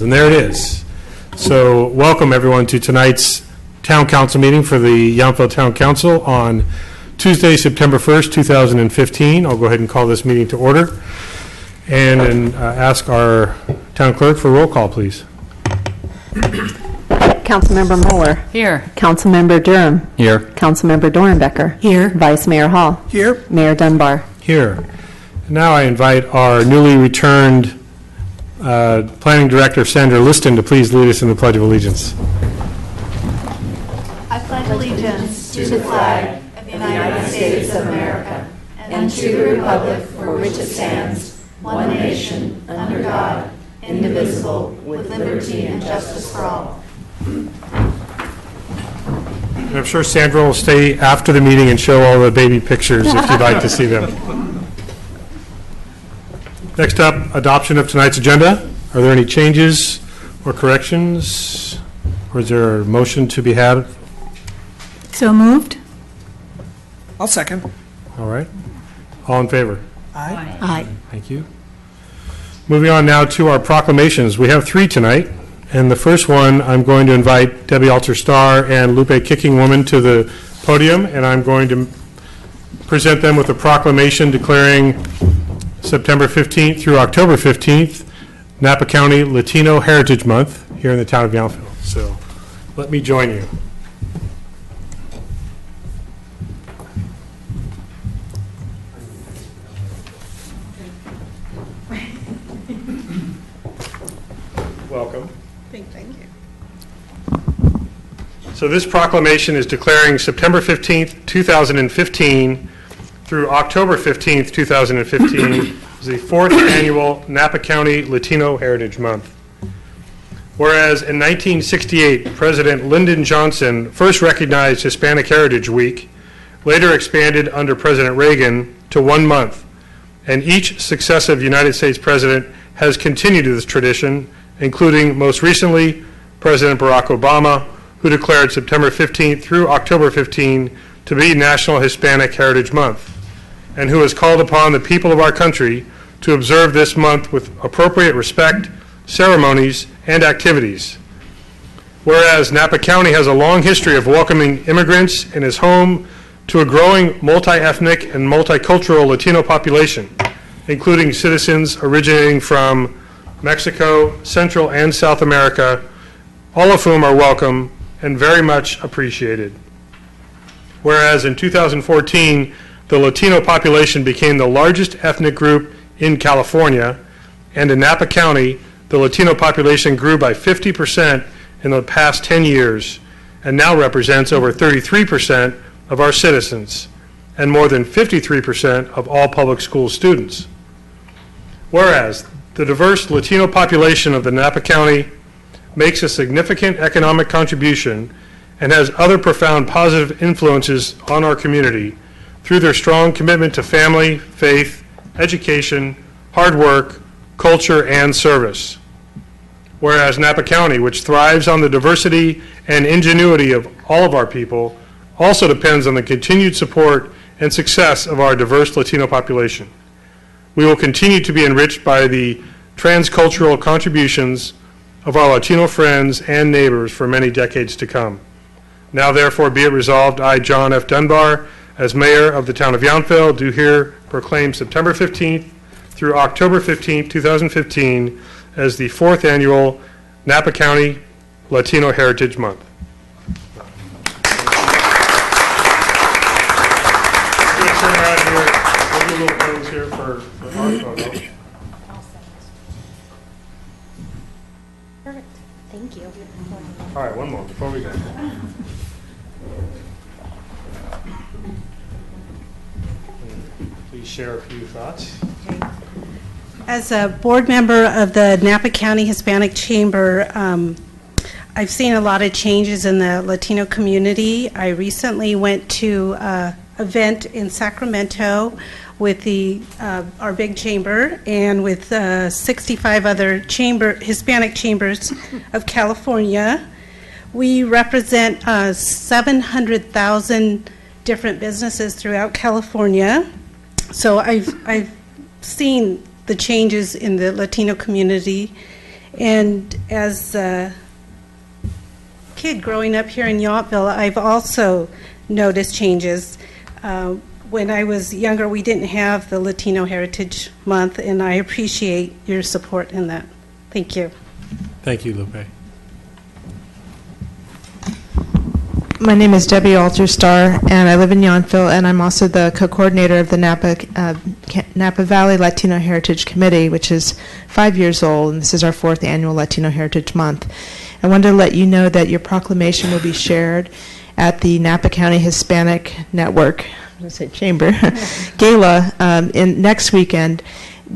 And there it is. So welcome everyone to tonight's Town Council meeting for the Yountville Town Council on Tuesday, September 1st, 2015. I'll go ahead and call this meeting to order and ask our town clerk for a roll call, please. Councilmember Moeller. Here. Councilmember Durham. Here. Councilmember Dornbecker. Here. Vice Mayor Hall. Here. Mayor Dunbar. Here. Now I invite our newly returned Planning Director, Sandra Liston, to please lead us in the Pledge of Allegiance. I pledge allegiance to the flag of the United States of America and to the republic for which it stands, one nation, under God, indivisible, with liberty and justice for all. And I'm sure Sandra will stay after the meeting and show all the baby pictures if you'd like to see them. Next up, adoption of tonight's agenda. Are there any changes or corrections? Or is there a motion to be had? So moved. I'll second. All right. All in favor? Aye. Aye. Thank you. Moving on now to our proclamations. We have 3 tonight. And the first one, I'm going to invite Debbie Alter-Starr and Lupe Kicking Woman to the podium, and I'm going to present them with a proclamation declaring September 15th through October 15th, Napa County Latino Heritage Month here in the town of Yountville. So let me join you. Welcome. Thank you. So this proclamation is declaring September 15th, 2015 through October 15th, 2015 is the 4th annual Napa County Latino Heritage Month. Whereas in 1968, President Lyndon Johnson first recognized Hispanic Heritage Week, later expanded under President Reagan to 1 month, and each successive United States president has continued this tradition, including most recently President Barack Obama, who declared September 15th through October 15 to be National Hispanic Heritage Month, and who has called upon the people of our country to observe this month with appropriate respect, ceremonies, and activities. Whereas Napa County has a long history of welcoming immigrants and is home to a growing multi-ethnic and multicultural Latino population, including citizens originating from Mexico, Central and South America, all of whom are welcome and very much appreciated. Whereas in 2014, the Latino population became the largest ethnic group in California, and in Napa County, the Latino population grew by 50% in the past 10 years and now represents over 33% of our citizens and more than 53% of all public school students. Whereas the diverse Latino population of the Napa County makes a significant economic contribution and has other profound positive influences on our community through their strong commitment to family, faith, education, hard work, culture, and service. Whereas Napa County, which thrives on the diversity and ingenuity of all of our people, also depends on the continued support and success of our diverse Latino population. We will continue to be enriched by the transcultural contributions of our Latino friends and neighbors for many decades to come. Now therefore be it resolved, I, John F. Dunbar, as mayor of the town of Yountville, do here proclaim September 15th through October 15th, 2015 as the 4th annual Napa County Latino Heritage Month. Turn around here. We'll do little photos here for our photo. Perfect. Thank you. All right, one more before we go. Please share a few thoughts. As a board member of the Napa County Hispanic Chamber, I've seen a lot of changes in the Latino community. I recently went to an event in Sacramento with our big chamber and with 65 other Hispanic chambers of California. We represent 700,000 different businesses throughout California. So I've seen the changes in the Latino community, And as a kid growing up here in Yountville, I've also noticed changes. When I was younger, we didn't have the Latino Heritage Month, and I appreciate your support in that. Thank you. Thank you, Lupe. My name is Debbie Alterstar, and I live in Yountville, and I'm also the co-coordinator of the Napa Valley Latino Heritage Committee, which is 5 years old, and this is our 4th annual Latino Heritage Month. I wanted to let you know that your proclamation will be shared at the Napa County Hispanic Network, I'm going to say Chamber, Gala in next weekend.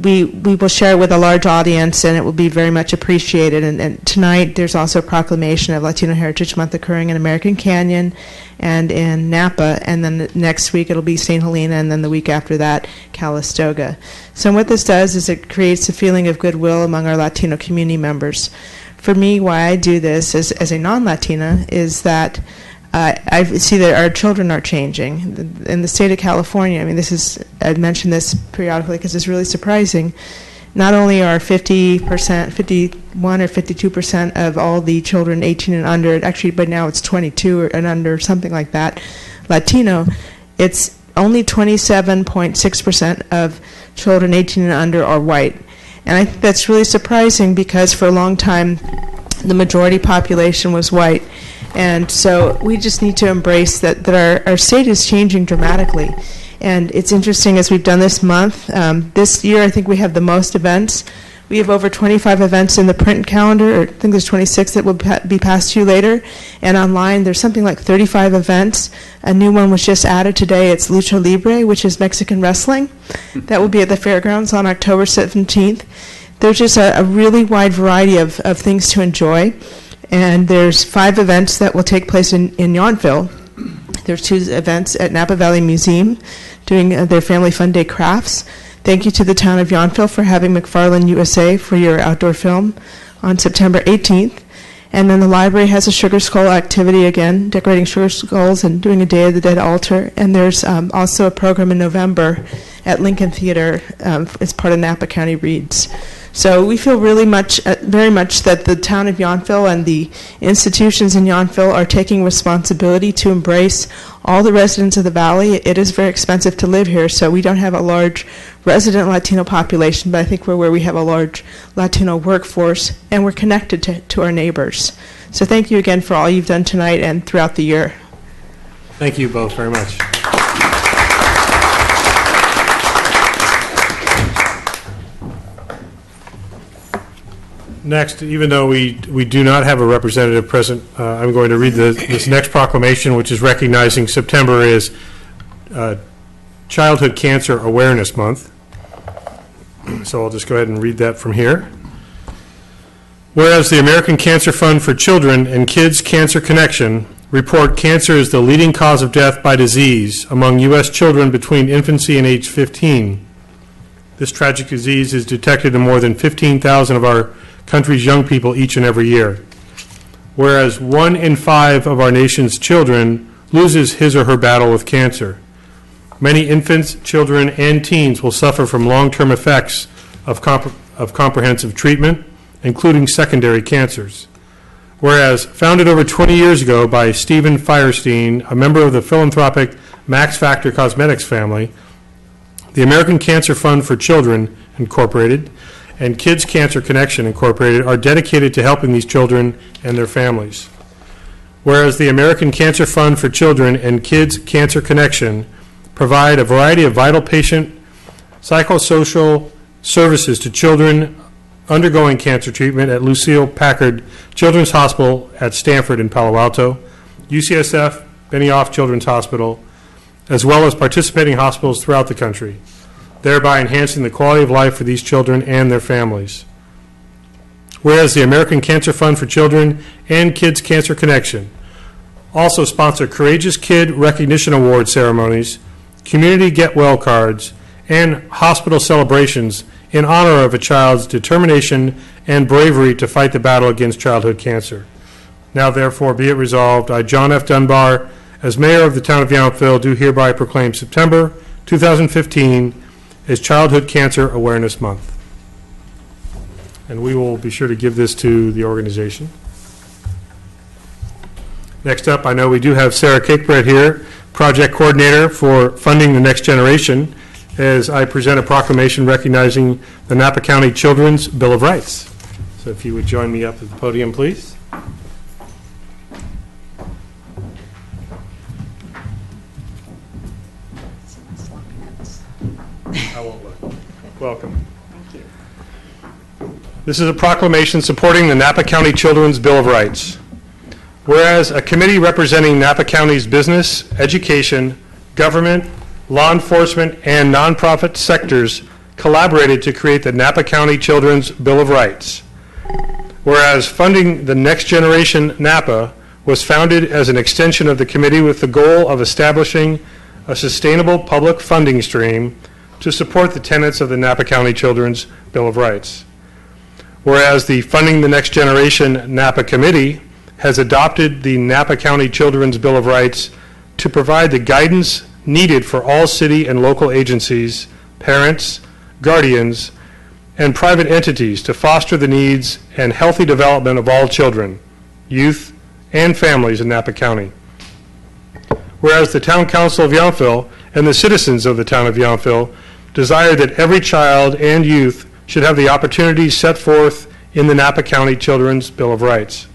We will share it with a large audience, and it will be very much appreciated. And tonight, there's also a proclamation of Latino Heritage Month occurring in American Canyon and in Napa, and then next week it'll be St. Helena, and then the week after that, Calistoga. So what this does is it creates a feeling of goodwill among our Latino community members. For me, why I do this as a non-Latina is that I see that our children are changing. In the state of California, I mean, I mention this periodically because it's really surprising. Not only are 50%, 51 or 52% of all the children 18 and under, actually by now it's 22 and under, something like that, Latino, it's only 27.6% of children 18 and under are white. And I think that's really surprising because for a long time, the majority population was white. And so we just need to embrace that our state is changing dramatically. And it's interesting, as we've done this month, this year I think we have the most events. We have over 25 events in the print calendar, or I think there's 26 that will be passed to you later. And online, there's something like 35 events. A new one was just added today. It's Lucha Libre, which is Mexican wrestling. That will be at the fairgrounds on October 17th. There's just a really wide variety of things to enjoy. And there's 5 events that will take place in Yountville. There's 2 events at Napa Valley Museum doing their Family Fun Day crafts. Thank you to the town of Yountville for having McFarland USA for your outdoor film on September 18th. And then the library has a Sugar Skull activity again, decorating sugar skulls and doing a Day of the Dead altar. And there's also a program in November at Lincoln Theater as part of Napa County Reads. So we feel really very much that the town of Yountville and the institutions in Yountville are taking responsibility to embrace all the residents of the valley. It is very expensive to live here, so we don't have a large resident Latino population, but I think we're where we have a large Latino workforce, and we're connected to our neighbors. So thank you again for all you've done tonight and throughout the year. Thank you both very much. Next, even though we do not have a representative present, I'm going to read this next proclamation, which is recognizing September as Childhood Cancer Awareness Month. So I'll just go ahead and read that from here. Whereas the American Cancer Fund for Children and Kids Cancer Connection report cancer is the leading cause of death by disease among U.S. children between infancy and age 15. This tragic disease is detected in more than 15,000 of our country's young people each and every year. Whereas 1 in 5 of our nation's children loses his or her battle with cancer. Many infants, children, and teens will suffer from long-term effects of comprehensive treatment, including secondary cancers. Whereas founded over 20 years ago by Stephen Firestein, a member of the philanthropic Max Factor Cosmetics family, the American Cancer Fund for Children, Incorporated, and Kids Cancer Connection, Incorporated, are dedicated to helping these children and their families. Whereas the American Cancer Fund for Children and Kids Cancer Connection provide a variety of vital patient psychosocial services to children undergoing cancer treatment at Lucile Packard Children's Hospital at Stanford in Palo Alto, UCSF Benioff Children's Hospital, as well as participating hospitals throughout the country, thereby enhancing the quality of life for these children and their families. Whereas the American Cancer Fund for Children and Kids Cancer Connection also sponsor Courageous Kid Recognition Award ceremonies, community Get Well cards, and hospital celebrations in honor of a child's determination and bravery to fight the battle against childhood cancer. Now therefore be it resolved, I, John F. Dunbar, as mayor of the town of Yountville, do hereby proclaim September 2015 as Childhood Cancer Awareness Month. And we will be sure to give this to the organization. Next up, I know we do have Sarah Cakebread here, Project Coordinator for Funding the Next Generation, as I present a proclamation recognizing the Napa County Children's Bill of Rights. So if you would join me up at the podium, please. I won't look. Welcome. This is a proclamation supporting the Napa County Children's Bill of Rights. Whereas a committee representing Napa County's business, education, government, law enforcement, and nonprofit sectors collaborated to create the Napa County Children's Bill of Rights. Whereas funding the Next Generation Napa was founded as an extension of the committee with the goal of establishing a sustainable public funding stream to support the tenets of the Napa County Children's Bill of Rights. Whereas the Funding the Next Generation Napa Committee has adopted the Napa County Children's Bill of Rights to provide the guidance needed for all city and local agencies, parents, guardians, and private entities to foster the needs and healthy development of all children, youth, and families in Napa County. Whereas the Town Council of Yountville and the citizens of the town of Yountville desire that every child and youth should have the opportunities set forth in the Napa County Children's Bill of Rights.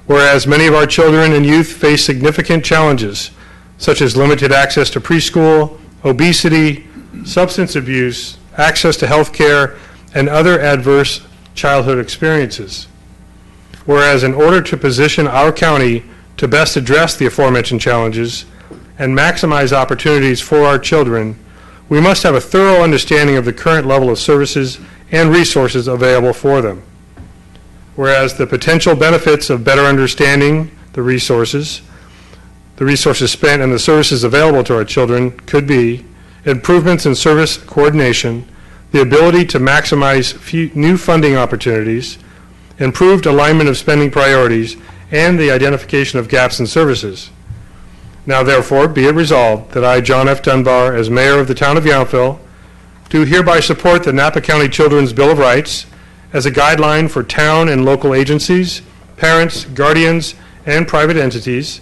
Whereas many of our children and youth face significant challenges, such as limited access to preschool, obesity, substance abuse, access to health care, and other adverse childhood experiences. Whereas in order to position our county to best address the aforementioned challenges and maximize opportunities for our children, we must have a thorough understanding of the current level of services and resources available for them. Whereas the potential benefits of better understanding the resources spent and the services available to our children could be improvements in service coordination, the ability to maximize new funding opportunities, improved alignment of spending priorities, and the identification of gaps in services. Now therefore, be it resolved that I, John F. Dunbar, as mayor of the town of Yountville, do hereby support the Napa County Children's Bill of Rights as a guideline for town and local agencies, parents, guardians, and private entities,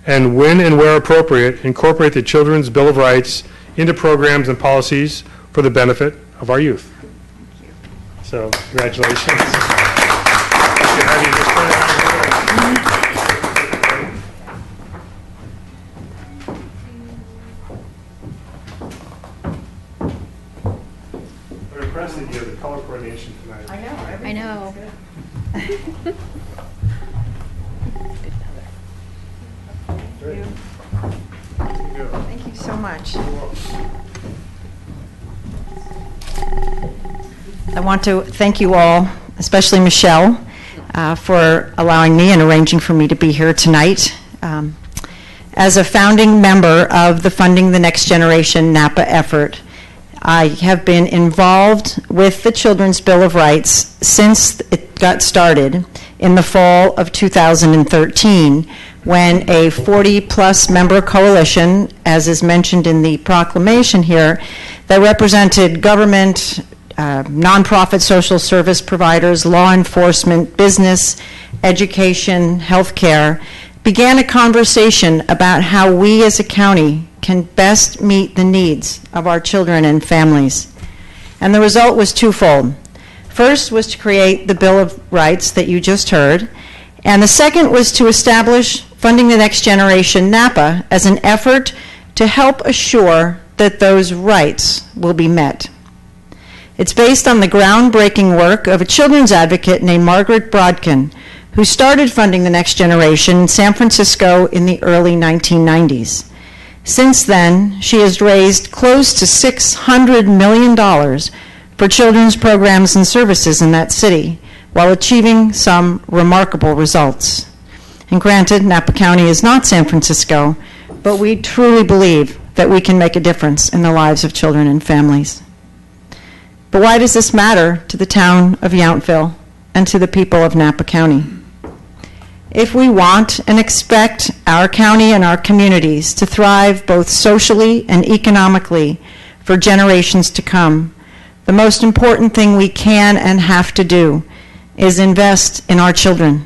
and when and where appropriate, incorporate the Children's Bill of Rights into programs and policies for the benefit of our youth. So, congratulations. I'm impressed that you have the color coordination tonight. I know. Great. Thank you so much. I want to thank you all, especially Michelle, for allowing me and arranging for me to be here tonight. As a founding member of the Funding the Next Generation Napa effort, I have been involved with the Children's Bill of Rights since it got started in the fall of 2013, when a 40-plus member coalition, as is mentioned in the proclamation here, that represented government, nonprofit social service providers, law enforcement, business, education, healthcare, began a conversation about how we as a county can best meet the needs of our children and families. And the result was twofold. First was to create the Bill of Rights that you just heard, and the second was to establish Funding the Next Generation Napa as an effort to help assure that those rights will be met. It's based on the groundbreaking work of a children's advocate named Margaret Brodkin, who started Funding the Next Generation in San Francisco in the early 1990s. Since then, she has raised close to $600 million for children's programs and services in that city, while achieving some remarkable results. And granted, Napa County is not San Francisco, but we truly believe that we can make a difference in the lives of children and families. But why does this matter to the town of Yountville and to the people of Napa County? If we want and expect our county and our communities to thrive both socially and economically for generations to come, the most important thing we can and have to do is invest in our children.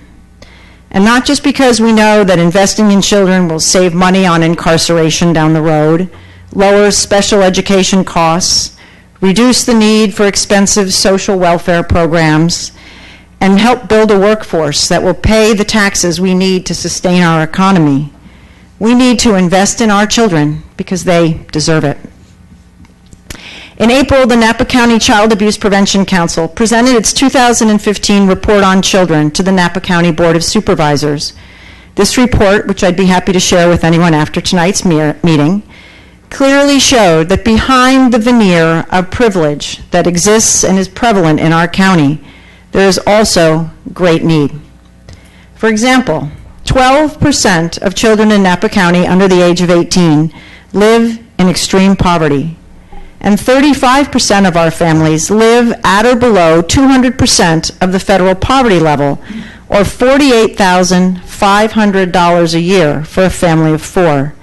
And not just because we know that investing in children will save money on incarceration down the road, lower special education costs, reduce the need for expensive social welfare programs, and help build a workforce that will pay the taxes we need to sustain our economy. We need to invest in our children because they deserve it. In April, the Napa County Child Abuse Prevention Council presented its 2015 report on children to the Napa County Board of Supervisors. This report, which I'd be happy to share with anyone after tonight's meeting, clearly showed that behind the veneer of privilege that exists and is prevalent in our county, there is also great need. For example, 12% of children in Napa County under the age of 18 live in extreme poverty, and 35% of our families live at or below 200% of the federal poverty level, or $48,500 a year for a family of 4,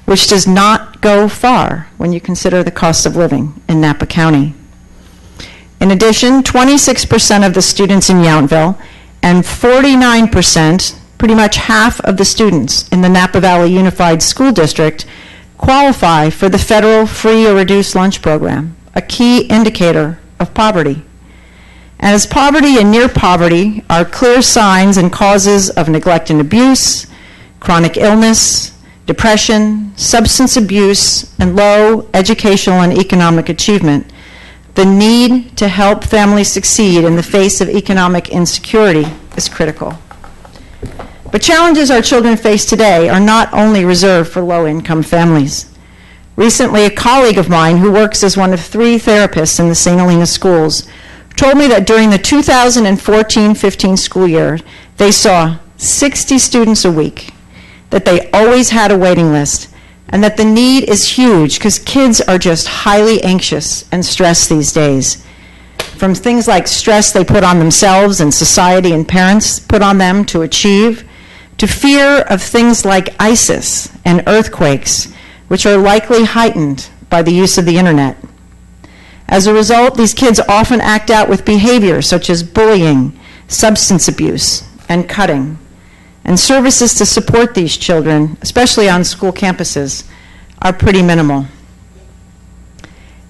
which does not go far when you consider the cost of living in Napa County. In addition, 26% of the students in Yountville and 49%, pretty much half of the students in the Napa Valley Unified School District, qualify for the federal free or reduced lunch program, a key indicator of poverty. As poverty and near poverty are clear signs and causes of neglect and abuse, chronic illness, depression, substance abuse, and low educational and economic achievement, the need to help families succeed in the face of economic insecurity is critical. But challenges our children face today are not only reserved for low-income families. Recently, a colleague of mine who works as one of 3 therapists in the St. Helena schools told me that during the 2014-15 school year, they saw 60 students a week, that they always had a waiting list, and that the need is huge because kids are just highly anxious and stressed these days. From things like stress they put on themselves and society and parents put on them to achieve, to fear of things like ISIS and earthquakes, which are likely heightened by the use of the internet. As a result, these kids often act out with behavior such as bullying, substance abuse, and cutting. And services to support these children, especially on school campuses, are pretty minimal.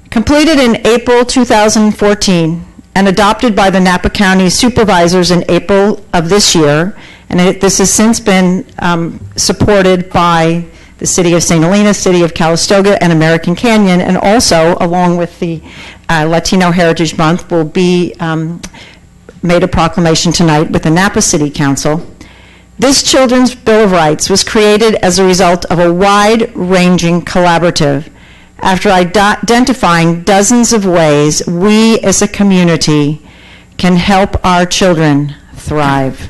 Completed in April 2014 and adopted by the Napa County Supervisors in April of this year, and this has since been supported by the City of St. Helena, City of Calistoga, and American Canyon, and also, along with the Latino Heritage Month, will be made a proclamation tonight with the Napa City Council. This Children's Bill of Rights was created as a result of a wide-ranging collaborative after identifying dozens of ways we as a community can help our children thrive.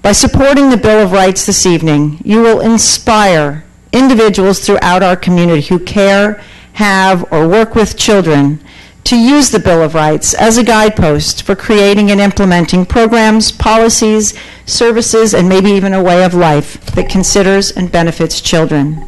By supporting the Bill of Rights this evening, you will inspire individuals throughout our community who care, have, or work with children to use the Bill of Rights as a guidepost for creating and implementing programs, policies, services, and maybe even a way of life that considers and benefits children.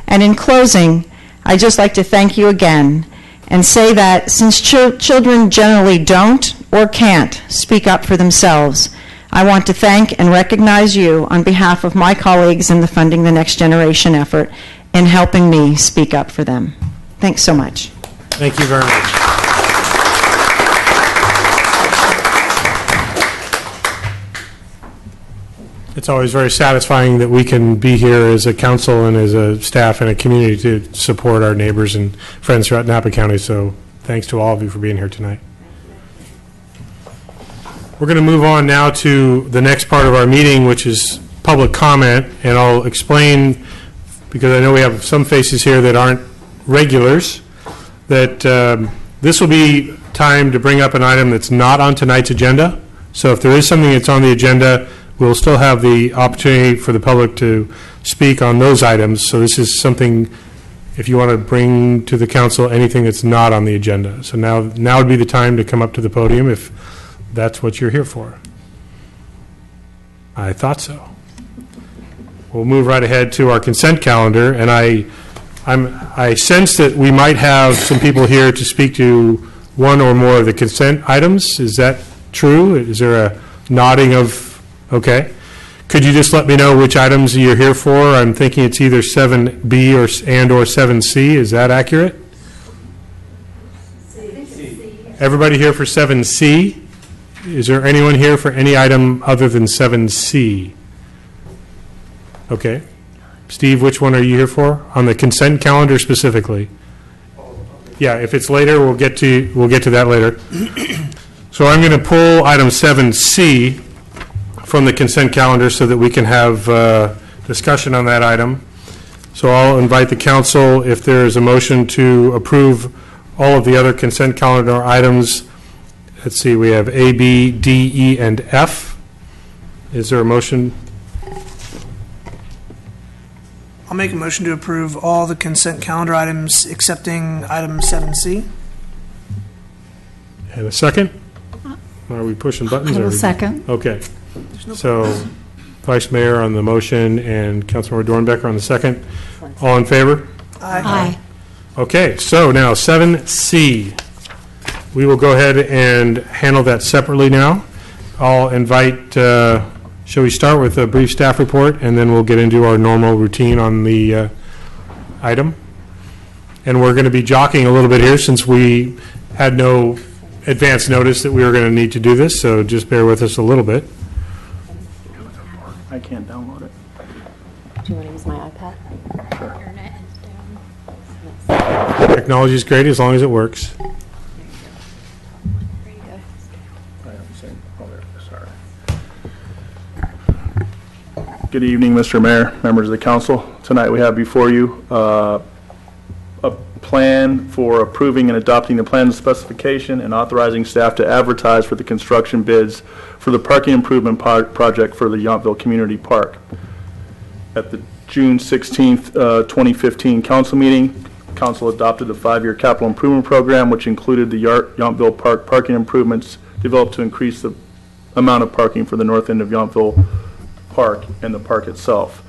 And in closing, I'd just like to thank you again and say that since children generally don't or can't speak up for themselves, I want to thank and recognize you on behalf of my colleagues in the Funding the Next Generation effort in helping me speak up for them. Thanks so much. Thank you very much. It's always very satisfying that we can be here as a council and as a staff and a community to support our neighbors and friends throughout Napa County. So thanks to all of you for being here tonight. We're going to move on now to the next part of our meeting, which is public comment, and I'll explain, because I know we have some faces here that aren't regulars, that this will be time to bring up an item that's not on tonight's agenda. So if there is something that's on the agenda, we'll still have the opportunity for the public to speak on those items. So this is something, if you want to bring to the council anything that's not on the agenda. So now would be the time to come up to the podium if that's what you're here for. I thought so. We'll move right ahead to our consent calendar, and I I sense that we might have some people here to speak to one or more of the consent items. Is that true? Is there a nodding of, okay. Could you just let me know which items you're here for? I'm thinking it's either 7B or 7C. Is that accurate? Everybody here for 7C? Is there anyone here for any item other than 7C? Okay. Steve, which one are you here for? On the consent calendar specifically? Yeah, if it's later, we'll get to that later. So I'm going to pull item 7C from the consent calendar so that we can have discussion on that item. So I'll invite the council, if there is a motion to approve all of the other consent calendar items. Let's see, we have A, B, D, E, and F. Is there a motion? I'll make a motion to approve all the consent calendar items excepting item 7C. And a second? Are we pushing buttons? I will or- second. Okay. So Vice Mayor on the motion and Councilmember Dornbecker on the second. All in favor? Aye. Okay, so now 7C. We will go ahead and handle that separately now. I'll invite, shall we start with a brief staff report, and then we'll get into our normal routine on the item? And we're going to be jockeying a little bit here since we had no advance notice that we were going to need to do this, so just bear with us a little bit. I can't download it. Do you want to use my iPad? Technology is great as long as it works. Good evening, Mr. Mayor, members of the council. Tonight we have before you a plan for approving and adopting the plan specification and authorizing staff to advertise for the construction bids for the parking improvement project for the Yountville Community Park. At the June 16th, 2015 council meeting, council adopted the 5-year capital improvement program, which included the Yountville Park parking improvements developed to increase the amount of parking for the north end of Yountville Park and the park itself.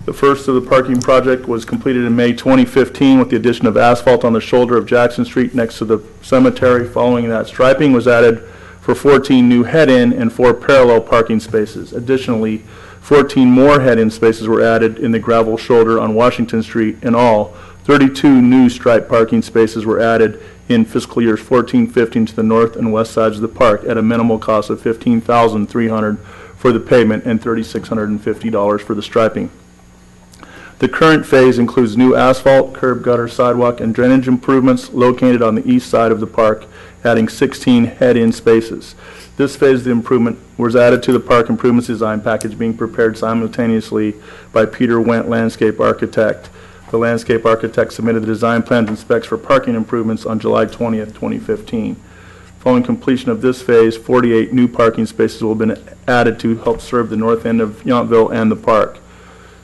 The first of the parking project was completed in May 2015 with the addition of asphalt on the shoulder of Jackson Street next to the cemetery. Following that, striping was added for 14 new head-in and 4 parallel parking spaces. Additionally, 14 more head-in spaces were added in the gravel shoulder on Washington Street. In all, 32 new stripe parking spaces were added in fiscal years 14-15 to the north and west sides of the park at a minimal cost of $15,300 for the pavement and $3,650 for the striping. The current phase includes new asphalt, curb, gutter, sidewalk, and drainage improvements located on the east side of the park, adding 16 head-in spaces. This phase of the improvement was added to the park improvements design package being prepared simultaneously by Peter Wendt, landscape architect. The landscape architect submitted the design plans and specs for parking improvements on July 20th, 2015. Following completion of this phase, 48 new parking spaces will have been added to help serve the north end of Yountville and the park.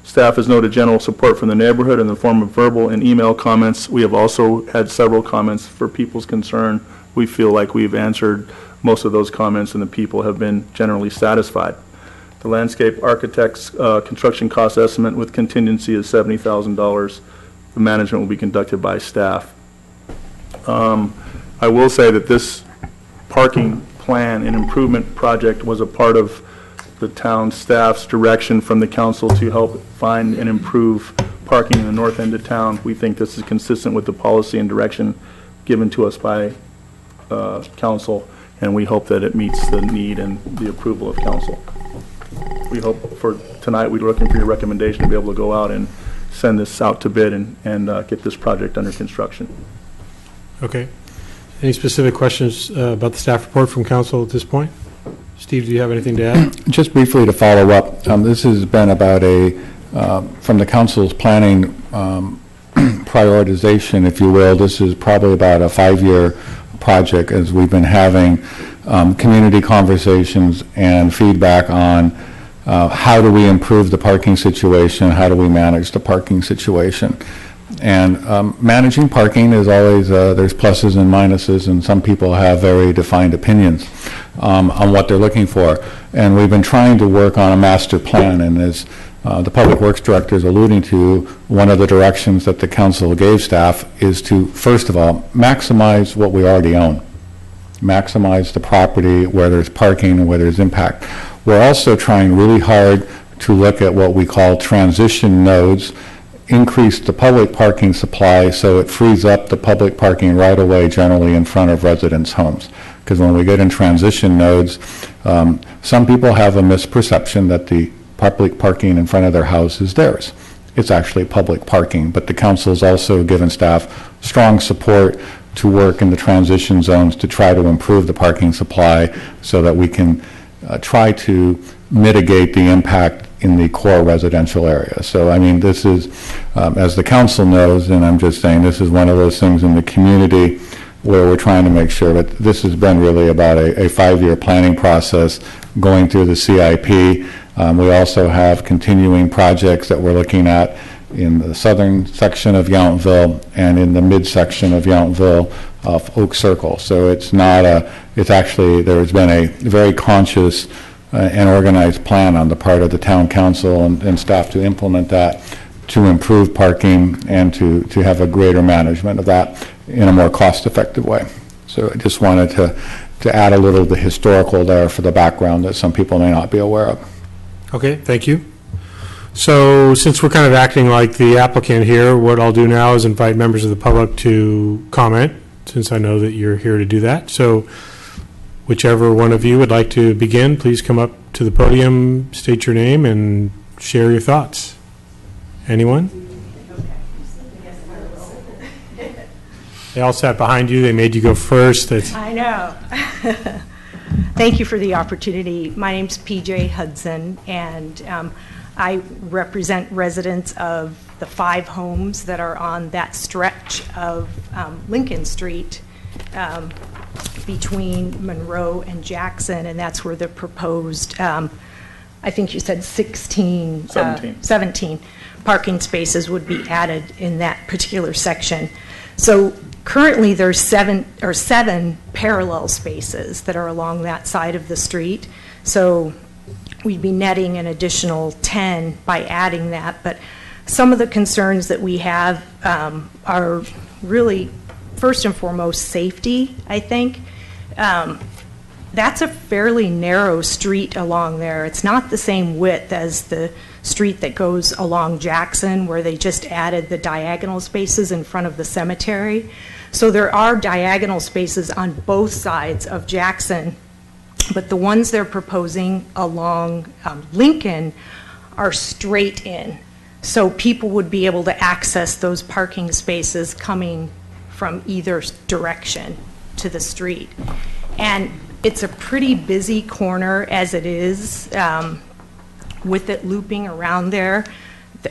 Staff has noted general support from the neighborhood in the form of verbal and email comments. We have also had several comments for people's concern. We feel like we've answered most of those comments and the people have been generally satisfied. The landscape architect's construction cost estimate with contingency is $70,000. The management will be conducted by staff. I will say that this parking plan and improvement project was a part of the town staff's direction from the council to help find and improve parking in the north end of town. We think this is consistent with the policy and direction given to us by council, and we hope that it meets the need and the approval of council. We hope for tonight, we're looking for your recommendation to be able to go out and send this out to bid and get this project under construction. Okay. Any specific questions about the staff report from council at this point? Steve, do you have anything to add? Just briefly to follow up, this has been about from the council's planning prioritization, if you will. This is probably about a 5-year project as we've been having community conversations and feedback on how do we improve the parking situation, how do we manage the parking situation. Managing parking is always, there's pluses and minuses, and some people have very defined opinions on what they're looking for. And we've been trying to work on a master plan, and as the Public Works Director is alluding to, one of the directions that the council gave staff is to, first of all, maximize what we already own. Maximize the property where there's parking and where there's impact. We're also trying really hard to look at what we call transition nodes, increase the public parking supply so it frees up the public parking right away, generally in front of residents' homes. Because when we get in transition nodes, some people have a misperception that the public parking in front of their house is theirs. It's actually public parking, but the council has also given staff strong support to work in the transition zones to try to improve the parking supply so that we can try to mitigate the impact in the core residential area. So, I mean, this is, as the council knows, and I'm just saying, this is one of those things in the community where we're trying to make sure that this has been really about a 5-year planning process going through the CIP. We also have continuing projects that we're looking at in the southern section of Yountville and in the midsection of Yountville off Oak Circle. So it's not it's actually, there's been a very conscious and organized plan on the part of the town council and staff to implement that, to improve parking and to have a greater management of that in a more cost-effective way. So I just wanted to add a little of the historical there for the background that some people may not be aware of. Okay, thank you. So since we're kind of acting like the applicant here, what I'll do now is invite members of the public to comment, since I know that you're here to do that. So whichever one of you would like to begin, please come up to the podium, state your name, and share your thoughts. Anyone? They all sat behind you. They made you go first. I know. Thank you for the opportunity. My name's PJ Hudson, and I represent residents of the 5 homes that are on that stretch of Lincoln Street between Monroe and Jackson, and that's where the proposed, I think you said 17 parking spaces would be added in that particular section. So currently there's 7 parallel spaces that are along that side of the street. So we'd be netting an additional 10 by adding that. But some of the concerns that we have are really, first and foremost, safety, I think. That's a fairly narrow street along there. It's not the same width as the street that goes along Jackson, where they just added the diagonal spaces in front of the cemetery. So there are diagonal spaces on both sides of Jackson, but the ones they're proposing along Lincoln are straight in. So people would be able to access those parking spaces coming from either direction to the street. And it's a pretty busy corner as it is, with it looping around there.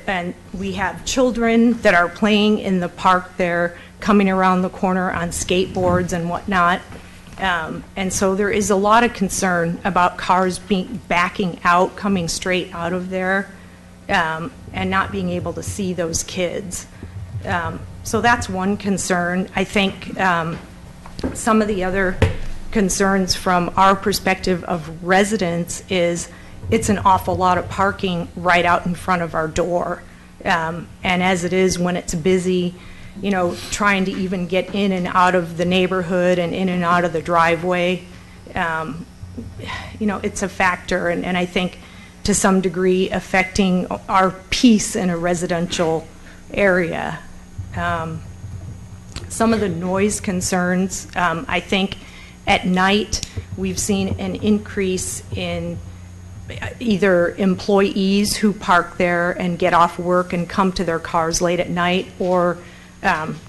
And we have children that are playing in the park there, coming around the corner on skateboards and whatnot. And so there is a lot of concern about cars backing out, coming straight out of there, and not being able to see those kids. So that's one concern. I think some of the other concerns from our perspective of residents is it's an awful lot of parking right out in front of our door. And as it is, when it's busy, you know, trying to even get in and out of the neighborhood and in and out of the driveway, you know, it's a factor, and I think to some degree affecting our peace in a residential area. Some of the noise concerns, I think at night we've seen an increase in either employees who park there and get off work and come to their cars late at night, or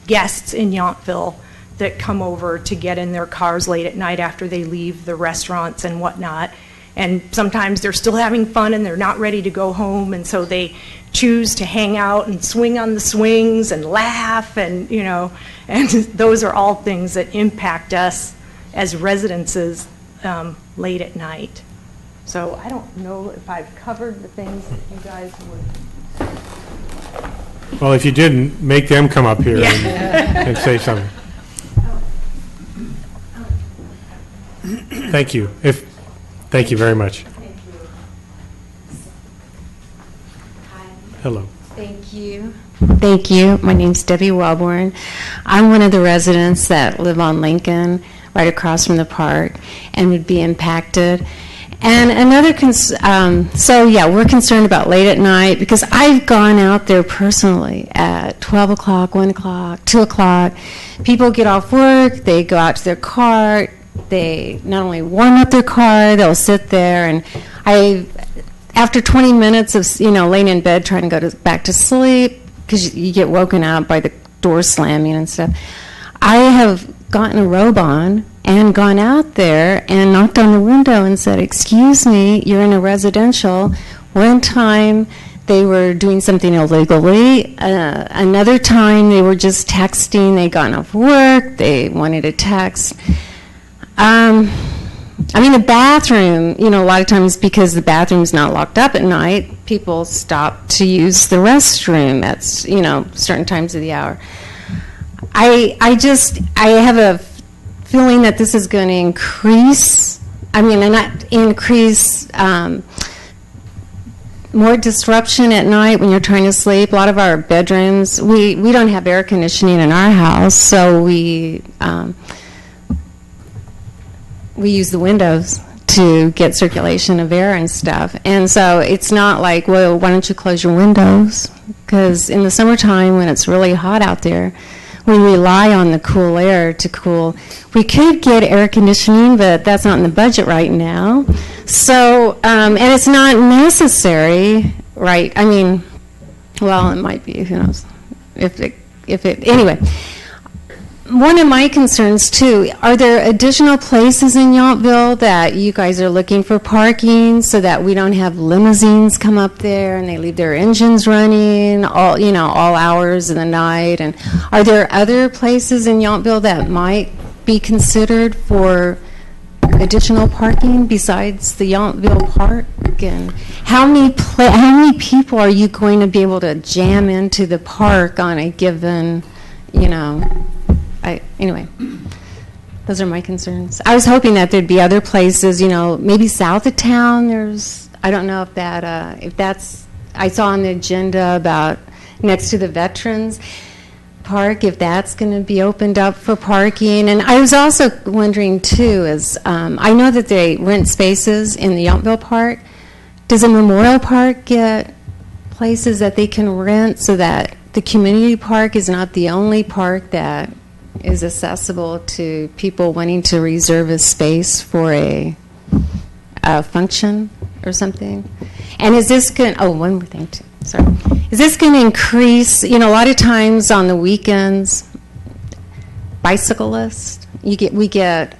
guests in Yountville that come over to get in their cars late at night after they leave the restaurants and whatnot. And sometimes they're still having fun and they're not ready to go home, and so they choose to hang out and swing on the swings and laugh, and you know, and those are all things that impact us as residences late at night. So I don't know if I've covered the things that you guys would. Well, if you didn't, make them come up here and say something. Thank you. Thank you very much. Hello. Thank you. Thank you. My name's Debbie Wellborn. I'm one of the residents that live on Lincoln, right across from the park, and would be impacted. And another, so yeah, we're concerned about late at night, because I've gone out there personally at 12 o'clock, 1 o'clock, 2 o'clock. People get off work, they go out to their car, they not only warm up their car, they'll sit there, and after 20 minutes of, laying in bed trying to go back to sleep, because you get woken up by the door slamming and stuff, I have gotten a robe on and gone out there and knocked on the window and said, "Excuse me, you're in a residential." One time they were doing something illegally. Another time they were just texting. They'd gotten off work. They wanted to text. The bathroom, a lot of times because the bathroom's not locked up at night, people stop to use the restroom at, certain times of the hour. I have a feeling that this is going to increase, more disruption at night when you're trying to sleep. A lot of our bedrooms, we don't have air conditioning in our house, so we use the windows to get circulation of air and stuff. And so it's not like, well, why don't you close your windows? Because in the summertime when it's really hot out there, we rely on the cool air to cool. We could get air conditioning, but that's not in the budget right now. So, and it's not necessary, right? Well, it might be, who knows? Anyway. One of my concerns, too, are there additional places in Yountville that you guys are looking for parking so that we don't have limousines come up there and they leave their engines running all hours of the night? And are there other places in Yountville that might be considered for additional parking besides the Yountville Park? And how many people are you going to be able to jam into the park on a given, anyway, those are my concerns. I was hoping that there'd be other places, maybe south of town. I don't know if that's, I saw on the agenda about next to the Veterans Park, if that's going to be opened up for parking. And I was also wondering, too, I know that they rent spaces in the Yountville Park. Does a Memorial Park get places that they can rent so that the community park is not the only park that is accessible to people wanting to reserve a space for a function or something? And is this going to, one more thing too, sorry. Is this going to increase, a lot of times on the weekends, bicyclists, we get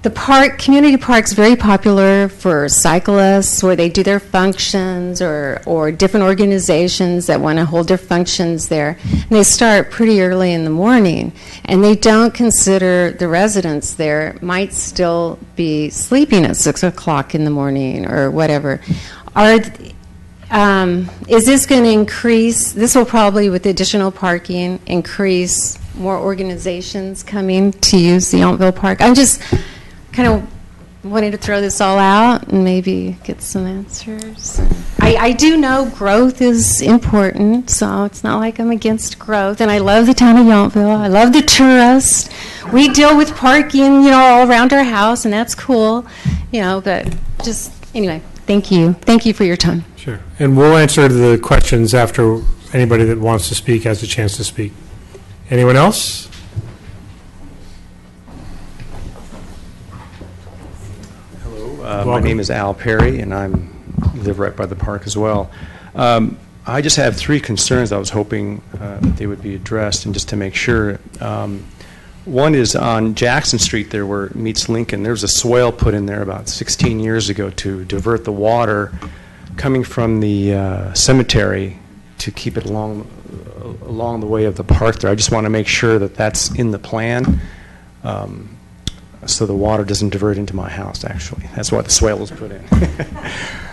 the community park's very popular for cyclists where they do their functions or different organizations that want to hold their functions there. And they start pretty early in the morning, and they don't consider the residents there might still be sleeping at 6 o'clock in the morning or whatever. Is this going to increase, this will probably with additional parking increase more organizations coming to use the Yountville Park? I'm just kind of wanting to throw this all out and maybe get some answers. I do know growth is important, so it's not like I'm against growth. And I love the town of Yountville. I love the tourists. We deal with parking, all around our house, and that's cool, but just, anyway, thank you. Thank you for your time. Sure. And we'll answer the questions after anybody that wants to speak has a chance to speak. Anyone else? My name is Al Perry, and I live right by the park as well. I just have three concerns I was hoping that they would be addressed, and just to make sure. One is on Jackson Street there where it meets Lincoln. There was a swale put in there about 16 years ago to divert the water coming from the cemetery to keep it along the way of the park there. I just want to make sure that that's in the plan. So the water doesn't divert into my house, actually. That's why the swale was put in.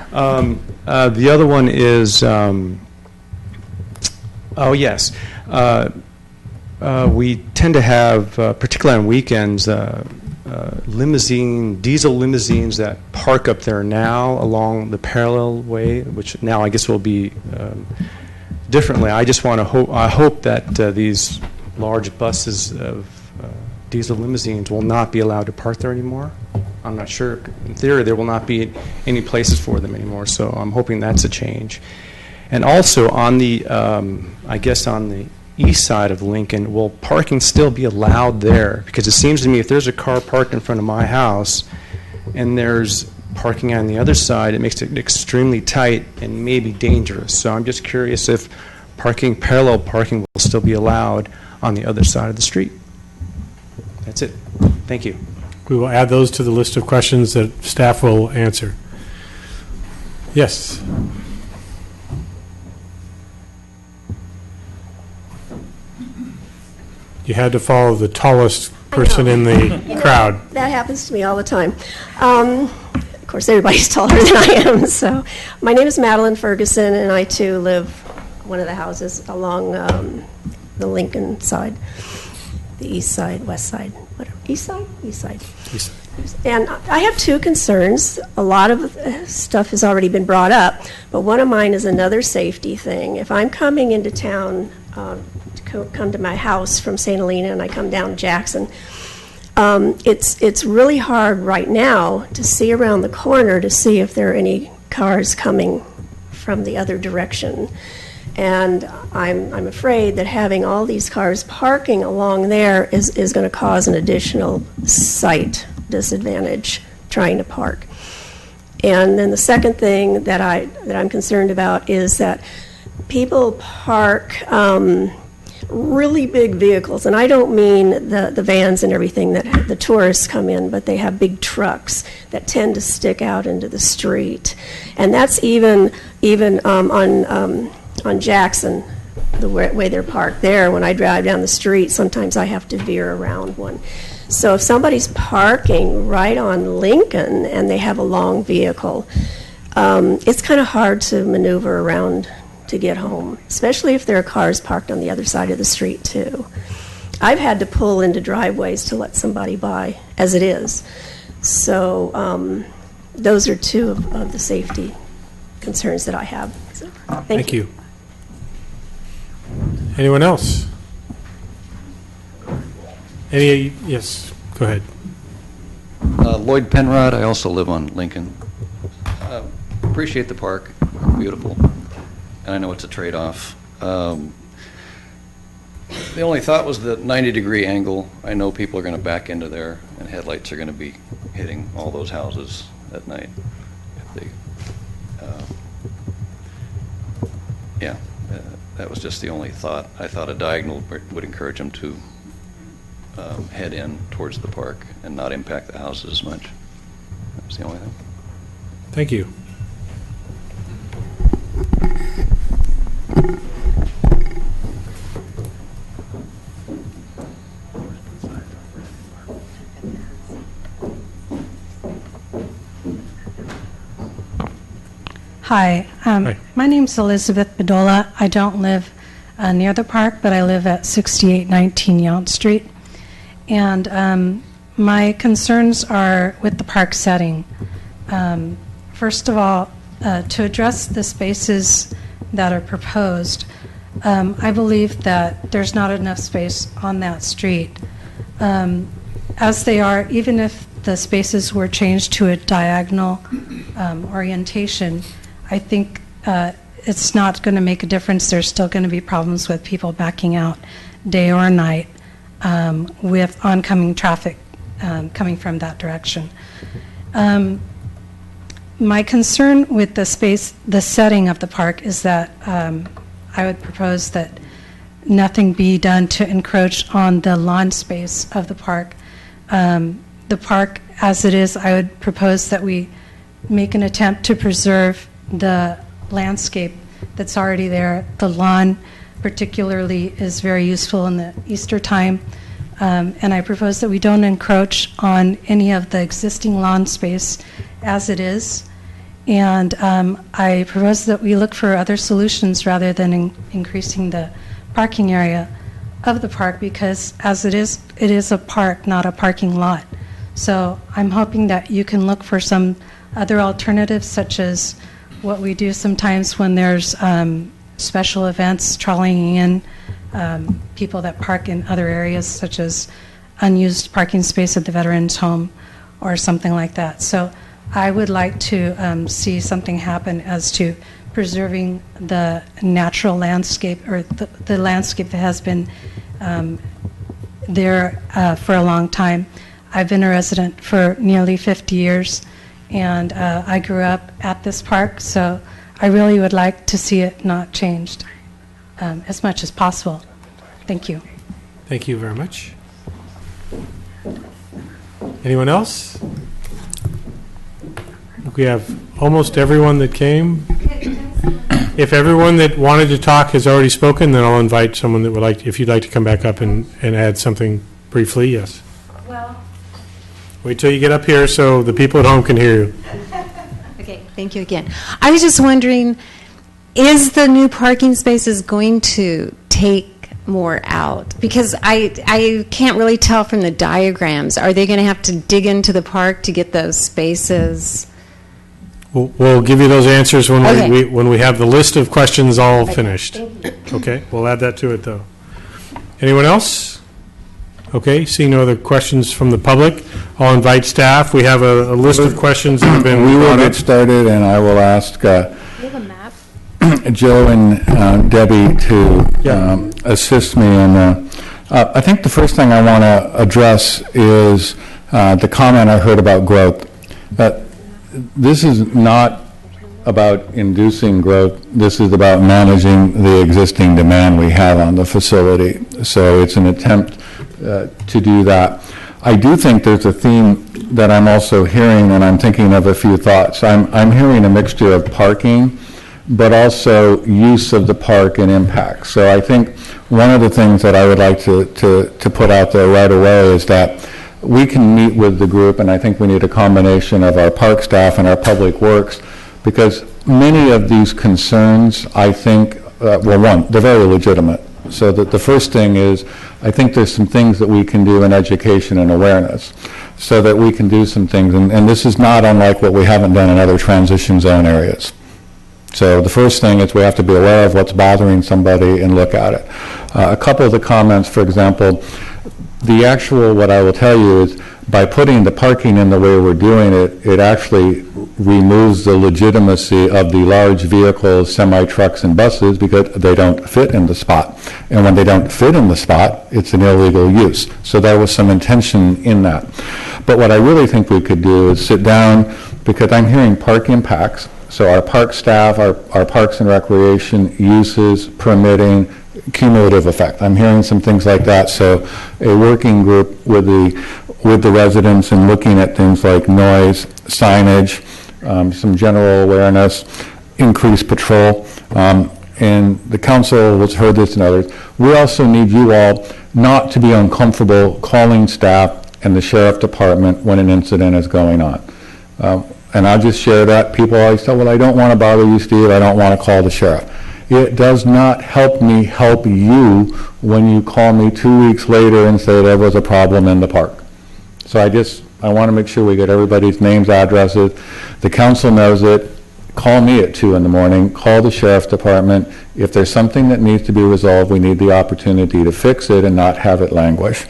The other one is Oh, yes. We tend to have, particularly on weekends, diesel limousines that park up there now along the parallel way, which now I guess will be differently. I just want to I hope that these large buses of diesel limousines will not be allowed to park there anymore. I'm not sure. In theory, there will not be any places for them anymore, so I'm hoping that's a change. And also on the, I guess on the east side of Lincoln, will parking still be allowed there? Because it seems to me if there's a car parked in front of my house and there's parking on the other side, it makes it extremely tight and maybe dangerous. So I'm just curious if parallel parking will still be allowed on the other side of the street. That's it. Thank you. We will add those to the list of questions that staff will answer. Yes. You had to follow the tallest person in the crowd. That happens to me all the time. Of course, everybody's taller than I am. So, my name is Madeline Ferguson, and I too live one of the houses along the Lincoln side, the east side, west side, whatever. East side? East side. East side. And I have two concerns. A lot of stuff has already been brought up, but one of mine is another safety thing. If I'm coming into town come to my house from St. Helena and I come down Jackson, it's really hard right now to see around the corner to see if there are any cars coming from the other direction. And I'm afraid that having all these cars parking along there is going to cause an additional sight disadvantage trying to park. And then the second thing that I'm concerned about is that people park really big vehicles, and I don't mean the vans and everything that the tourists come in, but they have big trucks that tend to stick out into the street, and that's even on Jackson, the way they're parked there. When I drive down the street, sometimes I have to veer around one. So if somebody's parking right on Lincoln and they have a long vehicle, it's kind of hard to maneuver around to get home, especially if there are cars parked on the other side of the street too. I've had to pull into driveways to let somebody by as it is. So those are two of the safety concerns that I have. So, thank you. Anyone else? Yes, go ahead. Lloyd Penrod. I also live on Lincoln. Appreciate the park. Beautiful. And I know it's a trade-off. The only thought was the 90-degree angle. I know people are going to back into there, and headlights are going to be hitting all those houses at night. That was just the only thought. I thought a diagonal would encourage them to head in towards the park and not impact the houses as much. That was the only thing. Thank you. Hi. Hi. My name's Elizabeth Bedolla. I don't live near the park, but I live at 6819 Yount Street. And my concerns are with the park setting. First of all, to address the spaces that are proposed, I believe that there's not enough space on that street. As they are, even if the spaces were changed to a diagonal orientation, I think it's not going to make a difference. There's still going to be problems with people backing out day or night with oncoming traffic coming from that direction. My concern with the setting of the park is that I would propose that nothing be done to encroach on the lawn space of the park. The park, as it is, I would propose that we make an attempt to preserve the landscape that's already there. The lawn particularly is very useful in the Easter time, and I propose that we don't encroach on any of the existing lawn space as it is, And I propose that we look for other solutions rather than increasing the parking area of the park, because as it is a park, not a parking lot. So I'm hoping that you can look for some other alternatives, such as what we do sometimes when there's special events, trolleying in people that park in other areas, such as unused parking space at the Veterans Home or something like that. So I would like to see something happen as to preserving the natural landscape, or the landscape that has been there for a long time. I've been a resident for nearly 50 years, and I grew up at this park, so I really would like to see it not changed as much as possible. Thank you. Thank you very much. Anyone else? We have almost everyone that came. If everyone that wanted to talk has already spoken, then I'll invite someone that would like, if you'd like to come back up and add something briefly, yes. Well, wait till you get up here so the people at home can hear you. Okay, thank you again. I was just wondering, is the new parking spaces going to take more out? Because I can't really tell from the diagrams. Are they going to have to dig into the park to get those spaces? We'll give you those answers when Okay. when we have the list of questions all finished. Okay, we'll add that to it, though. Anyone else? Okay, seeing no other questions from the public, I'll invite staff. We have a list of questions that have been We will brought get up. started, and I will ask Joe and Debbie to assist me. And I think the first thing I want to address is the comment I heard about growth. This is not about inducing growth. This is about managing the existing demand we have on the facility. So it's an attempt to do that. I do think there's a theme that I'm also hearing, and I'm thinking of a few thoughts. I'm hearing a mixture of parking, but also use of the park and impact. So I think one of the things that I would like to put out there right away is that we can meet with the group, and I think we need a combination of our park staff and our public works, because many of these concerns, I think, well, one, they're very legitimate. So that the first thing is, I think there's some things that we can do in education and awareness, so that we can do some things, and this is not unlike what we haven't done in other transition zone areas. So the first thing is we have to be aware of what's bothering somebody and look at it. A couple of the comments, for example, the actual, what I will tell you is, by putting the parking in the way we're doing it, it actually removes the legitimacy of the large vehicles, semi-trucks and buses, because they don't fit in the spot. And when they don't fit in the spot, it's an illegal use. So there was some intention in that. But what I really think we could do is sit down, because I'm hearing park impacts. So our park staff, our parks and recreation uses, permitting, cumulative effect. I'm hearing some things like that. So a working group with the residents and looking at things like noise, signage, some general awareness, increased patrol, and the council has heard this and others. We also need you all not to be uncomfortable calling staff and the sheriff department when an incident is going on. And I'll just share that. People always say, well, I don't want to bother you, Steve. I don't want to call the sheriff. It does not help me help you when you call me 2 weeks later and say there was a problem in the park. So I want to make sure we get everybody's names, addresses. The council knows it. Call me at 2 in the morning. Call the sheriff's department. If there's something that needs to be resolved, we need the opportunity to fix it and not have it languish.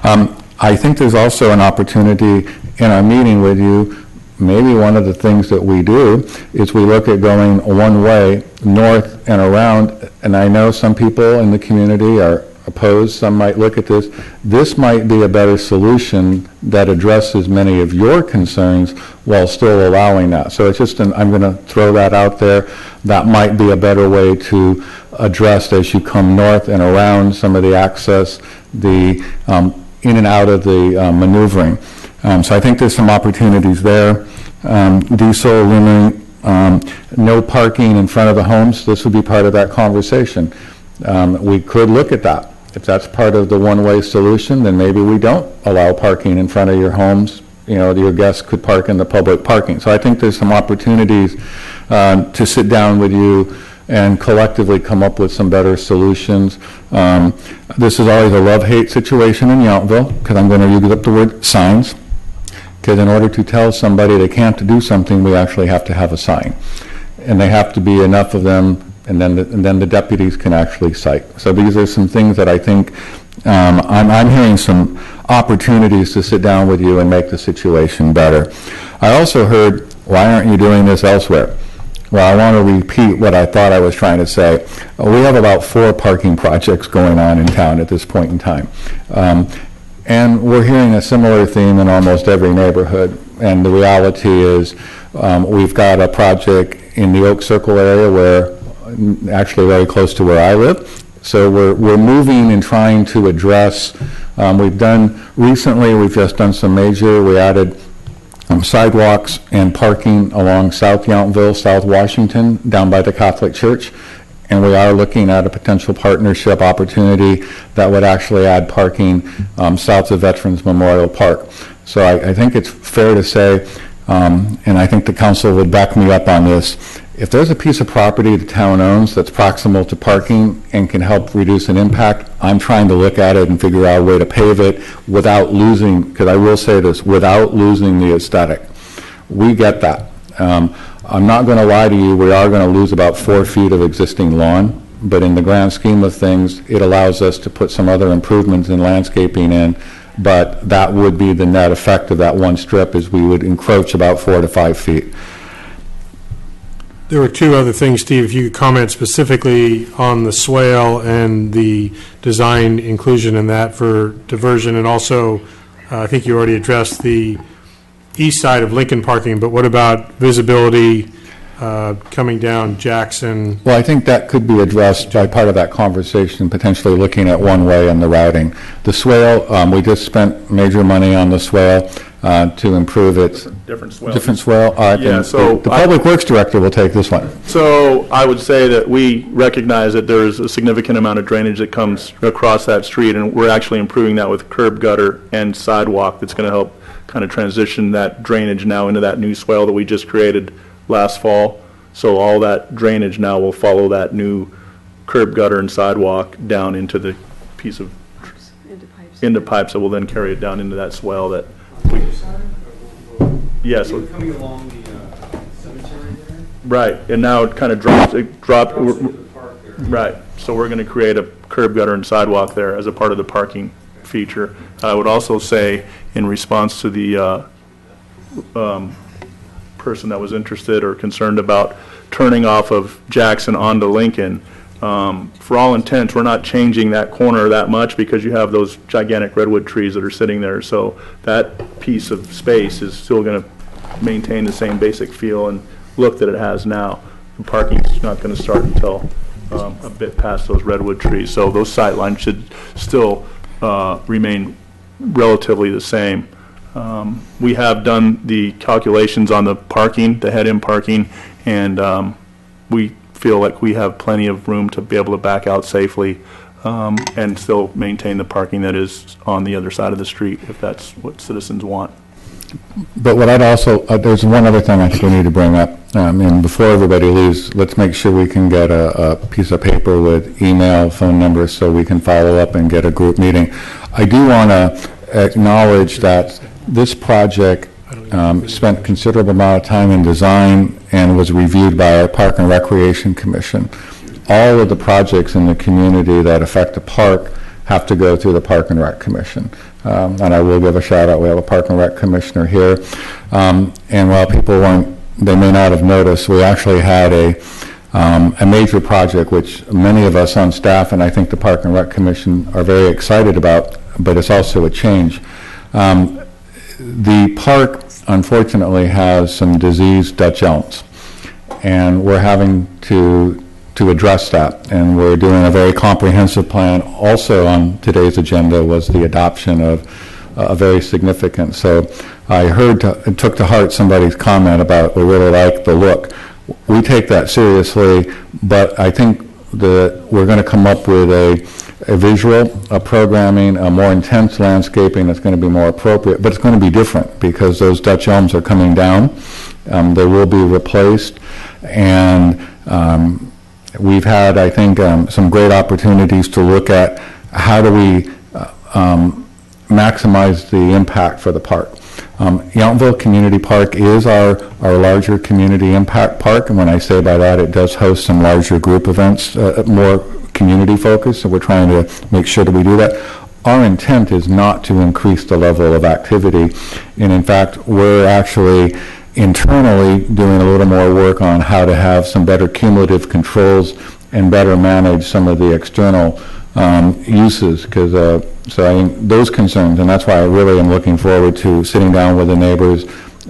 I think there's also an opportunity in our meeting with you. Maybe one of the things that we do is we look at going one way, north and around, and I know some people in the community are opposed, some might look at this. This might be a better solution that addresses many of your concerns while still allowing that. So it's just, I'm going to throw that out there. That might be a better way to address as you come north and around some of the access, the in and out of the maneuvering. So I think there's some opportunities there. Diesel, aluminum, no parking in front of the homes. This would be part of that conversation. We could look at that. If that's part of the one-way solution, then maybe we don't allow parking in front of your homes your guests could park in the public parking. So I think there's some opportunities to sit down with you and collectively come up with some better solutions. This is always a love-hate situation in Yountville, because I'm going to use up the word signs, because in order to tell somebody they can't do something, we actually have to have a sign. And they have to be enough of them, and then the deputies can actually cite. So these are some things that I think I'm hearing some opportunities to sit down with you and make the situation better. I also heard, why aren't you doing this elsewhere? Well, I want to repeat what I thought I was trying to say. We have about 4 parking projects going on in town at this point in time. And we're hearing a similar theme in almost every neighborhood. And the reality is we've got a project in the Oak Circle area where, actually very close to where I live. So we're moving and trying to address, we've just done some major, we added sidewalks and parking along South Yountville, South Washington, down by the Catholic Church. And we are looking at a potential partnership opportunity that would actually add parking south of Veterans Memorial Park. So I think it's fair to say, and I think the council would back me up on this, if there's a piece of property the town owns that's proximal to parking and can help reduce an impact, I'm trying to look at it and figure out a way to pave it without losing, because I will say this, without losing the aesthetic. We get that. I'm not going to lie to you, we are going to lose about 4 feet of existing lawn, but in the grand scheme of things, it allows us to put some other improvements in landscaping in, but that would be the net effect of that one strip, is we would encroach about 4 to 5 feet. There were 2 other things, Steve, if you could comment specifically on the swale and the design inclusion in that for diversion, and also I think you already addressed the east side of Lincoln parking, but what about visibility coming down Jackson? Well, I think that could be addressed by part of that conversation, potentially looking at one way and the routing. The swale, we just spent major money on the swale to improve its different swale. Different swale. Yeah, so the Public Works Director will take this one. So I would say that we recognize that there's a significant amount of drainage that comes across that street, and we're actually improving that with curb gutter and sidewalk that's going to help kind of transition that drainage now into that new swale that we just created last fall. So all that drainage now will follow that new curb gutter and sidewalk down into the piece of, into pipes that will then carry it down into that swale that we, yes. Yeah, coming along the cemetery there? Right, and now it kind of right. So we're going to create a curb gutter and sidewalk there as a part of the parking feature. I would also say, in response to the person that was interested or concerned about turning off of Jackson onto Lincoln, for all intents, we're not changing that corner that much because you have those gigantic redwood trees that are sitting there. So that piece of space is still going to maintain the same basic feel and look that it has now. The parking is not going to start until a bit past those redwood trees. So those sight lines should still remain relatively the same. We have done the calculations on the parking, the head-in parking, and we feel like we have plenty of room to be able to back out safely and still maintain the parking that is on the other side of the street, if that's what citizens want. But what I'd also, there's one other thing I think we need to bring up, and before everybody leaves, let's make sure we can get a piece of paper with email, phone numbers, so we can follow up and get a group meeting. I do want to acknowledge that this project spent considerable amount of time in design and was reviewed by our Park and Recreation Commission. All of the projects in the community that affect the park have to go through the Park and Rec Commission. And I will give a shout out, we have a Park and Rec Commissioner here. And while people they may not have noticed, we actually had a major project which many of us on staff and I think the Park and Rec Commission are very excited about, but it's also a change. The park, unfortunately, has some diseased Dutch elms, and we're having to address that, and we're doing a very comprehensive plan. Also on today's agenda was the adoption of a very significant. So I took to heart somebody's comment about we really like the look. We take that seriously, but I think that we're going to come up with a visual, a programming, a more intense landscaping that's going to be more appropriate, but it's going to be different because those Dutch elms are coming down. They will be replaced, and we've had, I think, some great opportunities to look at how do we maximize the impact for the park. Yountville Community Park is our larger community impact park, and when I say by that, it does host some larger group events, more community focused, so we're trying to make sure that we do that. Our intent is not to increase the level of activity, and in fact, we're actually internally doing a little more work on how to have some better cumulative controls and better manage some of the external uses, because so I think those concerns, and that's why I really am looking forward to sitting down with the neighbors,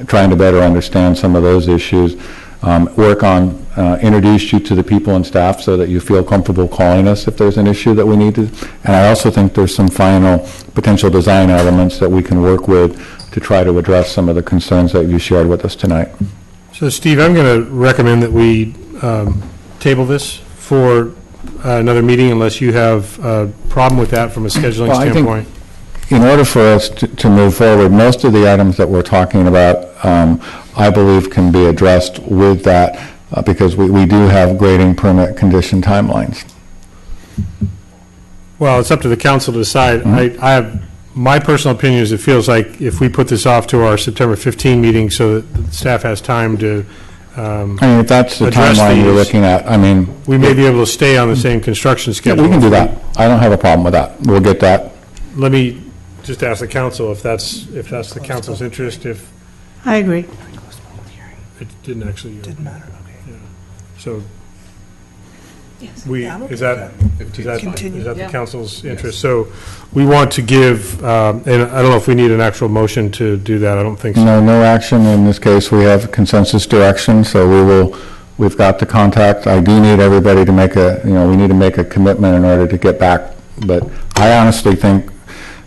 trying to better understand some of those issues, work on, introduce you to the people and staff so that you feel comfortable calling us if there's an issue that we need to, and I also think there's some final potential design elements that we can work with to try to address some of the concerns that you shared with us tonight. So Steve, I'm going to recommend that we table this for another meeting unless you have a problem with that from a scheduling standpoint. I think in order for us to move forward, most of the items that we're talking about, I believe can be addressed with that because we do have grading permit condition timelines. Well, it's up to the council to decide. I have, my personal opinion is it feels like if we put this off to our September 15 meeting so that the staff has time to I mean, if that's the timeline you're looking at, I mean... We may be able to stay on the same construction schedule. Yeah, we can do that. I don't have a problem with that. We'll get that. Let me just ask the council if that's the council's interest, if... I agree. It didn't actually... Didn't matter, okay. Yeah. So... Yes. Is that the council's interest? So we want to give, and I don't know if we need an actual motion to do that. I don't think so. No action in this case. We have consensus direction, so we've got the contact. I do need everybody to make we need to make a commitment in order to get back. But I honestly think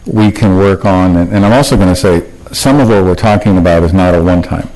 we can work on, and I'm also going to say, some of what we're talking about is not a one-time.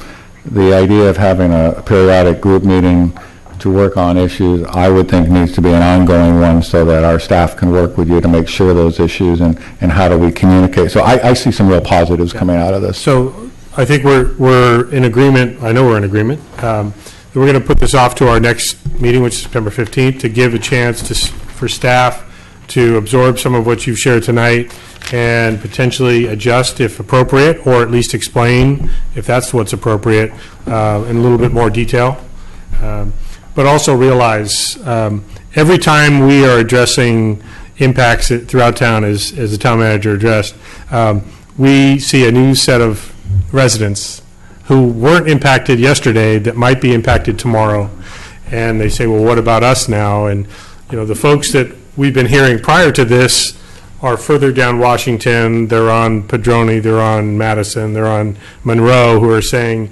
The idea of having a periodic group meeting to work on issues, I would think needs to be an ongoing one so that our staff can work with you to make sure those issues and how do we communicate. So I see some real positives coming out of this. So I think we're in agreement. I know we're in agreement. We're going to put this off to our next meeting, which is September 15th, to give a chance for staff to absorb some of what you've shared tonight and potentially adjust if appropriate, or at least explain if that's what's appropriate in a little bit more detail. But also realize every time we are addressing impacts throughout town, as the town manager addressed, we see a new set of residents who weren't impacted yesterday that might be impacted tomorrow. And they say, well, what about us now? And the folks that we've been hearing prior to this are further down Washington. They're on Padroni, they're on Madison, they're on Monroe, who are saying,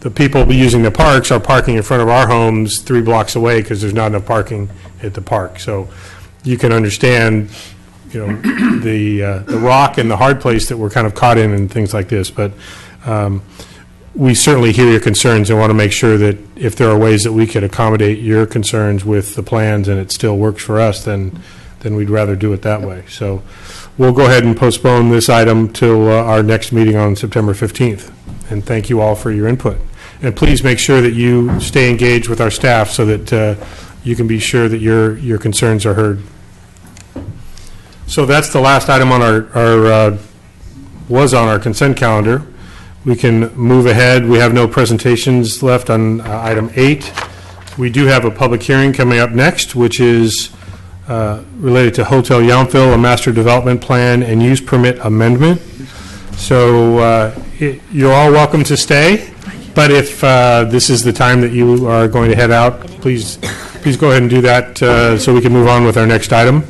the people using the parks are parking in front of our homes 3 blocks away because there's not enough parking at the park. So you can understand, the rock and the hard place that we're kind of caught in and things like this. But we certainly hear your concerns and want to make sure that if there are ways that we could accommodate your concerns with the plans and it still works for us, then we'd rather do it that way. So we'll go ahead and postpone this item till our next meeting on September 15th. And thank you all for your input. And please make sure that you stay engaged with our staff so that you can be sure that your concerns are heard. So that's the last item on was on our consent calendar. We can move ahead. We have no presentations left on item 8. We do have a public hearing coming up next, which is related to Hotel Yountville, a master development plan and use permit amendment. So you're all welcome to stay. But if this is the time that you are going to head out, please go ahead and do that so we can move on with our next item.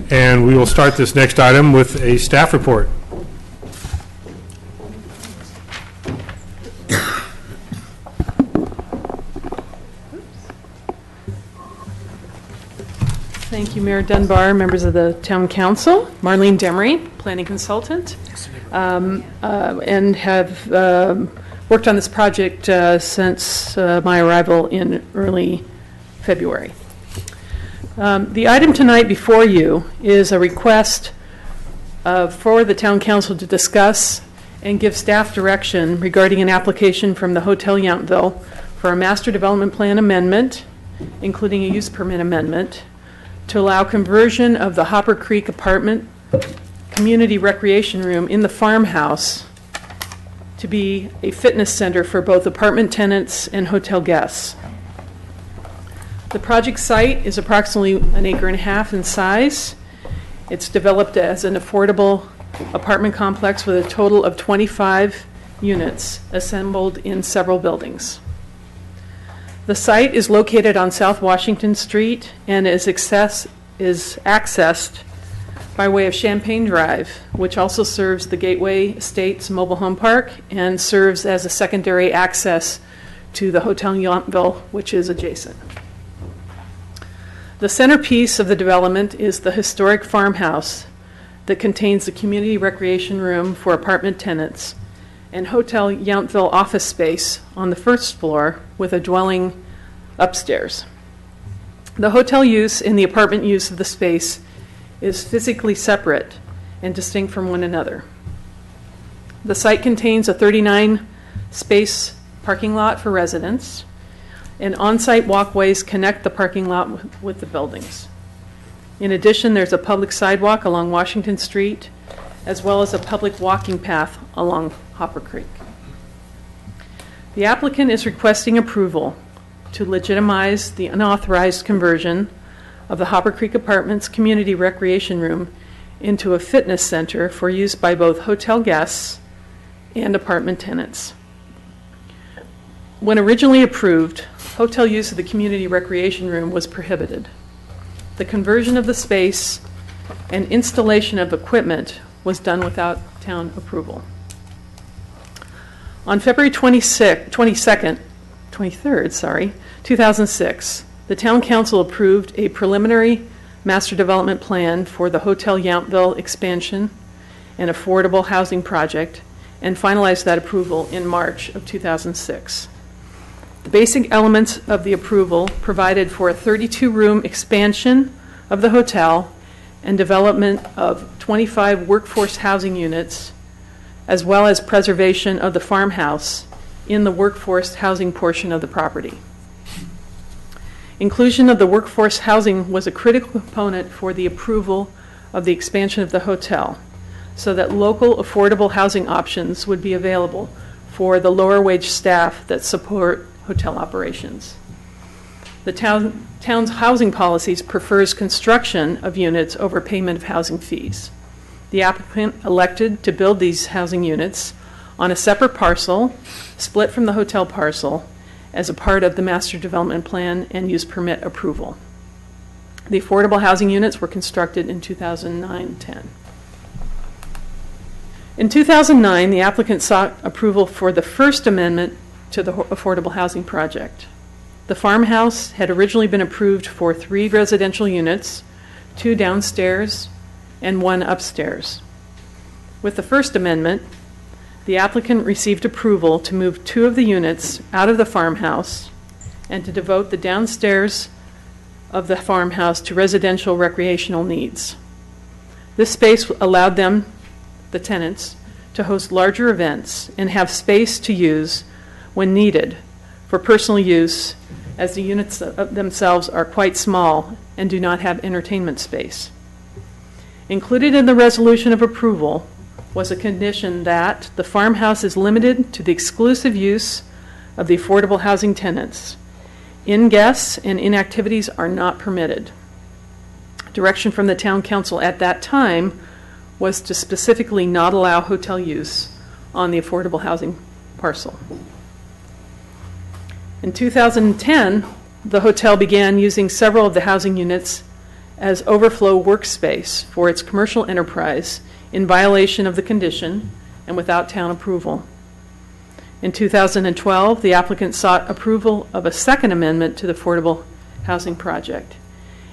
And we will start this next item with a staff report. Thank you, Mayor Dunbar, members of the Town Council. Marlene Demery, planning consultant, and have worked on this project since my arrival in early February. The item tonight before you is a request for the town council to discuss and give staff direction regarding an application from the Hotel Yountville for a master development plan amendment, including a use permit amendment, to allow conversion of the Hopper Creek apartment community recreation room in the farmhouse to be a fitness center for both apartment tenants and hotel guests. The project site is approximately 1.5 acres in size. It's developed as an affordable apartment complex with a total of 25 units assembled in several buildings. The site is located on South Washington Street and is accessed by way of Champagne Drive, which also serves the Gateway Estates Mobile Home Park and serves as a secondary access to the Hotel Yountville, which is adjacent. The centerpiece of the development is the historic farmhouse that contains the community recreation room for apartment tenants and Hotel Yountville office space on the first floor with a dwelling upstairs. The hotel use and the apartment use of the space is physically separate and distinct from one another. The site contains a 39-space parking lot for residents, and on-site walkways connect the parking lot with the buildings. In addition, there's a public sidewalk along Washington Street, as well as a public walking path along Hopper Creek. The applicant is requesting approval to legitimize the unauthorized conversion of the Hopper Creek Apartments Community Recreation Room into a fitness center for use by both hotel guests and apartment tenants. When originally approved, hotel use of the community recreation room was prohibited. The conversion of the space and installation of equipment was done without town approval. On February 23rd, 2006, the town council approved a preliminary master development plan for the Hotel Yountville expansion and affordable housing project and finalized that approval in March of 2006. The basic elements of the approval provided for a 32-room expansion of the hotel and development of 25 workforce housing units, as well as preservation of the farmhouse in the workforce housing portion of the property. Inclusion of the workforce housing was a critical component for the approval of the expansion of the hotel, so that local affordable housing options would be available for the lower wage staff that support hotel operations. The town's housing policies prefers construction of units over payment of housing fees. The applicant elected to build these housing units on a separate parcel, split from the hotel parcel, as a part of the master development plan and use permit approval. The affordable housing units were constructed in 2009-10. In 2009, the applicant sought approval for the first amendment to the affordable housing project. The farmhouse had originally been approved for 3 residential units, 2 downstairs and 1 upstairs. With the first amendment, the applicant received approval to move 2 of the units out of the farmhouse and to devote the downstairs of the farmhouse to residential recreational needs. This space allowed them, the tenants, to host larger events and have space to use when needed for personal use, as the units themselves are quite small and do not have entertainment space. Included in the resolution of approval was a condition that the farmhouse is limited to the exclusive use of the affordable housing tenants. In-guests and in-activities are not permitted. Direction from the town council at that time was to specifically not allow hotel use on the affordable housing parcel. In 2010, the hotel began using several of the housing units as overflow workspace for its commercial enterprise in violation of the condition and without town approval. In 2012, the applicant sought approval of a second amendment to the affordable housing project.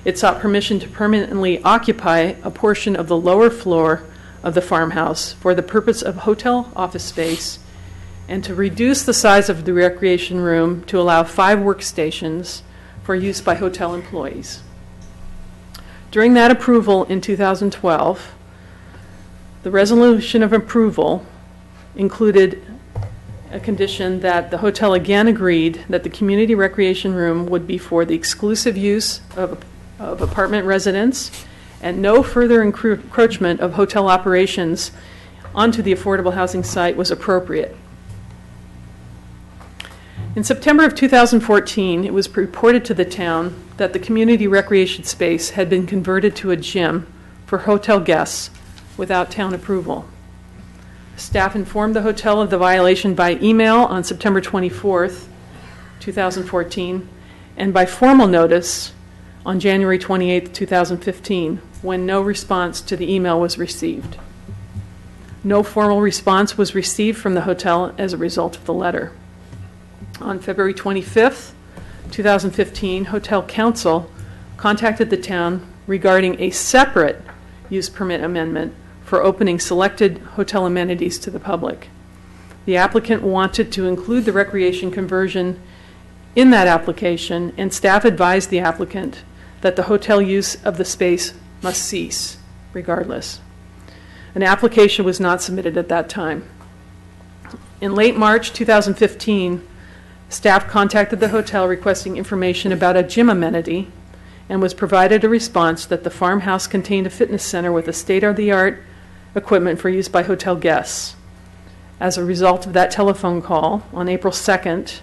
It sought permission to permanently occupy a portion of the lower floor of the farmhouse for the purpose of hotel office space and to reduce the size of the recreation room to allow 5 workstations for use by hotel employees. During that approval in 2012, the resolution of approval included a condition that the hotel again agreed that the community recreation room would be for the exclusive use of apartment residents and no further encroachment of hotel operations onto the affordable housing site was appropriate. In September of 2014, it was reported to the town that the community recreation space had been converted to a gym for hotel guests without town approval. Staff informed the hotel of the violation by email on September 24th, 2014, and by formal notice on January 28th, 2015, when no response to the email was received. No formal response was received from the hotel as a result of the letter. On February 25th, 2015, Hotel Council contacted the town regarding a separate use permit amendment for opening selected hotel amenities to the public. The applicant wanted to include the recreation conversion in that application, and staff advised the applicant that the hotel use of the space must cease, regardless. An application was not submitted at that time. In late March 2015, staff contacted the hotel requesting information about a gym amenity and was provided a response that the farmhouse contained a fitness center with a state-of-the-art equipment for use by hotel guests. As a result of that telephone call, on April 2nd,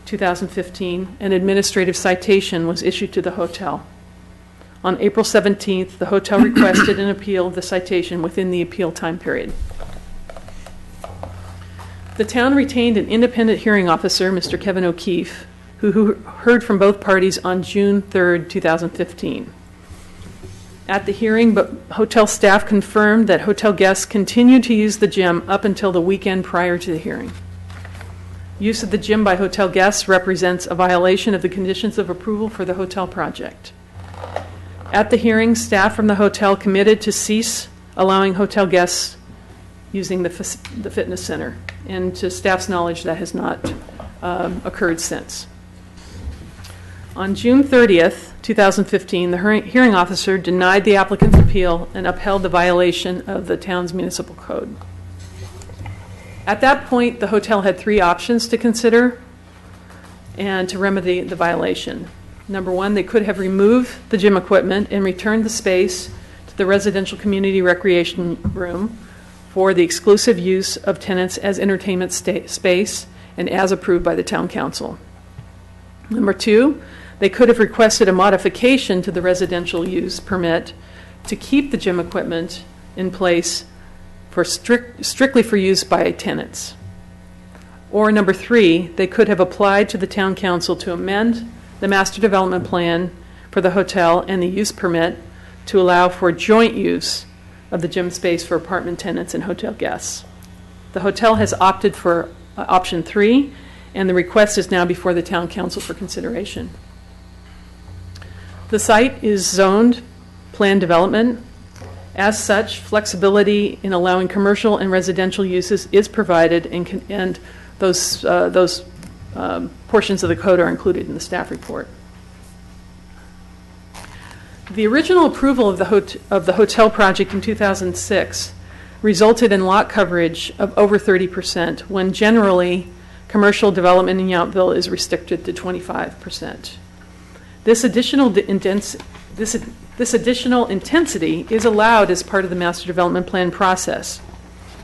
2015, an administrative citation was issued to the hotel. On April 17th, the hotel requested an appeal of the citation within the appeal time period. The town retained an independent hearing officer, Mr. Kevin O'Keefe, who heard from both parties on June 3rd, 2015. At the hearing, hotel staff confirmed that hotel guests continued to use the gym up until the weekend prior to the hearing. Use of the gym by hotel guests represents a violation of the conditions of approval for the hotel project. At the hearing, staff from the hotel committed to cease allowing hotel guests using the fitness center. And to staff's knowledge, that has not occurred since. On June 30th, 2015, the hearing officer denied the applicant's appeal and upheld the violation of the town's municipal code. At that point, the hotel had three options to consider and to remedy the violation. Number one, they could have removed the gym equipment and returned the space to the residential community recreation room for the exclusive use of tenants as entertainment space and as approved by the town council. Number two, they could have requested a modification to the residential use permit to keep the gym equipment in place for strictly for use by tenants. Or number three, they could have applied to the town council to amend the master development plan for the hotel and the use permit to allow for joint use of the gym space for apartment tenants and hotel guests. The hotel has opted for option three, and the request is now before the town council for consideration. The site is zoned planned development. As such, flexibility in allowing commercial and residential uses is provided, and those portions of the code are included in the staff report. The original approval of the hotel project in 2006 resulted in lot coverage of over 30%, when generally commercial development in Yountville is restricted to 25%. This additional intensity is allowed as part of the master development plan process.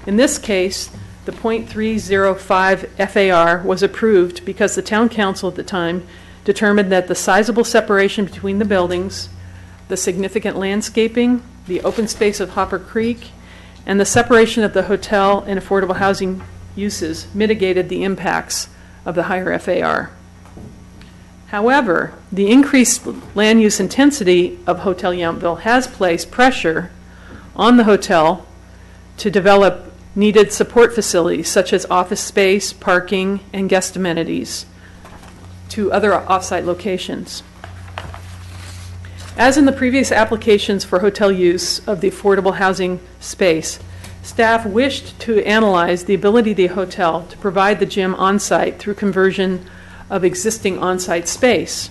In this case, the .305 FAR was approved because the town council at the time determined that the sizable separation between the buildings, the significant landscaping, the open space of Hopper Creek, and the separation of the hotel and affordable housing uses mitigated the impacts of the higher FAR. However, the increased land use intensity of Hotel Yountville has placed pressure on the hotel to develop needed support facilities such as office space, parking, and guest amenities to other off-site locations. As in the previous applications for hotel use of the affordable housing space, staff wished to analyze the ability of the hotel to provide the gym on-site through conversion of existing on-site space.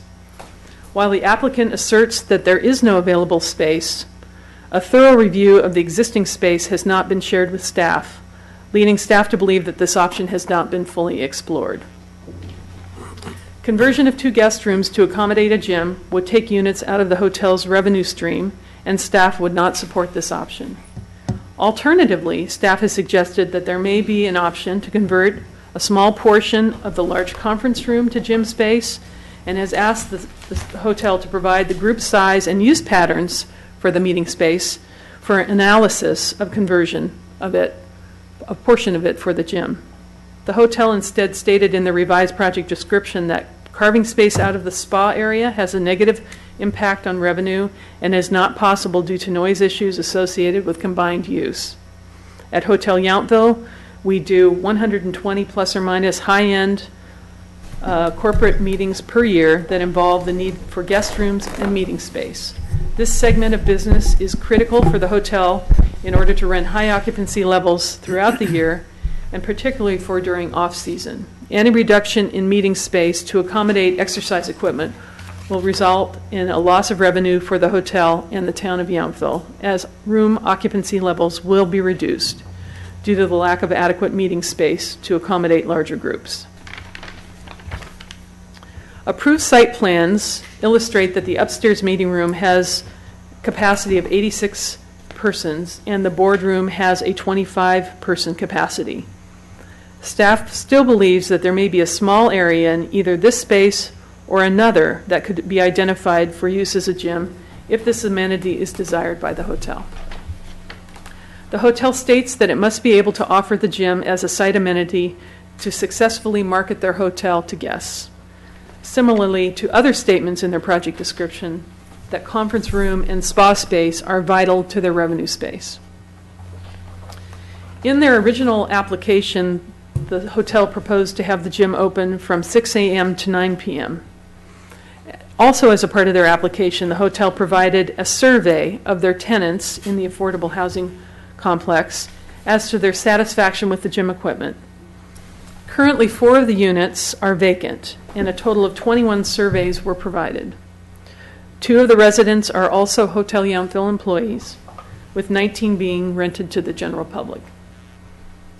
While the applicant asserts that there is no available space, a thorough review of the existing space has not been shared with staff, leading staff to believe that this option has not been fully explored. Conversion of 2 guest rooms to accommodate a gym would take units out of the hotel's revenue stream, and staff would not support this option. Alternatively, staff has suggested that there may be an option to convert a small portion of the large conference room to gym space, and has asked the hotel to provide the group size and use patterns for the meeting space for analysis of conversion of it, a portion of it for the gym. The hotel instead stated in the revised project description that carving space out of the spa area has a negative impact on revenue and is not possible due to noise issues associated with combined use. At Hotel Yountville, we do 120 plus or minus high-end corporate meetings per year that involve the need for guest rooms and meeting space. This segment of business is critical for the hotel in order to run high occupancy levels throughout the year, and particularly for during off-season. Any reduction in meeting space to accommodate exercise equipment will result in a loss of revenue for the hotel and the town of Yountville, as room occupancy levels will be reduced due to the lack of adequate meeting space to accommodate larger groups. Approved site plans illustrate that the upstairs meeting room has capacity of 86 persons and the boardroom has a 25-person capacity. Staff still believes that there may be a small area in either this space or another that could be identified for use as a gym if this amenity is desired by the hotel. The hotel states that it must be able to offer the gym as a site amenity to successfully market their hotel to guests. Similarly to other statements in their project description, that conference room and spa space are vital to their revenue space. In their original application, the hotel proposed to have the gym open from 6 a.m. to 9 p.m. Also, as a part of their application, the hotel provided a survey of their tenants in the affordable housing complex as to their satisfaction with the gym equipment. Currently, 4 of the units are vacant, and a total of 21 surveys were provided. 2 of the residents are also Hotel Yountville employees, with 19 being rented to the general public.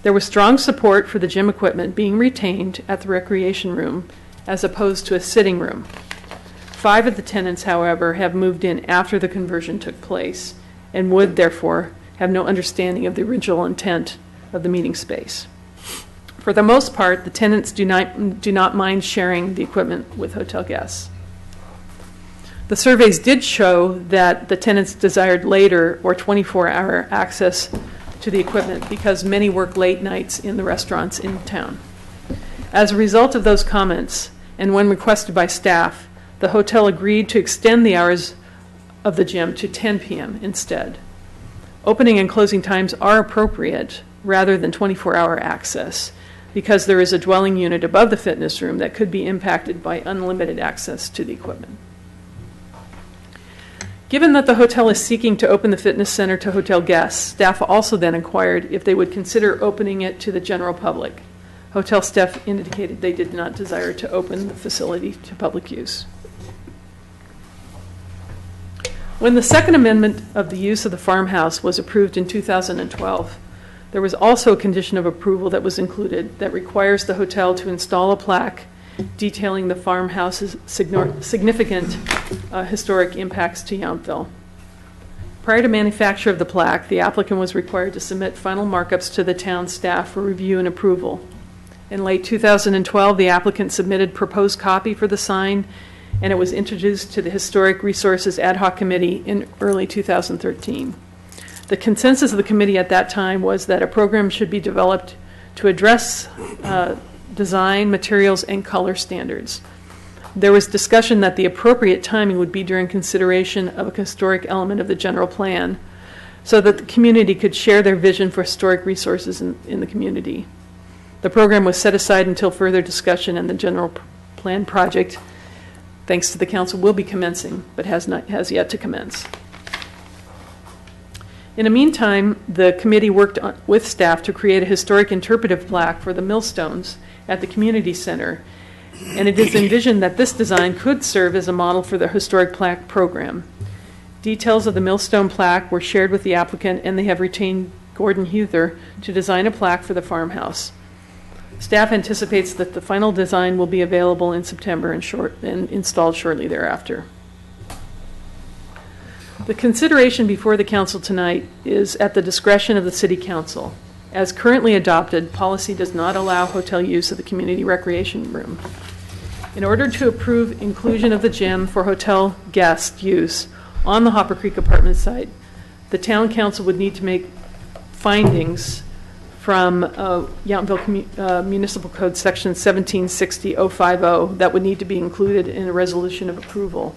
There was strong support for the gym equipment being retained at the recreation room as opposed to a sitting room. 5 of the tenants, however, have moved in after the conversion took place and would, therefore, have no understanding of the original intent of the meeting space. For the most part, the tenants do not mind sharing the equipment with hotel guests. The surveys did show that the tenants desired later or 24-hour access to the equipment because many work late nights in the restaurants in town. As a result of those comments, and when requested by staff, the hotel agreed to extend the hours of the gym to 10 p.m. instead. Opening and closing times are appropriate rather than 24-hour access because there is a dwelling unit above the fitness room that could be impacted by unlimited access to the equipment. Given that the hotel is seeking to open the fitness center to hotel guests, staff also then inquired if they would consider opening it to the general public. Hotel staff indicated they did not desire to open the facility to public use. When the second amendment of the use of the farmhouse was approved in 2012, there was also a condition of approval that was included that requires the hotel to install a plaque detailing the farmhouse's significant historic impacts to Yountville. Prior to manufacture of the plaque, the applicant was required to submit final markups to the town staff for review and approval. In late 2012, the applicant submitted proposed copy for the sign, and it was introduced to the Historic Resources Ad Hoc Committee in early 2013. The consensus of the committee at that time was that a program should be developed to address design, materials, and color standards. There was discussion that the appropriate timing would be during consideration of a historic element of the general plan so that the community could share their vision for historic resources in the community. The program was set aside until further discussion, and the general plan project, thanks to the council, will be commencing, but has yet to commence. In the meantime, the committee worked with staff to create a historic interpretive plaque for the millstones at the community center, and it is envisioned that this design could serve as a model for the historic plaque program. Details of the millstone plaque were shared with the applicant, and they have retained Gordon Huther to design a plaque for the farmhouse. Staff anticipates that the final design will be available in September and installed shortly thereafter. The consideration before the council tonight is at the discretion of the City Council. As currently adopted, policy does not allow hotel use of the community recreation room. In order to approve inclusion of the gym for hotel guest use on the Hopper Creek apartment site, the town council would need to make findings from Yountville Municipal Code Section 1760-050 that would need to be included in a resolution of approval.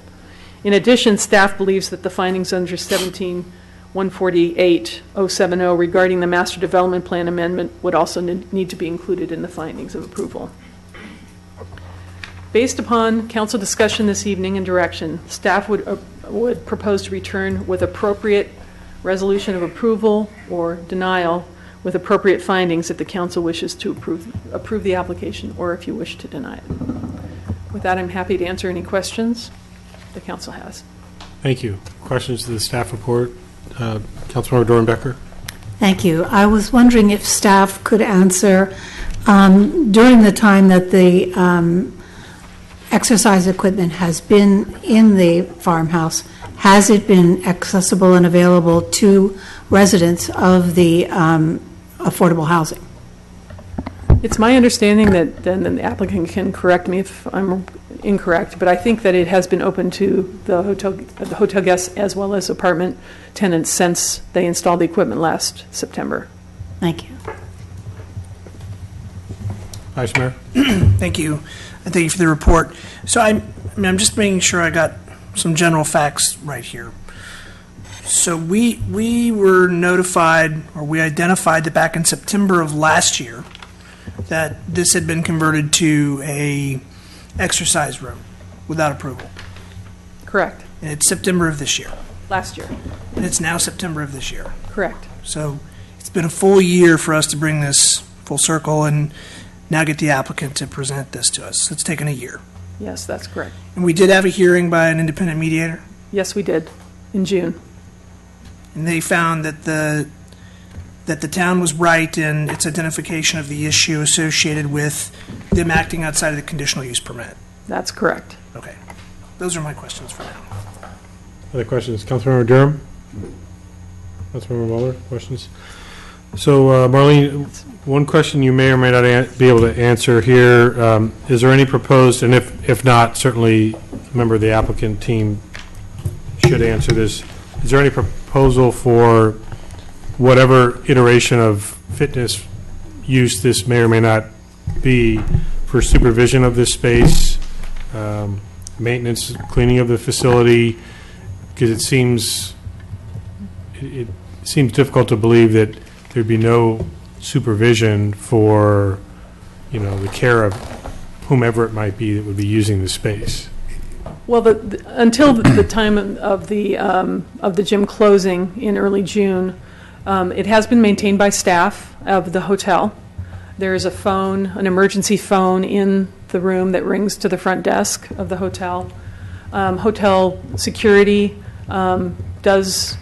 In addition, staff believes that the findings under 17-148-070 regarding the Master Development Plan amendment would also need to be included in the findings of approval. Based upon council discussion this evening and direction, staff would propose to return with appropriate resolution of approval or denial with appropriate findings if the council wishes to approve the application, or if you wish to deny it. With that, I'm happy to answer any questions the council has. Thank you. Questions to the staff report? Councilmember Dornbecker? Thank you. I was wondering if staff could answer, during the time that the exercise equipment has been in the farmhouse, has it been accessible and available to residents of the affordable housing? It's my understanding that then the applicant can correct me if I'm incorrect, but I think that it has been open to the hotel guests as well as apartment tenants since they installed the equipment last September. Thank you. Vice Mayor. Thank you. And thank you for the report. So I'm just making sure I got some general facts right here. So we were notified, or we identified that back in September of last year that this had been converted to a exercise room without approval. Correct. And it's September of this year. Last year. And it's now September of this year. Correct. So it's been a full year for us to bring this full circle and now get the applicant to present this to us. It's taken a year. Yes, that's correct. And we did have a hearing by an independent mediator. Yes, we did, in June. And they found that the town was right in its identification of the issue associated with them acting outside of the conditional use permit. That's correct. Okay. Those are my questions for now. Other questions? Councilmember Durham? Councilmember Mueller, questions? So, Marlene, one question you may or may not be able to answer here. Is there any proposed, and if not, certainly a member of the applicant team should answer this. Is there any proposal for whatever iteration of fitness use this may or may not be for supervision of this space, maintenance, cleaning of the facility? Because it seems difficult to believe that there'd be no supervision for, the care of whomever it might be that would be using the space. Well, until the time of the gym closing in early June, it has been maintained by staff of the hotel. There is a phone, an emergency phone in the room that rings to the front desk of the hotel. Hotel security does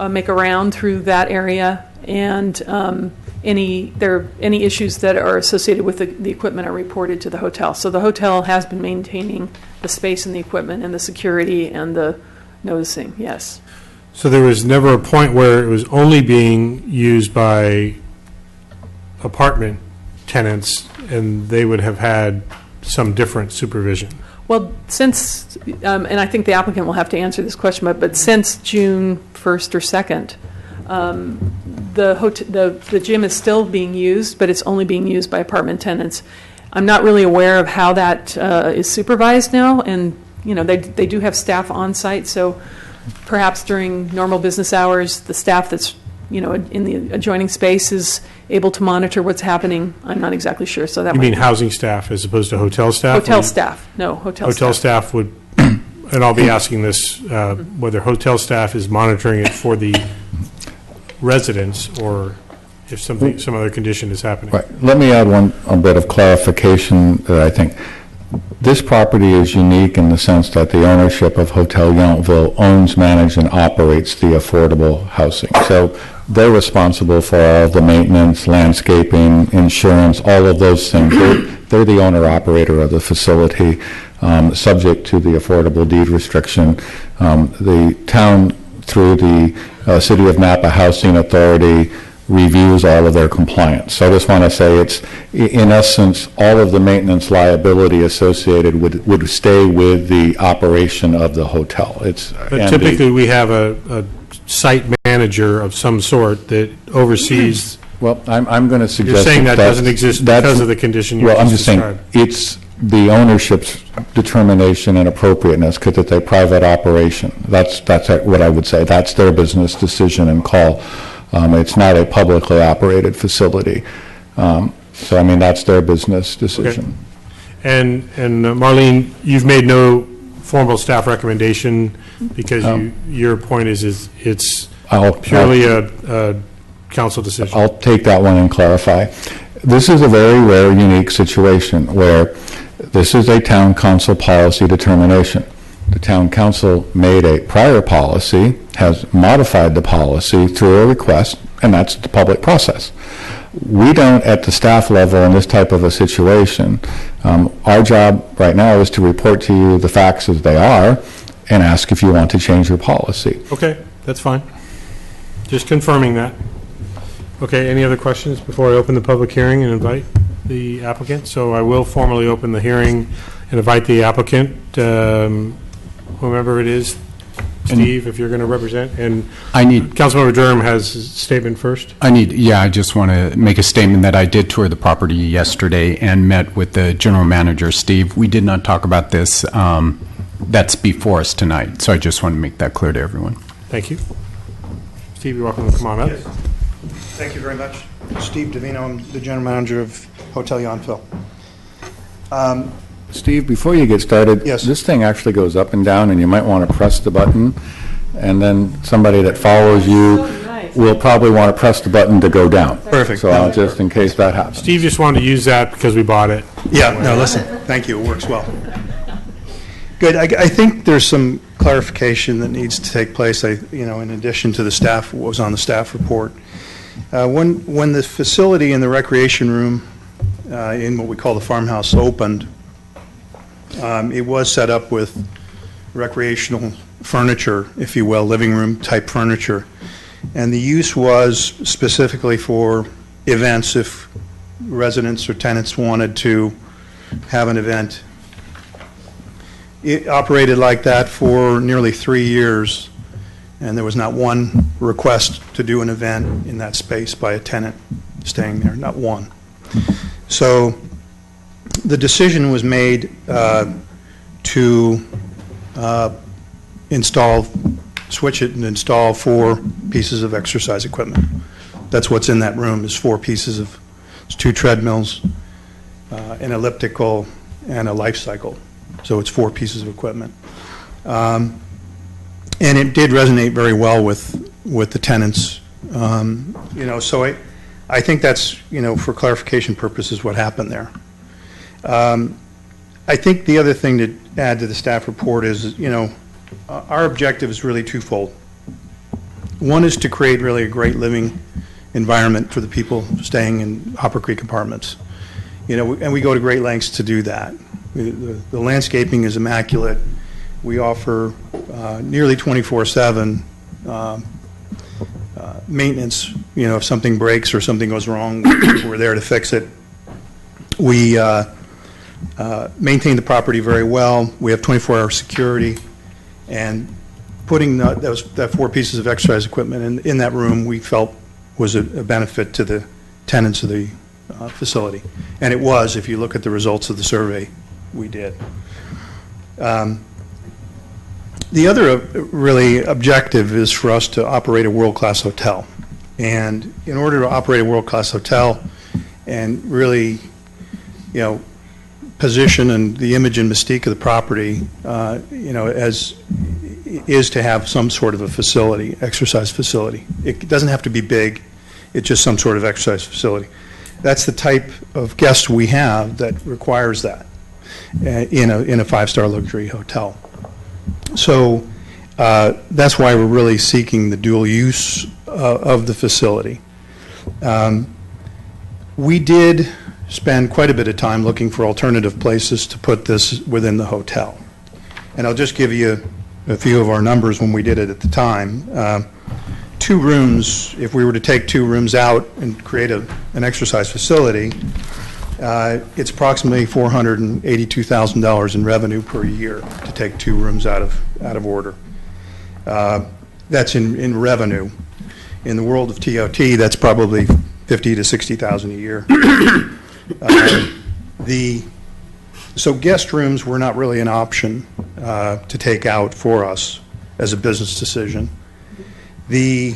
make a round through that area, and any issues that are associated with the equipment are reported to the hotel. So the hotel has been maintaining the space and the equipment and the security and the noticing, yes. So there was never a point where it was only being used by apartment tenants and they would have had some different supervision? Well, since, and I think the applicant will have to answer this question, but since June 1st or 2nd, the gym is still being used, but it's only being used by apartment tenants. I'm not really aware of how that is supervised now, and they do have staff on site, so perhaps during normal business hours, the staff that's in the adjoining space is able to monitor what's happening. I'm not exactly sure. So that you mean housing staff as opposed to hotel staff? Hotel staff, no, hotel staff. Hotel staff would, and I'll be asking this, whether hotel staff is monitoring it for the residents or if some other condition is happening. Right. Let me add a bit of clarification that I think. This property is unique in the sense that the ownership of Hotel Yountville owns, manages, and operates the affordable housing. So they're responsible for all the maintenance, landscaping, insurance, all of those things. They're the owner-operator of the facility, subject to the affordable deed restriction. The town, through the City of Napa Housing Authority, reviews all of their compliance. So I just want to say it's, in essence, all of the maintenance liability associated would stay with the operation of the hotel. But typically, we have a site manager of some sort that oversees. Well, I'm going to suggest. You're saying that doesn't exist because of the condition you just described. Well, I'm just saying, it's the ownership's determination and appropriateness, because it's a private operation. That's what I would say. That's their business decision and call. It's not a publicly operated facility. So, I mean, that's their business decision. Okay. And Marlene, you've made no formal staff recommendation because your point is it's purely a council decision. I'll take that one and clarify. This is a very rare, unique situation where this is a town council policy determination. The town council made a prior policy, has modified the policy through a request, and that's the public process. We don't, at the staff level in this type of a situation, our job right now is to report to you the facts as they are and ask if you want to change your policy. Okay, that's fine. Just confirming that. Okay, any other questions before I open the public hearing and invite the applicant? So I will formally open the hearing and invite the applicant, whomever it is, Steve, if you're going to represent, and Councilmember Durham has a statement first. I just want to make a statement that I did tour the property yesterday and met with the general manager, Steve. We did not talk about this. That's before us tonight, so I just want to make that clear to everyone. Thank you. Steve, you're welcome to come on up. Yes. Thank you very much. Steve Davino, I'm the general manager of Hotel Yountville. Steve, before you get started, this thing actually goes up and down, and you might want to press the button, and then somebody that follows you will probably want to press the button to go down. Perfect. So I'll just, in case that happens. Steve just wanted to use that because we bought it. Yeah, no, listen, thank you, it works well. Good, I think there's some clarification that needs to take place, in addition to the staff, what was on the staff report. When the facility in the recreation room, in what we call the farmhouse, opened, it was set up with recreational furniture, if you will, living room type furniture. And the use was specifically for events if residents or tenants wanted to have an event. It operated like that for nearly 3 years, and there was not one request to do an event in that space by a tenant staying there, not one. So the decision was made to switch it and install 4 pieces of exercise equipment. That's what's in that room, is 4 pieces of, it's 2 treadmills, an elliptical, and a life cycle. So it's 4 pieces of equipment. And it did resonate very well with the tenants. So I think that's, for clarification purposes, what happened there. I think the other thing to add to the staff report is, our objective is really twofold. One is to create really a great living environment for the people staying in Hopper Creek apartments. And we go to great lengths to do that. The landscaping is immaculate. We offer nearly 24/7 maintenance. If something breaks or something goes wrong, we're there to fix it. We maintain the property very well. We have 24-hour security, and putting that 4 pieces of exercise equipment in that room, we felt was a benefit to the tenants of the facility. And it was, if you look at the results of the survey we did. The other really objective is for us to operate a world-class hotel. And in order to operate a world-class hotel and really, position and the image and mystique of the property, as is to have some sort of a facility, exercise facility. It doesn't have to be big. It's just some sort of exercise facility. That's the type of guest we have that requires that. in a five-star luxury hotel. So that's why we're really seeking the dual use of the facility. We did spend quite a bit of time looking for alternative places to put this within the hotel. And I'll just give you a few of our numbers when we did it at the time. 2 rooms, if we were to take 2 rooms out and create an exercise facility, it's approximately $482,000 in revenue per year to take 2 rooms out of order. That's in revenue. In the world of TOT, that's probably $50,000 to $60,000 a year. So guest rooms were not really an option to take out for us as a business decision. The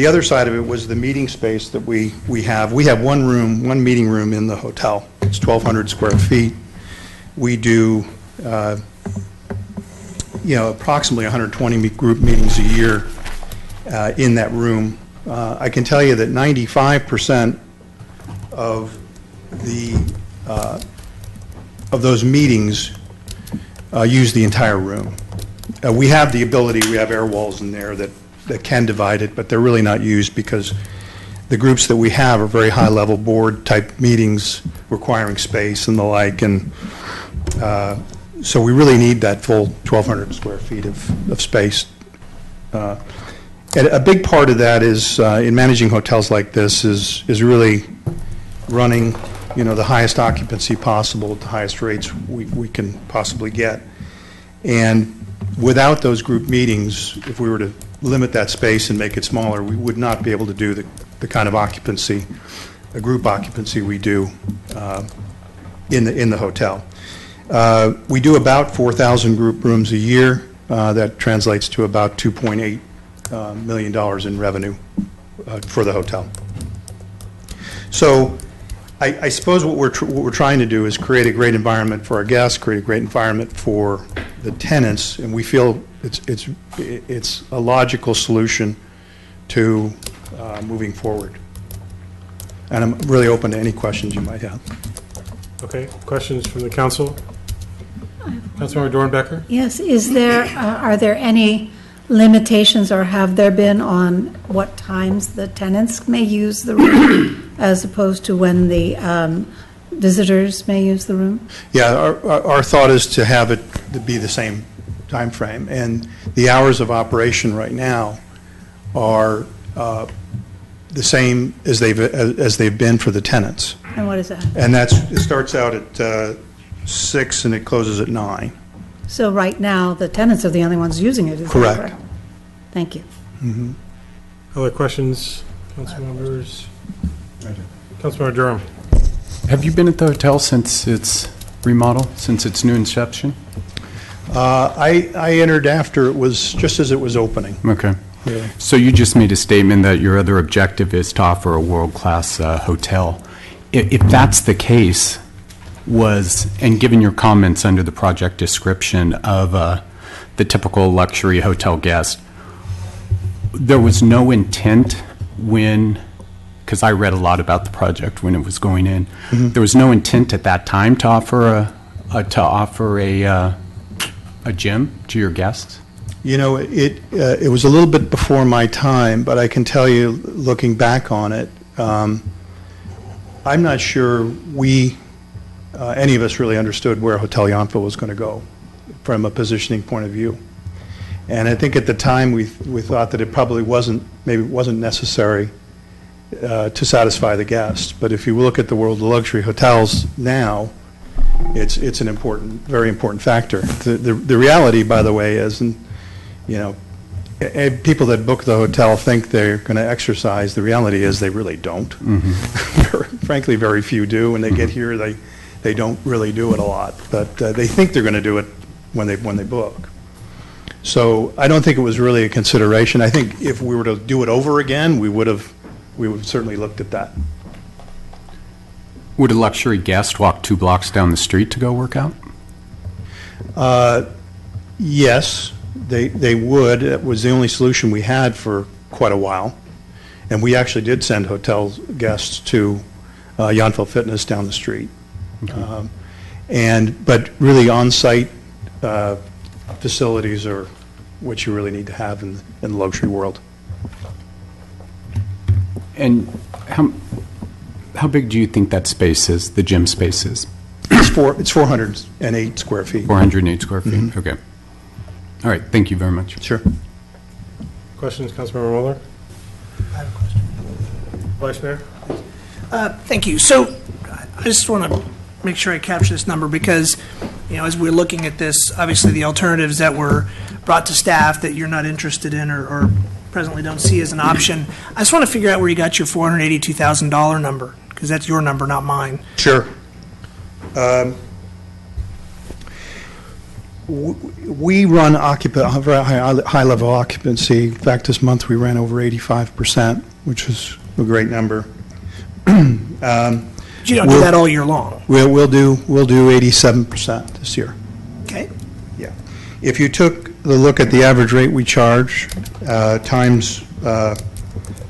other side of it was the meeting space that we have. We have one meeting room in the hotel. It's 1,200 square feet. We do approximately 120 group meetings a year in that room. I can tell you that 95% of those meetings use the entire room. We have the ability, we have air walls in there that can divide it, but they're really not used because the groups that we have are very high-level board-type meetings requiring space and the like, and so we really need that full 1,200 square feet of space. And a big part of that is, in managing hotels like this, is really running, the highest occupancy possible at the highest rates we can possibly get. And without those group meetings, if we were to limit that space and make it smaller, we would not be able to do the kind of occupancy, a group occupancy we do in the hotel. We do about 4,000 group rooms a year. That translates to about $2.8 million in revenue for the hotel. So I suppose what we're trying to do is create a great environment for our guests, create a great environment for the tenants, and we feel it's a logical solution to moving forward. And I'm really open to any questions you might have. Okay, questions from the council? Councilmember Dornbecker? Yes, are there any limitations, or have there been, on what times the tenants may use the room as opposed to when the visitors may use the room? Yeah, our thought is to have it to be the same time frame, and the hours of operation right now are the same as they've been for the tenants. And what is that? And it starts out at 6 and it closes at 9. So right now, the tenants are the only ones using it, is that correct? correct? Thank you. Mm-hmm. Other questions, council members? Councilmember Durham. Have you been at the hotel since its remodel, since its new inception? I entered after it was, just as it was opening. Okay. Yeah. So you just made a statement that your other objective is to offer a world-class hotel. If that's the case, and given your comments under the project description of the typical luxury hotel guest, there was no intent because I read a lot about the project when it was going in, there was no intent at that time to offer a gym to your guests? It was a little bit before my time, but I can tell you, looking back on it, I'm not sure any of us really understood where Hotel Yountville was going to go from a positioning point of view. And I think at the time we thought that it probably wasn't necessary to satisfy the guests. But if you look at the world of luxury hotels now, it's an very important factor. The reality, by the way, is, people that book the hotel think they're going to exercise. The reality is they really don't. Frankly, very few do. When they get here, they don't really do it a lot. But they think they're going to do it when they book. So I don't think it was really a consideration. I think if we were to do it over again, we would have certainly looked at that. Would a luxury guest walk 2 blocks down the street to go work out? Yes, they would. It was the only solution we had for quite a while. And we actually did send hotel guests to Yountville Fitness down the street. Okay. But really, on-site facilities are what you really need to have in the luxury world. And how big do you think that space is, the gym space is? It's 408 square feet. 408 square feet, okay. All right, thank you very much. Sure. Questions, Councilmember Mueller? I have a question. Vice Mayor? Thank you. So I just want to make sure I capture this number because, as we're looking at this, obviously the alternatives that were brought to staff that you're not interested in or presently don't see as an option. I just want to figure out where you got your $482,000 number, because that's your number, not mine. Sure. We run high-level occupancy. In fact, this month we ran over 85%, which is a great number. You don't do that all year long. We'll do 87% this year. Okay. Yeah. If you took the look at the average rate we charge times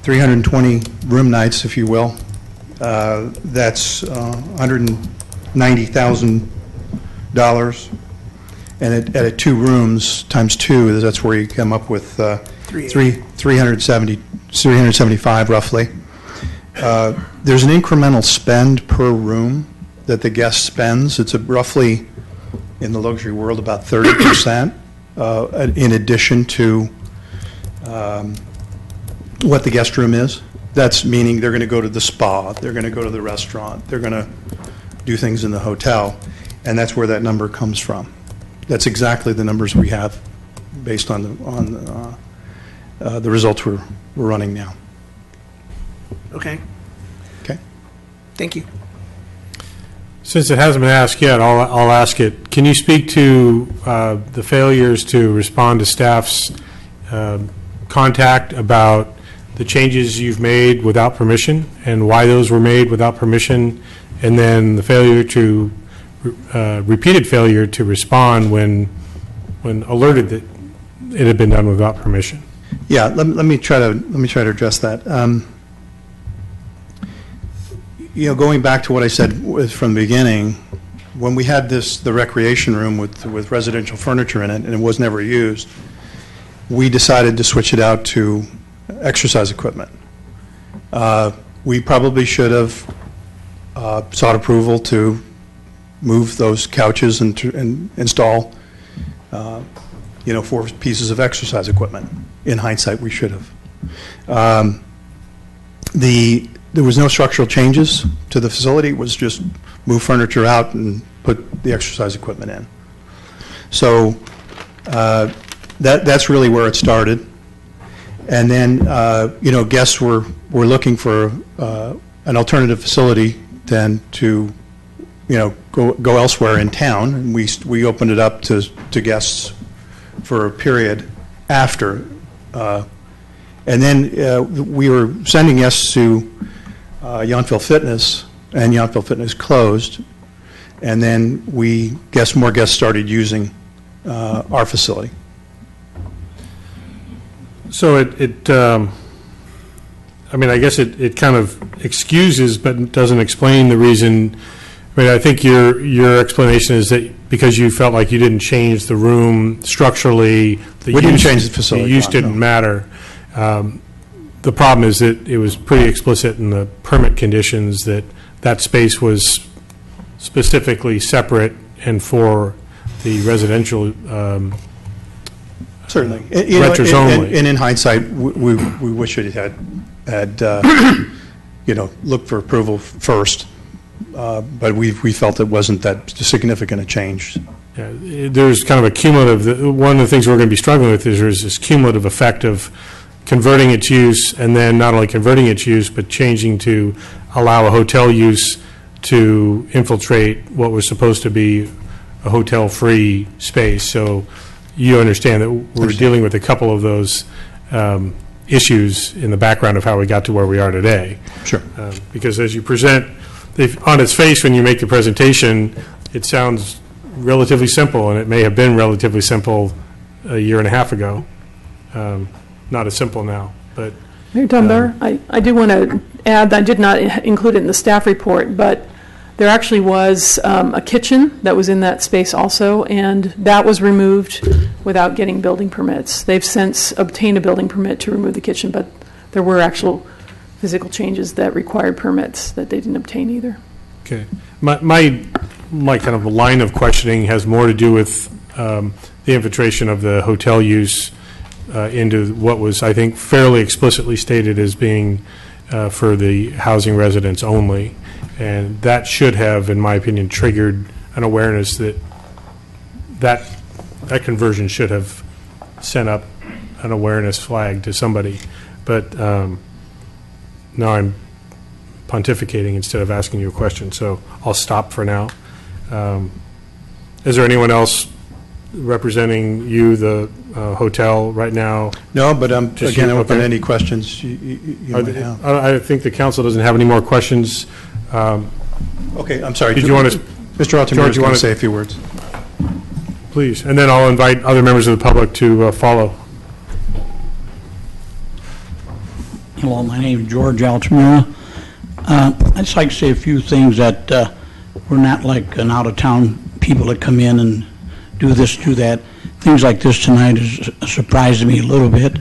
320 room nights, if you will, that's $190,000. And at 2 rooms times 2, that's where you come up with 375 roughly. There's an incremental spend per room that the guest spends. It's roughly, in the luxury world, about 30% in addition to what the guest room is. That's meaning they're going to go to the spa, they're going to go to the restaurant, they're going to do things in the hotel, and that's where that number comes from. That's exactly the numbers we have based on the results we're running now. Okay. Okay. Thank you. Since it hasn't been asked yet, I'll ask it. Can you speak to the failures to respond to staff's contact about the changes you've made without permission and why those were made without permission, and then the failure to repeated failure to respond when alerted that it had been done without permission? Yeah, let me try to address that. Going back to what I said from the beginning, when we had the recreation room with residential furniture in it, and it was never used, we decided to switch it out to exercise equipment. We probably should have sought approval to move those couches and install, 4 pieces of exercise equipment. In hindsight, we should have. There was no structural changes to the facility. It was just move furniture out and put the exercise equipment in. So that's really where it started. And then, guests were looking for an alternative facility then to, go elsewhere in town. And we opened it up to guests for a period after. And then we were sending guests to Yountville Fitness, and Yountville Fitness closed. And then more guests started using our facility. So I guess it kind of excuses but doesn't explain the reason. I think your explanation is that because you felt like you didn't change the room structurally, we didn't change the facility. The use didn't matter. The problem is that it was pretty explicit in the permit conditions that space was specifically separate and for the residential certainly renters only. And in hindsight, we wish it had looked for approval first, but we felt it wasn't that significant a change. Yeah, there's kind of a cumulative. One of the things we're going to be struggling with is there's this cumulative effect of converting its use, and then not only converting its use, but changing to allow a hotel use to infiltrate what was supposed to be a hotel-free space. So you understand that we're dealing with a couple of those issues in the background of how we got to where we are today. Sure. Because as you present, on its face when you make the presentation, it sounds relatively simple, and it may have been relatively simple a year and a half ago. Not as simple now, but... Mayor Dunbar, I do want to add, I did not include it in the staff report, but There actually was a kitchen that was in that space also, and that was removed without getting building permits. They've since obtained a building permit to remove the kitchen, but there were actual physical changes that required permits that they didn't obtain either. Okay. My kind of line of questioning has more to do with the infiltration of the hotel use into what was, I think, fairly explicitly stated as being for the housing residents only. And that should have, in my opinion, triggered an awareness that conversion should have sent up an awareness flag to somebody. But now I'm pontificating instead of asking you a question, so I'll stop for now. Is there anyone else representing you, the hotel, right now? No, but I'm, Just again, you? open Okay. to any questions you might have. I think the council doesn't have any more questions. Okay, I'm sorry. Did you want to? Mr. Altamira is going to say a few words. Please, and then I'll invite other members of the public to follow. Hello, my name is George Altamira. I'd just like to say a few things that we're not like an out-of-town people that come in and do this, do that. Things like this tonight is a surprise to me a little bit,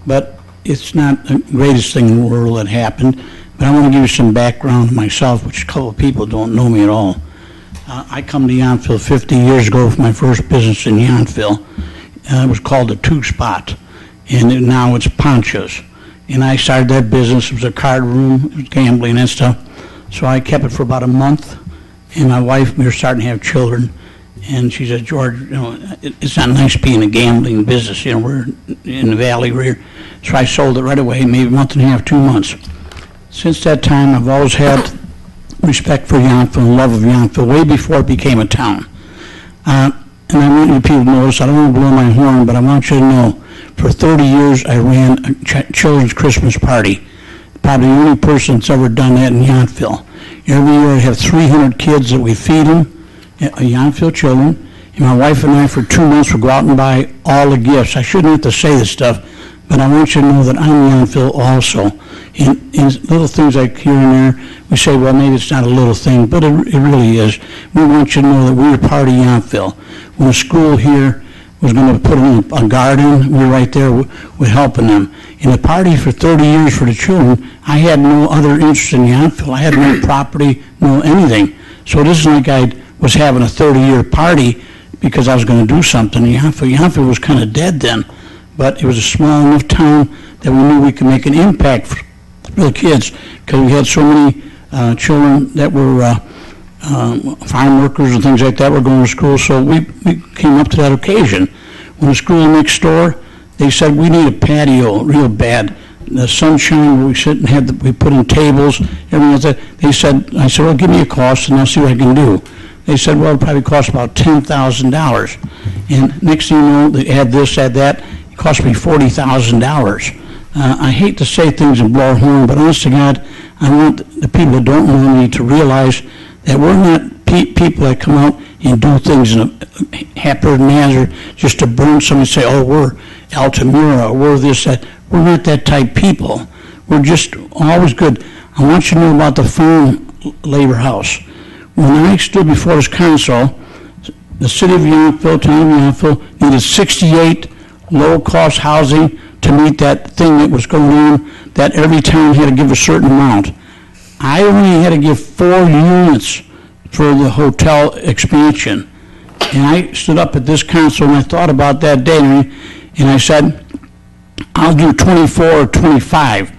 but it's not the greatest thing in the world that happened. But I want to give you some background myself, which a couple of people don't know me at all. I come to Yountville 50 years ago for my first business in Yountville. It was called the Two Spot, and now it's Ponchos. And I started that business. It was a card room, it was gambling and stuff. So I kept it for about a month, and my wife, we were starting to have children, and she said, George, you know, it's not nice being a gambling business, you know, we're in the valley here. So I sold it right away, maybe a month and a half, 2 months. Since that time, I've always had respect for Yountville and love of Yountville, way before it became a town. And I want you people to know this, I don't want to blow my horn, but I want you to know, for 30 years, I ran a children's Christmas party. Probably the only person that's ever done that in Yountville. Every year I have 300 kids that we feed them, Yountville children, and my wife and I for 2 months would go out and buy all the gifts. I shouldn't have to say this stuff, but I want you to know that I'm Yountville also. In little things like here and there, we say, well, maybe it's not a little thing, but it really is. We want you to know that we're part of Yountville. When a school here was going to put in a garden, we were right there with helping them. In the party for 30 years for the children, I had no other interest in Yountville. I had no property, no anything. So it isn't like I was having a 30-year party because I was going to do something in Yountville. Yountville was kind of dead then, but it was a small enough town that we knew we could make an impact for the kids because we had so many children that were farm workers and things like that were going to school, so we came up to that occasion. When the school next door, they said, we need a patio real bad. The sunshine where we sit and we put in tables, everything like that. I said, well, give me a cost and I'll see what I can do. They said, well, it probably cost about $10,000. And next thing you know, they add this, add that, it cost me $40,000. I hate to say things and blow a horn, but honest to God, I want the people that don't know me to realize that we're not people that come out and do things in a haphazard manner just to burn somebody and say, oh, we're Altamira, we're this, that. We're not that type people. We're just always good. I want you to know about the farm labor house. When I stood before this council, the city of Yountville, town of Yountville, needed 68 low-cost housing to meet that thing that was going on, that every town had to give a certain amount. I only had to give 4 units for the hotel expansion. And I stood up at this council and I thought about that day and I said, I'll do 24 or 25.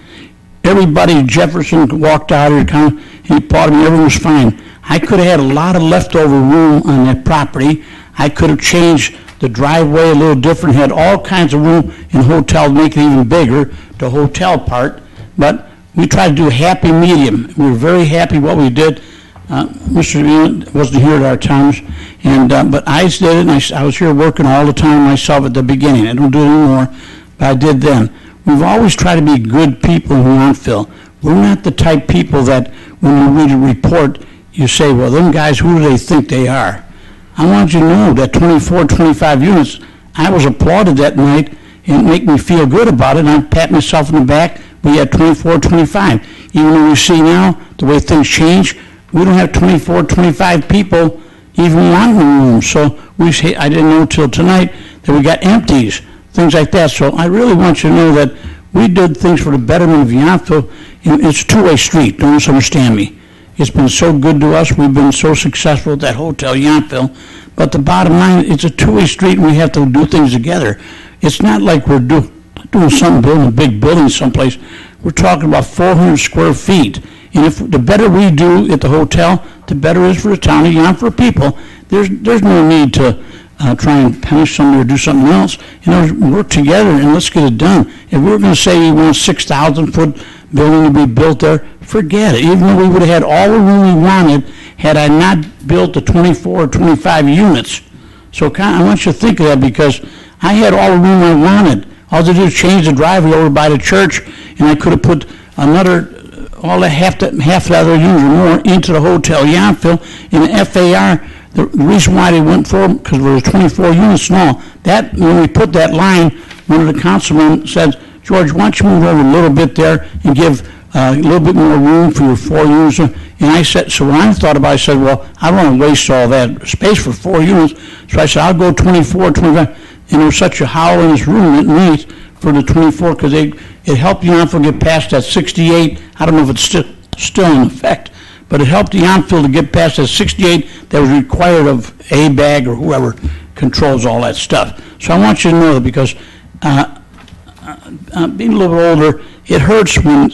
Everybody, Jefferson walked out here, he applauded me, everyone was fine. I could have had a lot of leftover room on that property. I could have changed the driveway a little different, had all kinds of room in hotel to make it even bigger, the hotel part. But we tried to do a happy medium. We were very happy what we did. Mr. Ian wasn't here at our times, but I did it, and I was here working all the time myself at the beginning. I don't do it anymore, but I did then. We've always tried to be good people in Yountville. We're not the type people that when you read a report, you say, well, them guys, who do they think they are? I want you to know that 24, 25 units, I was applauded that night, and it made me feel good about it, and I pat myself in the back. We had 24, 25. Even though we see now the way things change, we don't have 24, 25 people even wanting the room. So I didn't know till tonight that we got empties, things like that. So I really want you to know that we did things for the betterment of Yountville. It's a two-way street, don't misunderstand me. It's been so good to us. We've been so successful at that Hotel Yountville. But the bottom line, it's a two-way street, and we have to do things together. It's not like we're doing something, building a big building someplace. We're talking about 400 square feet. And if the better we do at the hotel, the better it is for the town of Yountville people. There's no need to try and punish somebody or do something else. Work together and let's get it done. If we were going to say we want a 6,000-foot building to be built there, forget it. Even though we would have had all the room we wanted, had I not built the 24 or 25 units. So I want you to think of that, because I had all the room I wanted. All I had to do was change the driveway over by the church, and I could have put half the other units or more into the Hotel Yountville. In the FAR, the reason why they went for them, because there was 24 units and all. That, when we put that line, one of the councilmen said, George, why don't you move over a little bit there and give a little bit more room for your 4 units? And I said, so when I thought about it, I said, well, I don't want to waste all that space for 4 units. So I said, I'll go 24, 25. And there was such a howl in this room at night for the 24, because it helped Yountville get past that 68. I don't know if it's still in effect, but it helped Yountville to get past that 68 that was required of ABAG or whoever controls all that stuff. So I want you to know that, because being a little bit older, it hurts when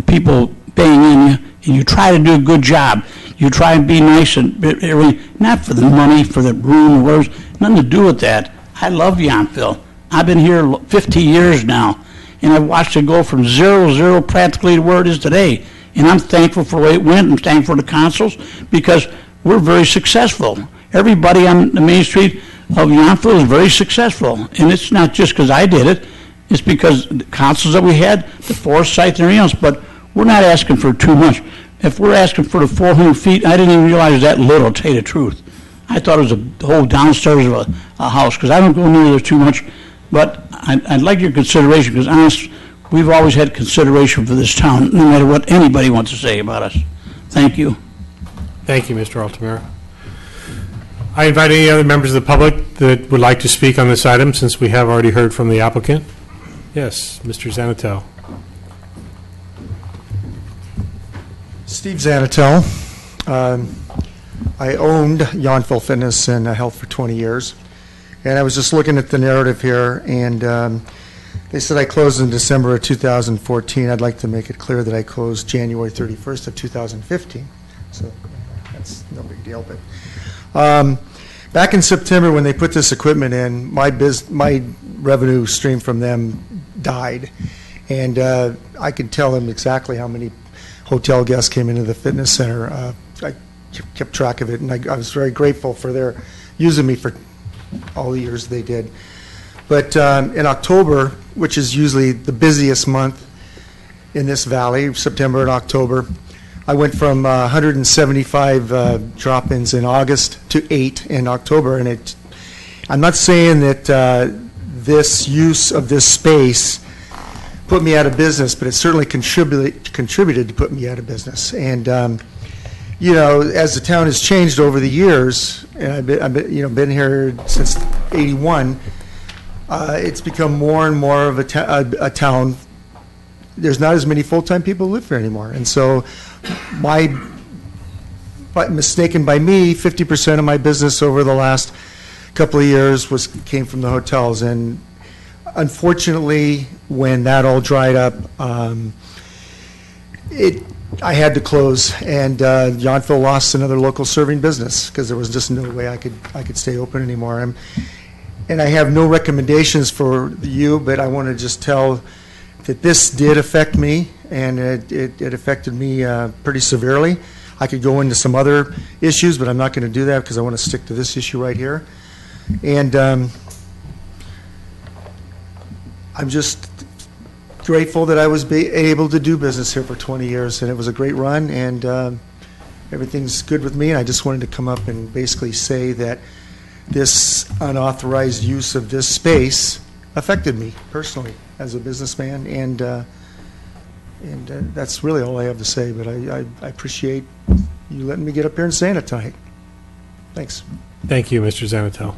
people bang in you, and you try to do a good job. You try and be nice, and not for the money, for the room, or whatever. Nothing to do with that. I love Yountville. I've been here 50 years now, and I've watched it go from 0 practically to where it is today. And I'm thankful for the way it went. I'm thankful for the councils, because we're very successful. Everybody on the Main Street of Yountville is very successful. And it's not just because I did it. It's because the councils that we had, the foresight and everything else. But we're not asking for too much. If we're asking for the 400 feet, I didn't even realize that little, to tell you the truth. I thought it was the whole downstairs of a house, because I don't go near there too much. But I'd like your consideration, because honest, we've always had consideration for this town, no matter what anybody wants to say about us. Thank you. Thank you, Mr. Altamira. I invite any other members of the public that would like to speak on this item, since we have already heard from the applicant. Yes, Mr. Zanatel. Steve Zanatel. I owned Yountville Fitness and Health for 20 years. And I was just looking at the narrative here, and they said I closed in December of 2014. I'd like to make it clear that I closed January 31st of 2015. So that's no big deal. But back in September, when they put this equipment in, my revenue stream from them died. And I could tell them exactly how many hotel guests came into the fitness center. I kept track of it, and I was very grateful for their using me for all the years they did. But in October, which is usually the busiest month in this valley, September and October, I went from 175 drop-ins in August to 8 in October. And I'm not saying that this use of this space put me out of business, but it certainly contributed to put me out of business. And you know, as the town has changed over the years, and I've been here since '81, it's become more and more of a town. There's not as many full-time people who live here anymore, and so mistaken by me, 50% of my business over the last couple of years came from the hotels, and unfortunately, when that all dried up, I had to close, and Yountville lost another local serving business because there was just no way I could stay open anymore. And I have no recommendations for you, but I want to just tell that this did affect me, and it affected me pretty severely. I could go into some other issues, but I'm not going to do that because I want to stick to this issue right here. And I'm just grateful that I was able to do business here for 20 years, and it was a great run, and everything's good with me. And I just wanted to come up and basically say that this unauthorized use of this space affected me personally as a businessman, and that's really all I have to say. But I appreciate you letting me get up here and saying it tonight. Thanks. Thank you, Mr. Zanatel.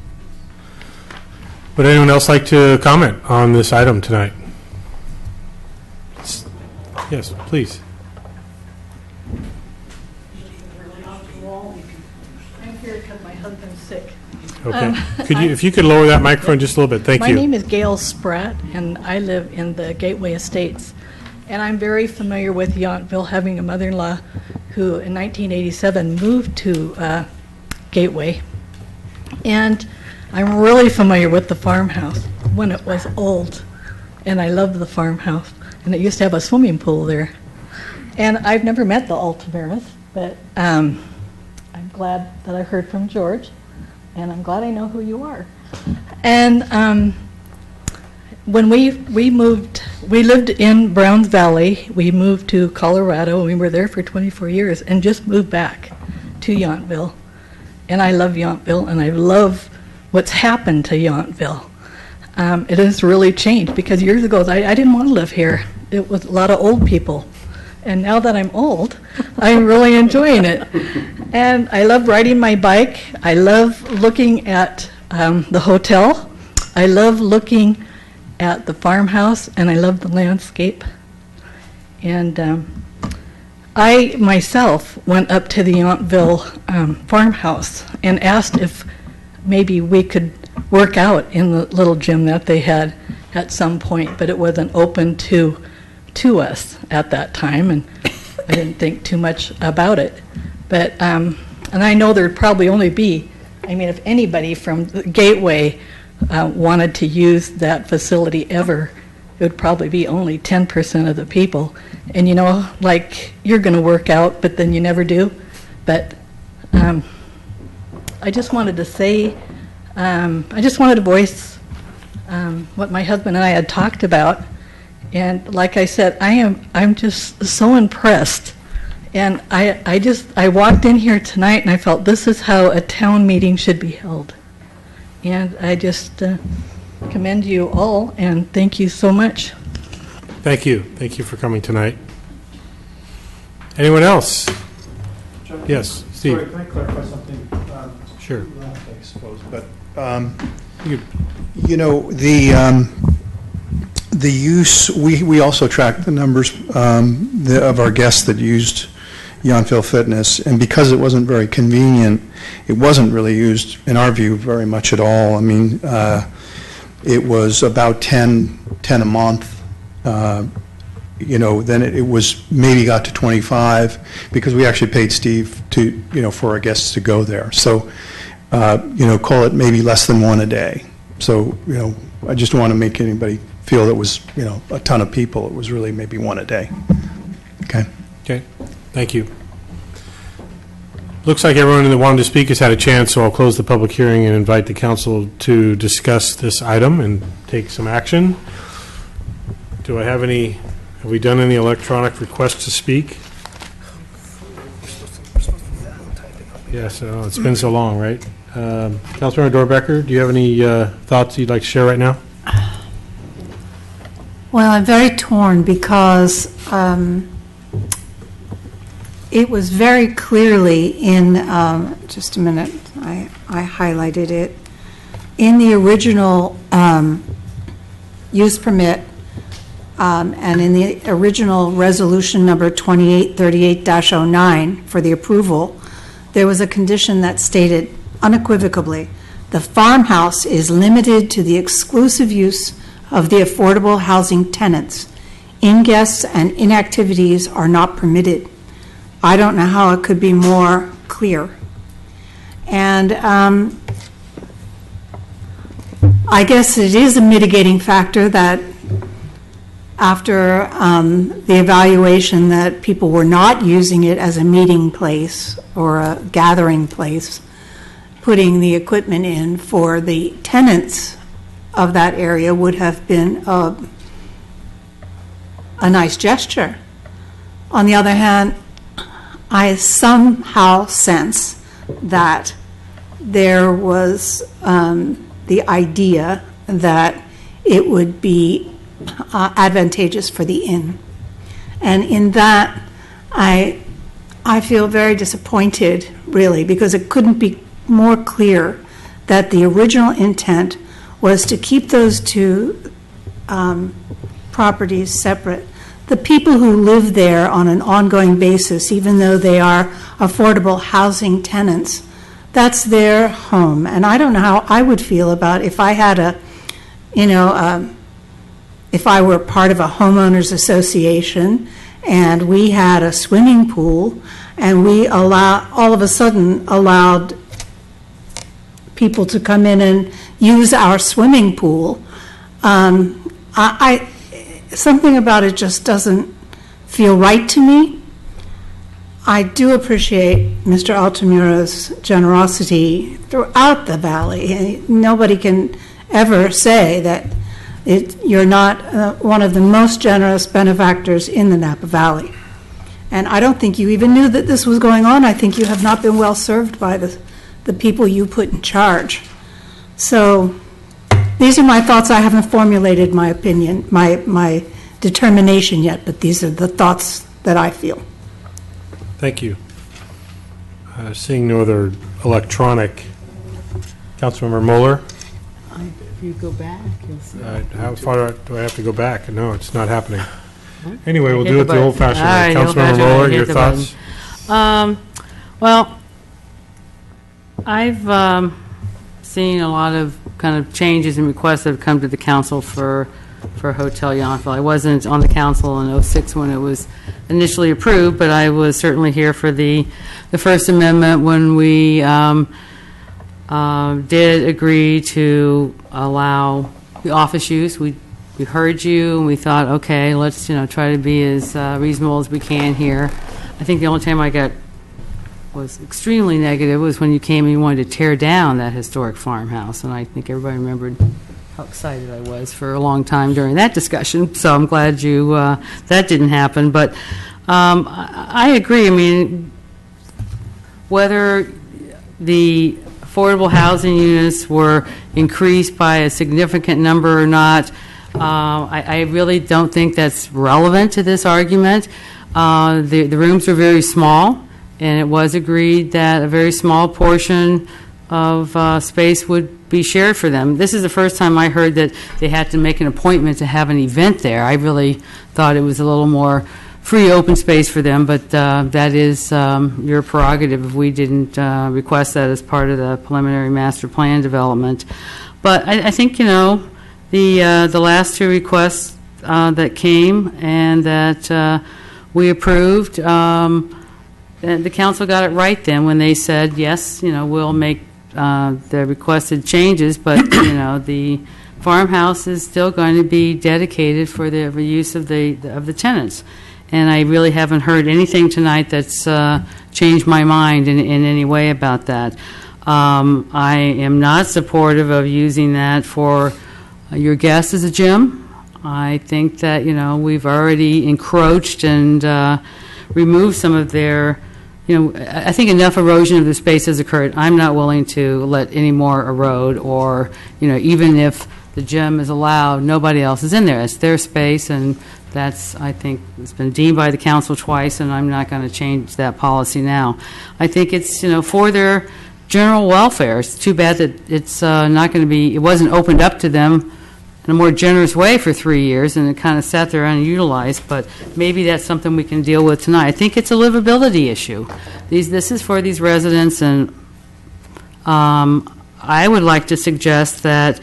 Would anyone else like to comment on this item tonight? Yes, please. I'm here because my husband's sick. Okay. If you could lower that microphone just a little bit, thank you. My name is Gail Spratt, and I live in the Gateway Estates. And I'm very familiar with Yountville, having a mother-in-law who in 1987 moved to Gateway. And I'm really familiar with the farmhouse when it was old. And I love the farmhouse. And it used to have a swimming pool there. And I've never met the Altaveras, but I'm glad that I heard from George. And I'm glad I know who you are. And when we moved, we lived in Browns Valley. We moved to Colorado, and we were there for 24 years, and just moved back to Yountville. And I love Yountville, and I love what's happened to Yountville. It has really changed, because years ago, I didn't want to live here. It was a lot of old people. And now that I'm old, I'm really enjoying it. And I love riding my bike. I love looking at the hotel. I love looking at the farmhouse, and I love the landscape. And I myself went up to the Yountville farmhouse and asked if maybe we could work out in the little gym that they had at some point, but it wasn't open to us at that time, and I didn't think too much about it. But and I know there'd probably only be, I mean, if anybody from the Gateway wanted to use that facility ever, it would probably be only 10% of the people. And you know, like, you're going to work out, but then you never do. But I just wanted to say, I just wanted to voice what my husband and I had talked about. And like I said, I'm just so impressed. And I walked in here tonight and I felt this is how a town meeting should be held. And I just commend you all, and thank you so much. Thank you. Thank you for coming tonight. Anyone else? Yes, Steve. Sorry, can I clarify something? Sure. I suppose, but you know, the use, we also track the numbers of our guests that used Yountville Fitness, and because it wasn't very convenient, it wasn't really used, in our view, very much at all. I mean, it was about 10 a month. You know, then it was maybe got to 25 because we actually paid Steve to, you know, for our guests to go there. So, you know, call it maybe less than one a day. So, you know, I just don't want to make anybody feel it was, you know, a ton of people. It was really maybe one a day. Okay. Okay. Thank you. Looks like everyone that wanted to speak has had a chance, so I'll close the public hearing and invite the council to discuss this item and take some action. Do I have any, have we done any electronic requests to speak? Yes, it's been so long, right? Councilmember Dorbecker, do you have any thoughts you'd like to share right now? Well, I'm very torn because it was very clearly in, just a minute, I highlighted it, in the original use permit and in the original resolution number 2838-09 for the approval, there was a condition that stated unequivocally, the farmhouse is limited to the exclusive use of the affordable housing tenants. In-guests and inactivities are not permitted. I don't know how it could be more clear. And I guess it is a mitigating factor that after the evaluation that people were not using it as a meeting place or a gathering place, putting the equipment in for the tenants of that area would have been a nice gesture. On the other hand, I somehow sense that there was the idea that it would be advantageous for the inn. And in that, I I feel very disappointed, really, because it couldn't be more clear that the original intent was to keep those two properties separate. The people who live there on an ongoing basis, even though they are affordable housing tenants, that's their home. And I don't know how I would feel about if I had if I were part of a homeowners association and we had a swimming pool and we all of a sudden allowed people to come in and use our swimming pool. Something about it just doesn't feel right to me. I do appreciate Mr. Altamura's generosity throughout the valley. Nobody can ever say that you're not one of the most generous benefactors in the Napa Valley. And I don't think you even knew that this was going on. I think you have not been well served by the people you put in charge. So these are my thoughts. I haven't formulated my opinion, my determination yet, but these are the thoughts that I feel. Thank you. Seeing no other electronic, Councilmember Mueller? If you go back, you'll see. How far do I have to go back? No, it's not happening. Anyway, we'll do it the old-fashioned way. Councilmember Mueller, your thoughts? Well, I've seen a lot of kind of changes and requests that have come to the council for Hotel Yountville. I wasn't on the council in 2006 when it was initially approved, but I was certainly here for the First Amendment when we did agree to allow the office use. We heard you, and we thought, okay, let's try to be as reasonable as we can here. I think the only time I was extremely negative was when you came and you wanted to tear down that historic farmhouse, and I think everybody remembered how excited I was for a long time during that discussion. So I'm glad that didn't happen. But I agree. I mean, whether the affordable housing units were increased by a significant number or not, I really don't think that's relevant to this argument. The rooms are very small, and it was agreed that a very small portion of space would be shared for them. This is the first time I heard that they had to make an appointment to have an event there. I really thought it was a little more free open space for them, but that is your prerogative if we didn't request that as part of the preliminary master plan development. But I think, the last two requests that came and that we approved, the council got it right then when they said, yes, we'll make the requested changes, but, the farmhouse is still going to be dedicated for the use of the tenants. And I really haven't heard anything tonight that's changed my mind in any way about that. I am not supportive of using that for your guests as a gym. I think that, we've already encroached and removed some of their, I think enough erosion of the space has occurred. I'm not willing to let any more erode or, even if the gym is allowed, nobody else is in there. It's their space, and that's, I think, it's been deemed by the council twice, and I'm not going to change that policy now. I think it's, for their general welfare. It's too bad that it's not going to be, it wasn't opened up to them in a more generous way for 3 years, and it kind of sat there unutilized, but maybe that's something we can deal with tonight. I think it's a livability issue. This is for these residents, and I would like to suggest that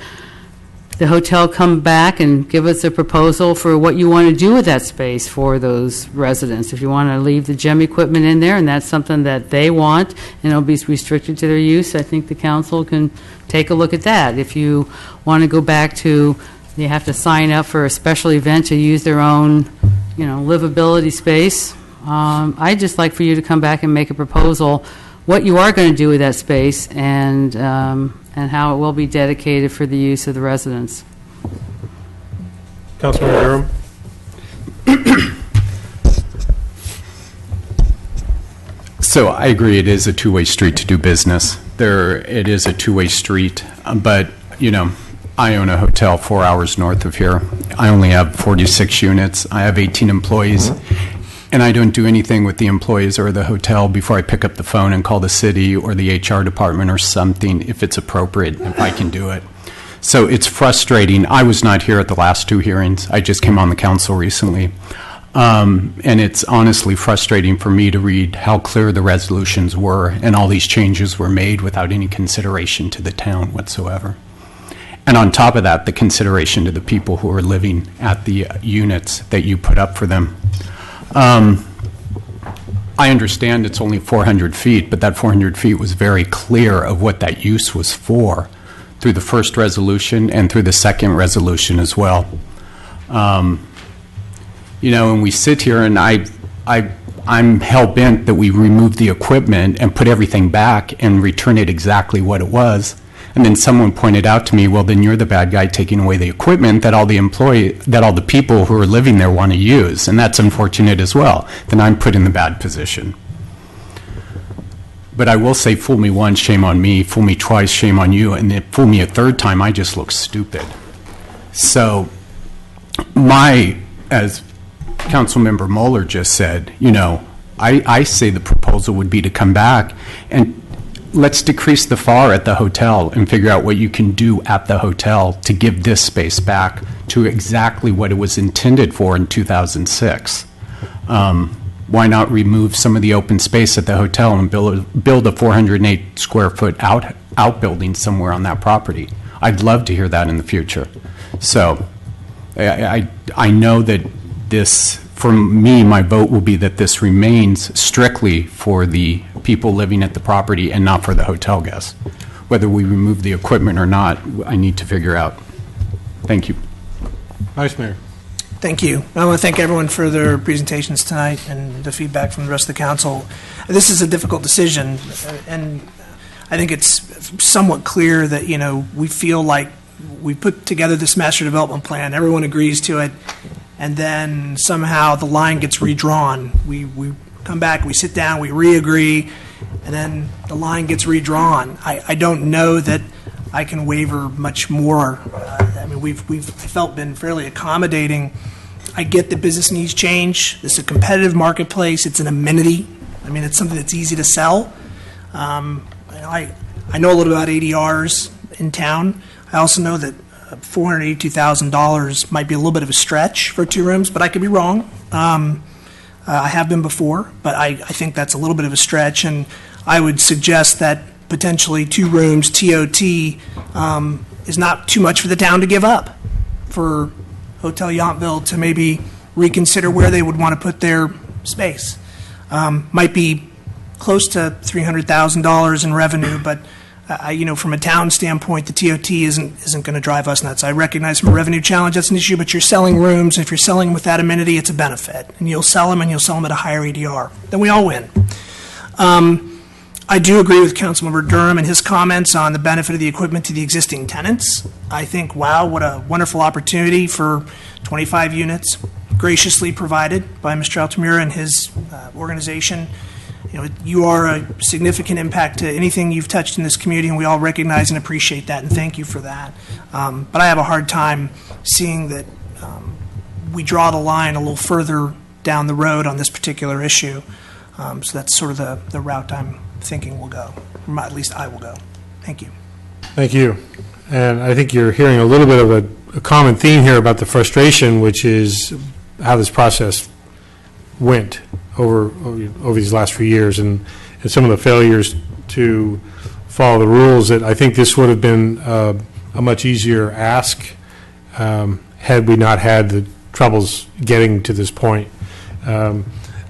the hotel come back and give us a proposal for what you want to do with that space for those residents. If you want to leave the gym equipment in there and that's something that they want and it'll be restricted to their use, I think the council can take a look at that. If you want to go back to, you have to sign up for a special event to use their own, livability space, I'd just like for you to come back and make a proposal what you are going to do with that space and how it will be dedicated for the use of the residents. Councilmember Durham. So I agree it is a two-way street to do business. It is a two-way street, but, I own a hotel 4 hours north of here. I only have 46 units. I have 18 employees. And I don't do anything with the employees or the hotel before I pick up the phone and call the city or the HR department or something if it's appropriate, if I can do it. So it's frustrating. I was not here at the last two hearings. I just came on the council recently. And it's honestly frustrating for me to read how clear the resolutions were and all these changes were made without any consideration to the town whatsoever. And on top of that, the consideration to the people who are living at the units that you put up for them. I understand it's only 400 feet, but that 400 feet was very clear of what that use was for through the first resolution and through the second resolution as well. You know, and we sit here and I'm hell-bent that we remove the equipment and put everything back and return it exactly what it was. And then someone pointed out to me, well, then you're the bad guy taking away the equipment that all the people who are living there want to use. And that's unfortunate as well. Then I'm put in the bad position. But I will say, fool me once, shame on me. Fool me twice, shame on you. And then fool me a third time, I just look stupid. So as Councilmember Moeller just said, you know, I say the proposal would be to come back and let's decrease the FAR at the hotel and figure out what you can do at the hotel to give this space back to exactly what it was intended for in 2006. Why not remove some of the open space at the hotel and build a 408 square foot outbuilding somewhere on that property? I'd love to hear that in the future. So I know that this, for me, my vote will be that this remains strictly for the people living at the property and not for the hotel guests. Whether we remove the equipment or not, I need to figure out. Thank you. Vice Mayor. Thank you. I want to thank everyone for their presentations tonight and the feedback from the rest of the council. This is a difficult decision, and I think it's somewhat clear that, you know, we feel like we put together this master development plan, everyone agrees to it, and then somehow the line gets redrawn. We come back, we sit down, we re-agree, and then the line gets redrawn. I don't know that I can waver much more. I mean, we've been fairly accommodating. I get that business needs change. This is a competitive marketplace. It's an amenity. I mean, it's something that's easy to sell. I know a little about ADRs in town. I also know that $482,000 might be a little bit of a stretch for 2 rooms, but I could be wrong. I have been before, but I think that's a little bit of a stretch, and I would suggest that potentially 2 rooms, TOT, is not too much for the town to give up for Hotel Yountville to maybe reconsider where they would want to put their space. Might be close to $300,000 in revenue, but you know, from a town standpoint, the TOT isn't going to drive us nuts. I recognize from a revenue challenge that's an issue, but you're selling rooms. If you're selling them with that amenity, it's a benefit, and you'll sell them at a higher ADR. Then we all win. I do agree with Councilmember Durham and his comments on the benefit of the equipment to the existing tenants. I think, wow, what a wonderful opportunity for 25 units graciously provided by Mr. Altamira and his organization. You know, you are a significant impact to anything you've touched in this community, and we all recognize and appreciate that, and thank you for that. But I have a hard time seeing that we draw the line a little further down the road on this particular issue. So that's sort of the route I'm thinking we'll go, or at least I will go. Thank you. Thank you. And I think you're hearing a little bit of a common theme here about the frustration, which is how this process went over these last few years, and some of the failures to follow the rules. That I think this would have been a much easier ask had we not had the troubles getting to this point.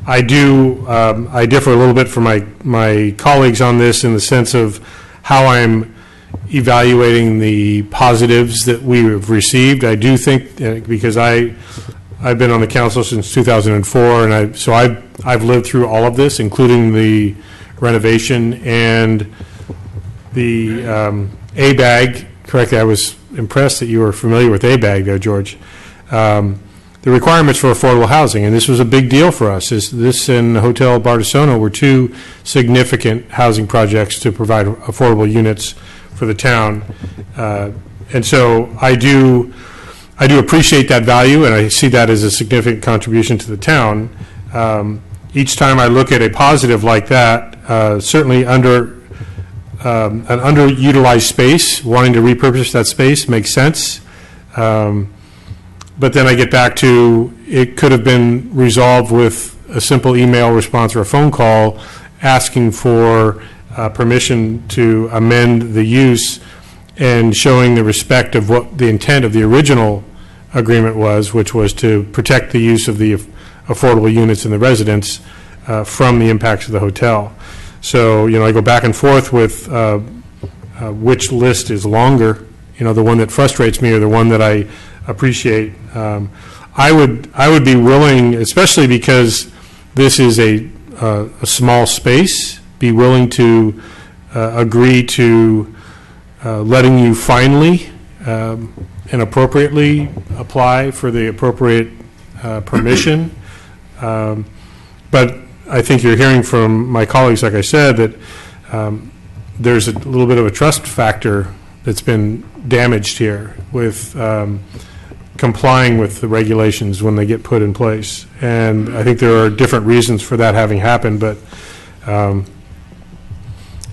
I differ a little bit from my colleagues on this in the sense of how I'm evaluating the positives that we have received. I do think, because I've been on the council since 2004, and so I've lived through all of this, including the renovation and the ABAG. Correctly, I was impressed that you were familiar with ABAG there, George. The requirements for affordable housing, and this was a big deal for us. This and Hotel Bardessono were 2 significant housing projects to provide affordable units for the town. And so I do appreciate that value, and I see that as a significant contribution to the town. Each time I look at a positive like that, certainly under an underutilized space, wanting to repurpose that space makes sense. But then I get back to, it could have been resolved with a simple email response or a phone call asking for permission to amend the use and showing the respect of what the intent of the original agreement was, which was to protect the use of the affordable units in the residence from the impacts of the hotel. So, I go back and forth with which list is longer, the one that frustrates me or the one that I appreciate. I would be willing, especially because this is a small space, be willing to agree to letting you finally and appropriately apply for the appropriate permission. But I think you're hearing from my colleagues, like I said, that there's a little bit of a trust factor that's been damaged here with complying with the regulations when they get put in place. And I think there are different reasons for that having happened, but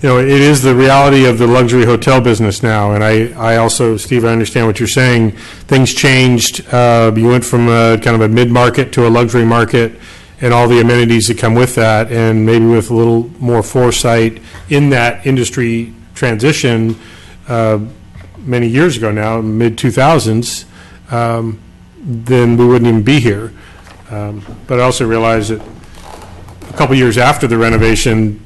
it is the reality of the luxury hotel business now. And I also, Steve, I understand what you're saying. Things changed. You went from kind of a mid-market to a luxury market and all the amenities that come with that, and maybe with a little more foresight in that industry transition many years ago now, mid-2000s, then we wouldn't even be here. But I also realize that a couple years after the renovation,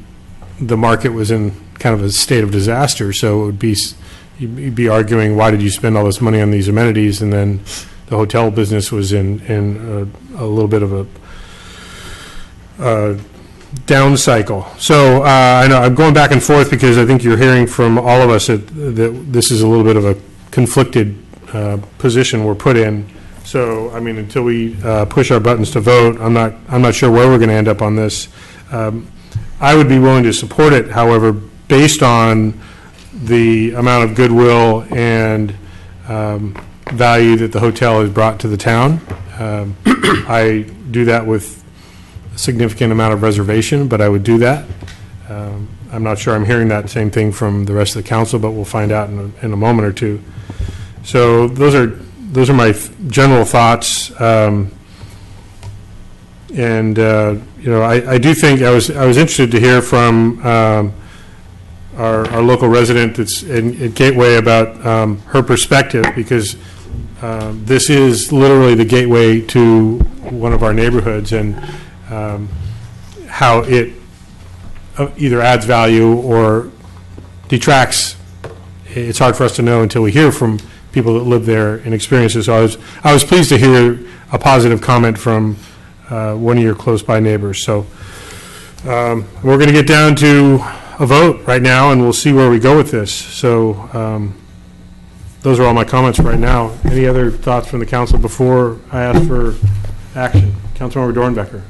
the market was in kind of a state of disaster, so it would be, you'd be arguing, why did you spend all this money on these amenities? And then the hotel business was in a little bit of a down cycle. So I know I'm going back and forth because I think you're hearing from all of us that this is a little bit of a conflicted position we're put in. So I mean, until we push our buttons to vote, I'm not sure where we're going to end up on this. I would be willing to support it, however, based on the amount of goodwill and value that the hotel has brought to the town. I do that with a significant amount of reservation, but I would do that. I'm not sure I'm hearing that same thing from the rest of the council, but we'll find out in a moment or two. So those are my general thoughts. I do think I was interested to hear from our local resident that's at Gateway about her perspective, because this is literally the gateway to one of our neighborhoods, and how it either adds value or detracts. It's hard for us to know until we hear from people that live there and experience it. So I was pleased to hear a positive comment from one of your close by neighbors. So we're going to get down to a vote right now, and we'll see where we go with this. So those are all my comments right now. Any other thoughts from the council before I ask for action? Councilmember Dornbecker.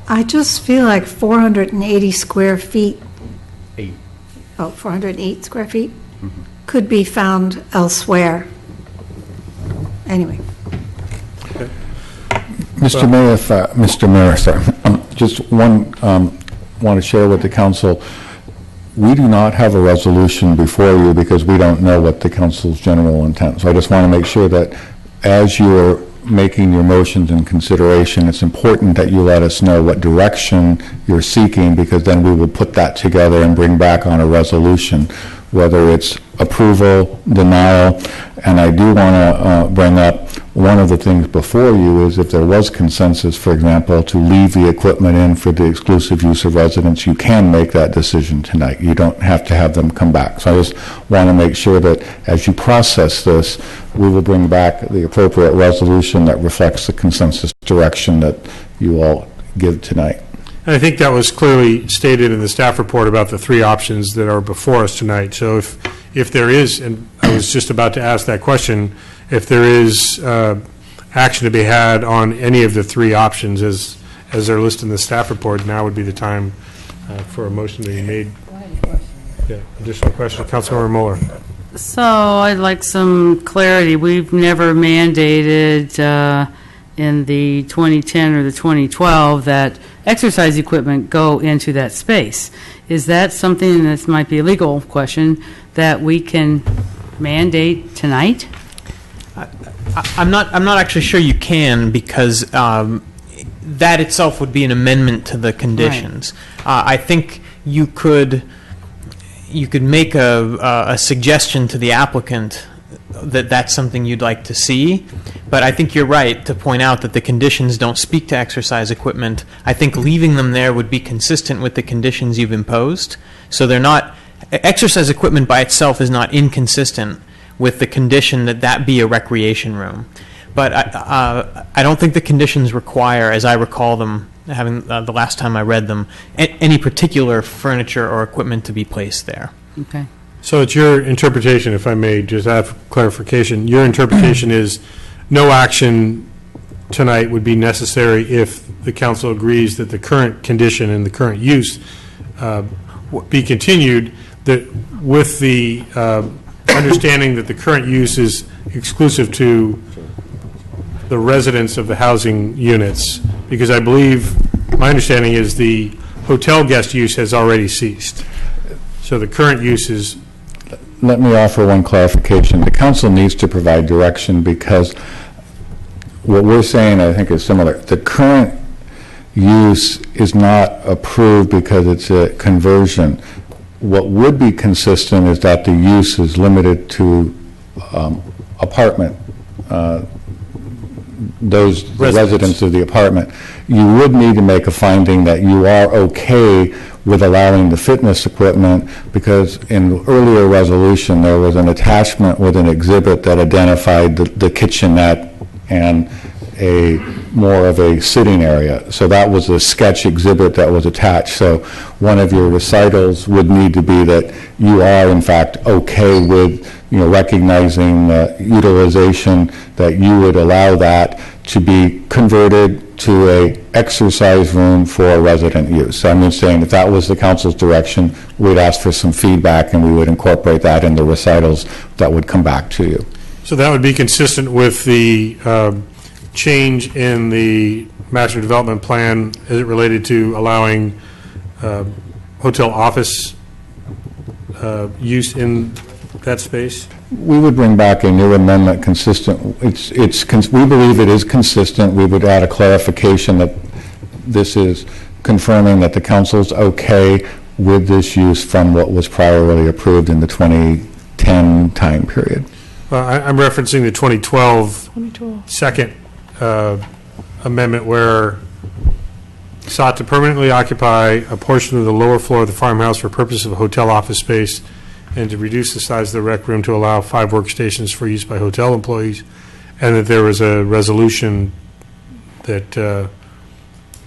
I just feel like 480 square feet. 408 square feet could be found elsewhere. Anyway. Okay. Mr. Mayor, sorry, just one, want to share with the council, we do not have a resolution before you because we don't know what the council's general intent. So I just want to make sure that as you're making your motions in consideration, it's important that you let us know what direction you're seeking, because then we will put that together and bring back on a resolution, whether it's approval, denial. And I do want to bring up one of the things before you is if there was consensus, for example, to leave the equipment in for the exclusive use of residents, you can make that decision tonight. You don't have to have them come back. So I just want to make sure that as you process this, we will bring back the appropriate resolution that reflects the consensus direction that you all give tonight. And I think that was clearly stated in the staff report about the three options that are before us tonight. So if there is, and I was just about to ask that question, if there is action to be had on any of the three options as they're listed in the staff report, now would be the time for a motion to be made. Yeah, additional question, Councilmember Mueller. So I'd like some clarity. We've never mandated in the 2010 or the 2012 that exercise equipment go into that space. Is that something, and this might be a legal question, that we can mandate tonight? I'm not actually sure you can, because that itself would be an amendment to the conditions. I think you could make a suggestion to the applicant that that's something you'd like to see, but I think you're right to point out that the conditions don't speak to exercise equipment. I think leaving them there would be consistent with the conditions you've imposed. So they're not, exercise equipment by itself is not inconsistent with the condition that that be a recreation room. But I don't think the conditions require, as I recall them, having the last time I read them, any particular furniture or equipment to be placed there. Okay. So it's your interpretation, if I may just have clarification, your interpretation is no action tonight would be necessary if the council agrees that the current condition and the current use be continued, that with the understanding that the current use is exclusive to the residents of the housing units, because I believe, my understanding is the hotel guest use has already ceased. So the current use is... Let me offer one clarification. The council needs to provide direction, because what we're saying, I think, is similar. The current use is not approved because it's a conversion. What would be consistent is that the use is limited to apartment, those residents of the apartment. You would need to make a finding that you are okay with allowing the fitness equipment, because in the earlier resolution there was an attachment with an exhibit that identified the kitchenette and a more of a sitting area. So that was a sketch exhibit that was attached. So one of your recitals would need to be that you are in fact okay with, recognizing utilization, that you would allow that to be converted to a exercise room for resident use. So I'm saying if that was the council's direction, we'd ask for some feedback and we would incorporate that in the recitals that would come back to you. So that would be consistent with the change in the master development plan as it related to allowing hotel office use in that space? We would bring back a new amendment consistent. We believe it is consistent. We would add a clarification that this is confirming that the council's okay with this use from what was priorly approved in the 2010 time period. I'm referencing the 2012 second amendment, where sought to permanently occupy a portion of the lower floor of the farmhouse for purpose of hotel office space, and to reduce the size of the rec room to allow 5 workstations for use by hotel employees, and that there was a resolution that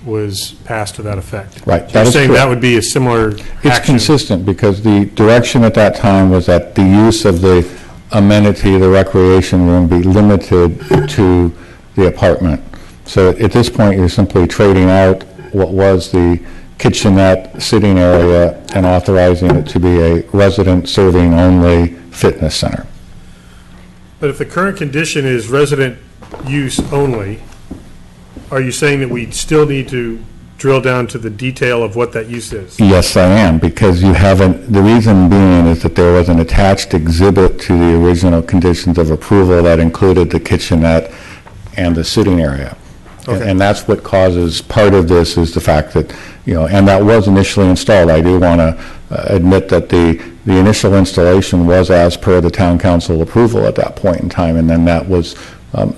was passed to that effect. Right. So you're saying that would be a similar action? It's consistent, because the direction at that time was that the use of the amenity, the recreation room, be limited to the apartment. So at this point, you're simply trading out what was the kitchenette sitting area and authorizing it to be a resident serving only fitness center. But if the current condition is resident use only, are you saying that we still need to drill down to the detail of what that use is? Yes, I am, because you haven't, the reason being is that there was an attached exhibit to the original conditions of approval that included the kitchenette and the sitting area. Okay. And that's what causes, part of this is the fact that, and that was initially installed. I do want to admit that the initial installation was as per the town council approval at that point in time, and then that was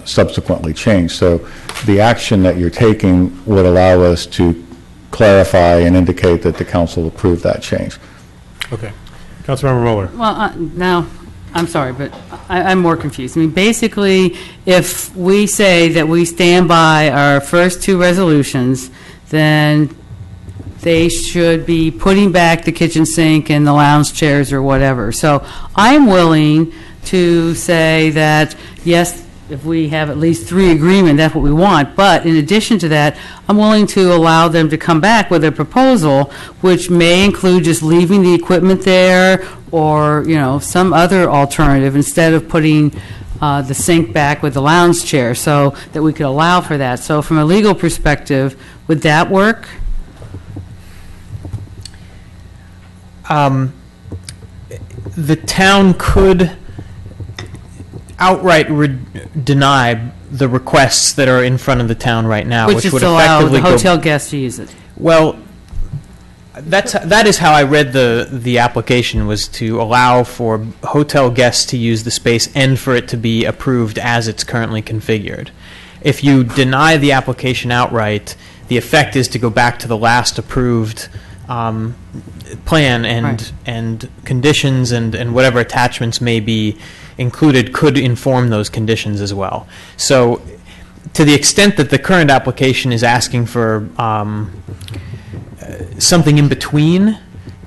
subsequently changed. So the action that you're taking would allow us to clarify and indicate that the council approved that change. Okay. Councilmember Mueller. Well, now, I'm sorry, but I'm more confused. I mean, basically, if we say that we stand by our first 2 resolutions, then they should be putting back the kitchen sink and the lounge chairs or whatever. So I'm willing to say that, yes, if we have at least 3 agreement, that's what we want. But in addition to that, I'm willing to allow them to come back with a proposal, which may include just leaving the equipment there, or some other alternative, instead of putting the sink back with the lounge chair, so that we could allow for that. So from a legal perspective, would that work? The town could outright deny the requests that are in front of the town right now, Which which is would to allow effectively the hotel guests to use it. Well, that is how I read the application, was to allow for hotel guests to use the space and for it to be approved as it's currently configured. If you deny the application outright, the effect is to go back to the last approved plan, and conditions and whatever attachments may be included could inform those conditions as well. So to the extent that the current application is asking for something in between,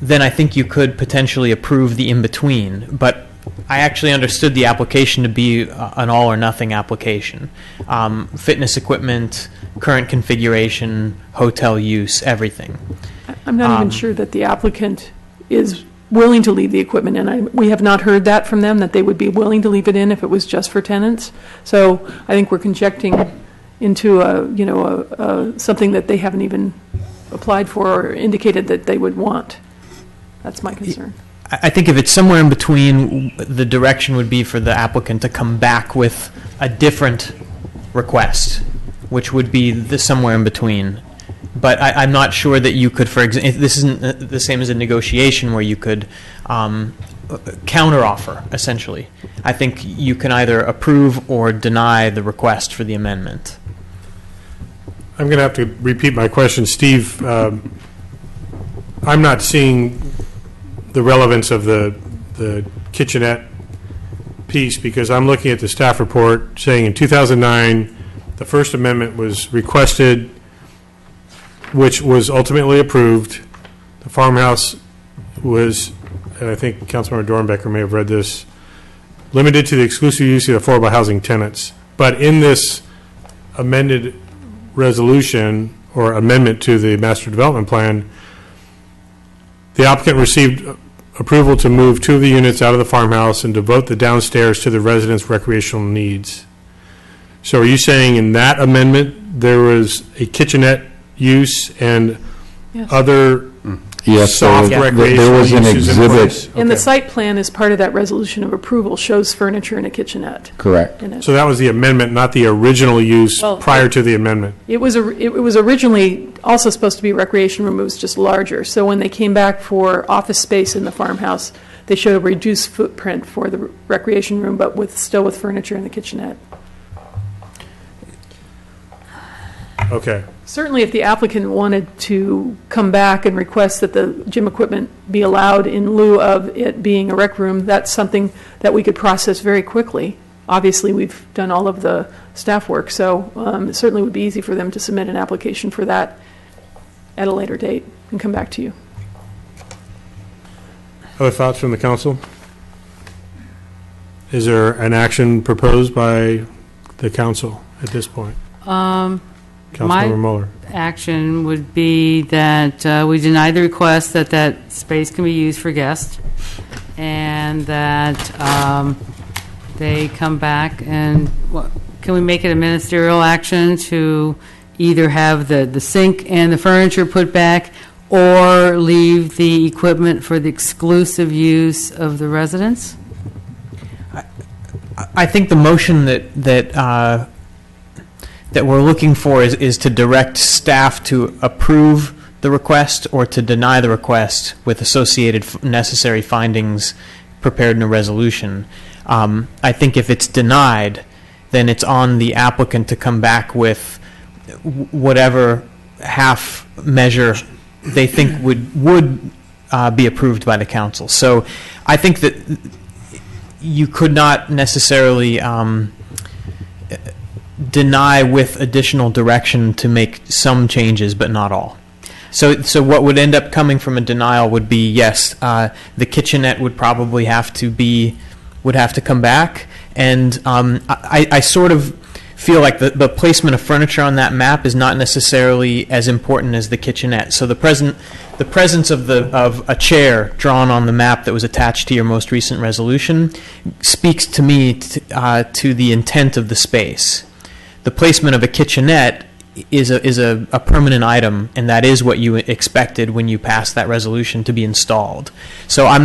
then I think you could potentially approve the in between. But I actually understood the application to be an all or nothing application. Fitness equipment, current configuration, hotel use, everything. I'm not even sure that the applicant is willing to leave the equipment in. We have not heard that from them, that they would be willing to leave it in if it was just for tenants. So I think we're conjecting into something that they haven't even applied for or indicated that they would want. That's my concern. I think if it's somewhere in between, the direction would be for the applicant to come back with a different request, which would be somewhere in between. But I'm not sure that you could, for example, this isn't the same as a negotiation where you could counteroffer, essentially. I think you can either approve or deny the request for the amendment. I'm going to have to repeat my question. Steve, I'm not seeing the relevance of the kitchenette piece, because I'm looking at the staff report saying in 2009, the First Amendment was requested, which was ultimately approved. The farmhouse was, and I think Councilmember Dornbecker may have read this, limited to the exclusive use of affordable housing tenants. But in this amended resolution or amendment to the master development plan, the applicant received approval to move 2 of the units out of the farmhouse and devote the downstairs to the residents' recreational needs. So are you saying in that amendment there was a kitchenette use and other Yes, soft there recreational was an uses in exhibit. place? And the site plan, as part of that resolution of approval, shows furniture and a kitchenette. Correct. in it. So that was the amendment, not the original use Well, prior to the amendment? It was originally also supposed to be recreation room. It was just larger. So when they came back for office space in the farmhouse, they showed a reduced footprint for the recreation room, but still with furniture and the kitchenette. Okay. Certainly, if the applicant wanted to come back and request that the gym equipment be allowed in lieu of it being a rec room, that's something that we could process very quickly. Obviously, we've done all of the staff work, so it certainly would be easy for them to submit an application for that at a later date and come back to you. Other thoughts from the council? Is there an action proposed by the council at this point? Councilmember Mueller. Action would be that we deny the request that that space can be used for guests, and that they come back and, can we make it a ministerial action to either have the sink and the furniture put back, or leave the equipment for the exclusive use of the residents? I think the motion that we're looking for is to direct staff to approve the request or to deny the request with associated necessary findings prepared in a resolution. I think if it's denied, then it's on the applicant to come back with whatever half measure they think would be approved by the council. So I think that you could not necessarily deny with additional direction to make some changes, but not all. So what would end up coming from a denial would be, yes, the kitchenette would probably have to come back, and I sort of feel like the placement of furniture on that map is not necessarily as important as the kitchenette. So the presence of a chair drawn on the map that was attached to your most recent resolution speaks to me to the intent of the space. The placement of a kitchenette is a permanent item, and that is what you expected when you passed that resolution to be installed. So I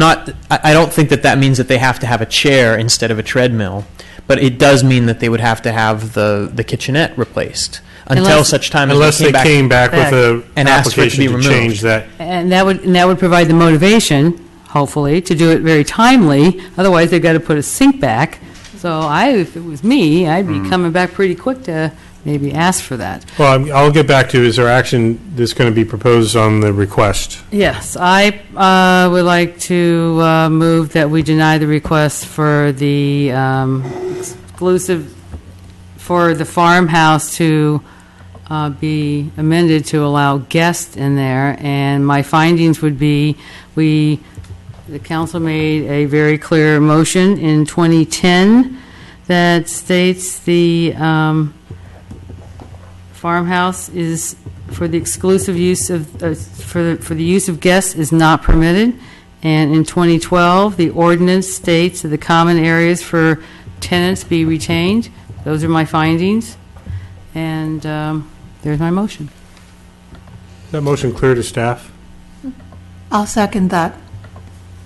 don't think that means that they have to have a chair instead of a treadmill, but it does mean that they would have to have the kitchenette replaced until such time as they came back with an application to change that. And that would provide the motivation, hopefully, to do it very timely. Otherwise, they've got to put a sink back. So if it was me, I'd be coming back pretty quick to maybe ask for that. Well, I'll get back to, is there action that's going to be proposed on the request? Yes, I would like to move that we deny the request for the exclusive, for the farmhouse to be amended to allow guests in there. And my findings would be, the council made a very clear motion in 2010 that states the farmhouse is for the exclusive use of for the use of guests is not permitted, and in 2012 the ordinance states that the common areas for tenants be retained. Those are my findings, and there's my motion. Is that motion clear to staff? I'll second that.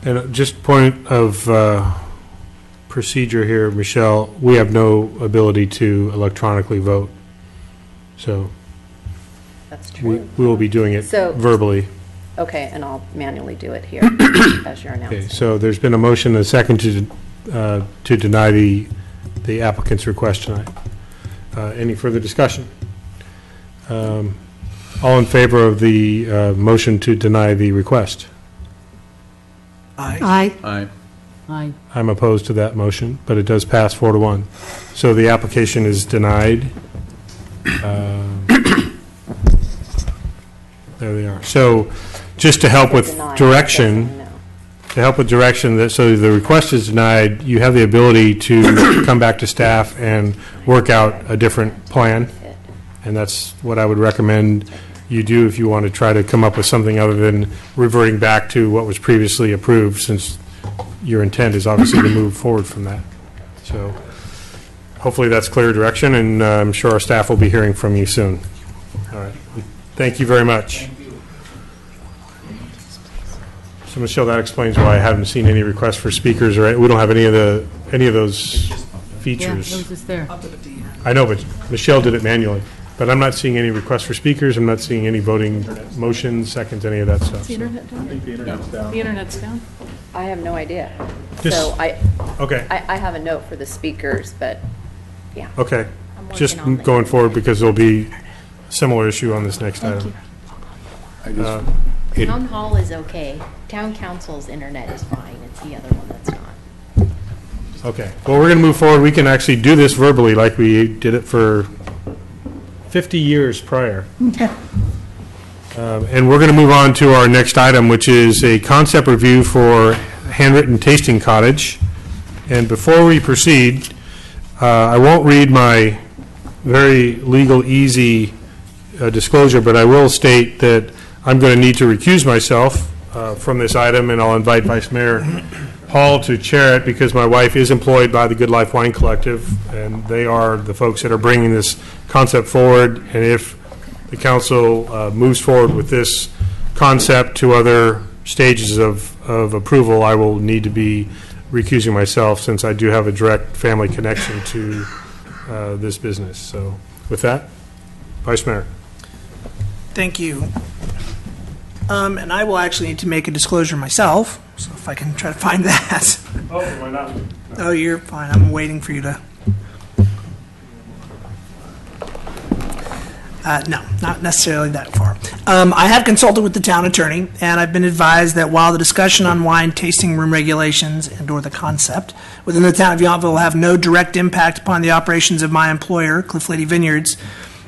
And just point of procedure here, Michelle, we have no ability to electronically vote. So that's true. We will be doing it verbally. Okay, and I'll manually do it here as your announcement. Okay, so there's been a motion and a second to deny the applicant's request tonight. Any further discussion? All in favor of the motion to deny the request? Aye. Aye. Aye. I'm opposed to that motion, but it does pass 4-1. So the application is denied. There they are. So just to help with direction, so the request is denied, you have the ability to come back to staff and work out a different plan. And that's what I would recommend you do if you want to try to come up with something other than reverting back to what was previously approved, since your intent is obviously to move forward from that. So hopefully that's clear direction, and I'm sure our staff will be hearing from you soon. All right. Thank you very much. So Michelle, that explains why I haven't seen any requests for speakers, or we don't have any of those features. Yeah, it was just there. I know, but Michelle did it manually. But I'm not seeing any requests for speakers. I'm not seeing any voting motions, seconds, any of that stuff. Is the internet down? I think the internet's down. The internet's down? I have no idea. Just- So Okay. I have a note for the speakers, but yeah. Okay. I'm working Just on it. going forward, because there'll be a similar issue on this next item. Town hall is okay. Town council's internet is fine. It's the other one that's not. Okay. Well, we're going to move forward. We can actually do this verbally like we did it for 50 years prior. And we're going to move on to our next item, which is a concept review for Handwritten Tasting Cottage. And before we proceed, I won't read my very legal, easy disclosure, but I will state that I'm going to need to recuse myself from this item, and I'll invite Vice Mayor Hall to chair it, because my wife is employed by the Good Life Wine Collective, and they are the folks that are bringing this concept forward. And if the council moves forward with this concept to other stages of approval, I will need to be recusing myself, since I do have a direct family connection to this business. So with that, Vice Mayor. Thank you. And I will actually need to make a disclosure myself, so if I can try to find that. Oh, why not? Oh, you're fine. I'm waiting for you to. No, not necessarily that far. I have consulted with the town attorney, and I've been advised that while the discussion on wine tasting room regulations and/or the concept within the town of Yountville will have no direct impact upon the operations of my employer, Cliff Lady Vineyards,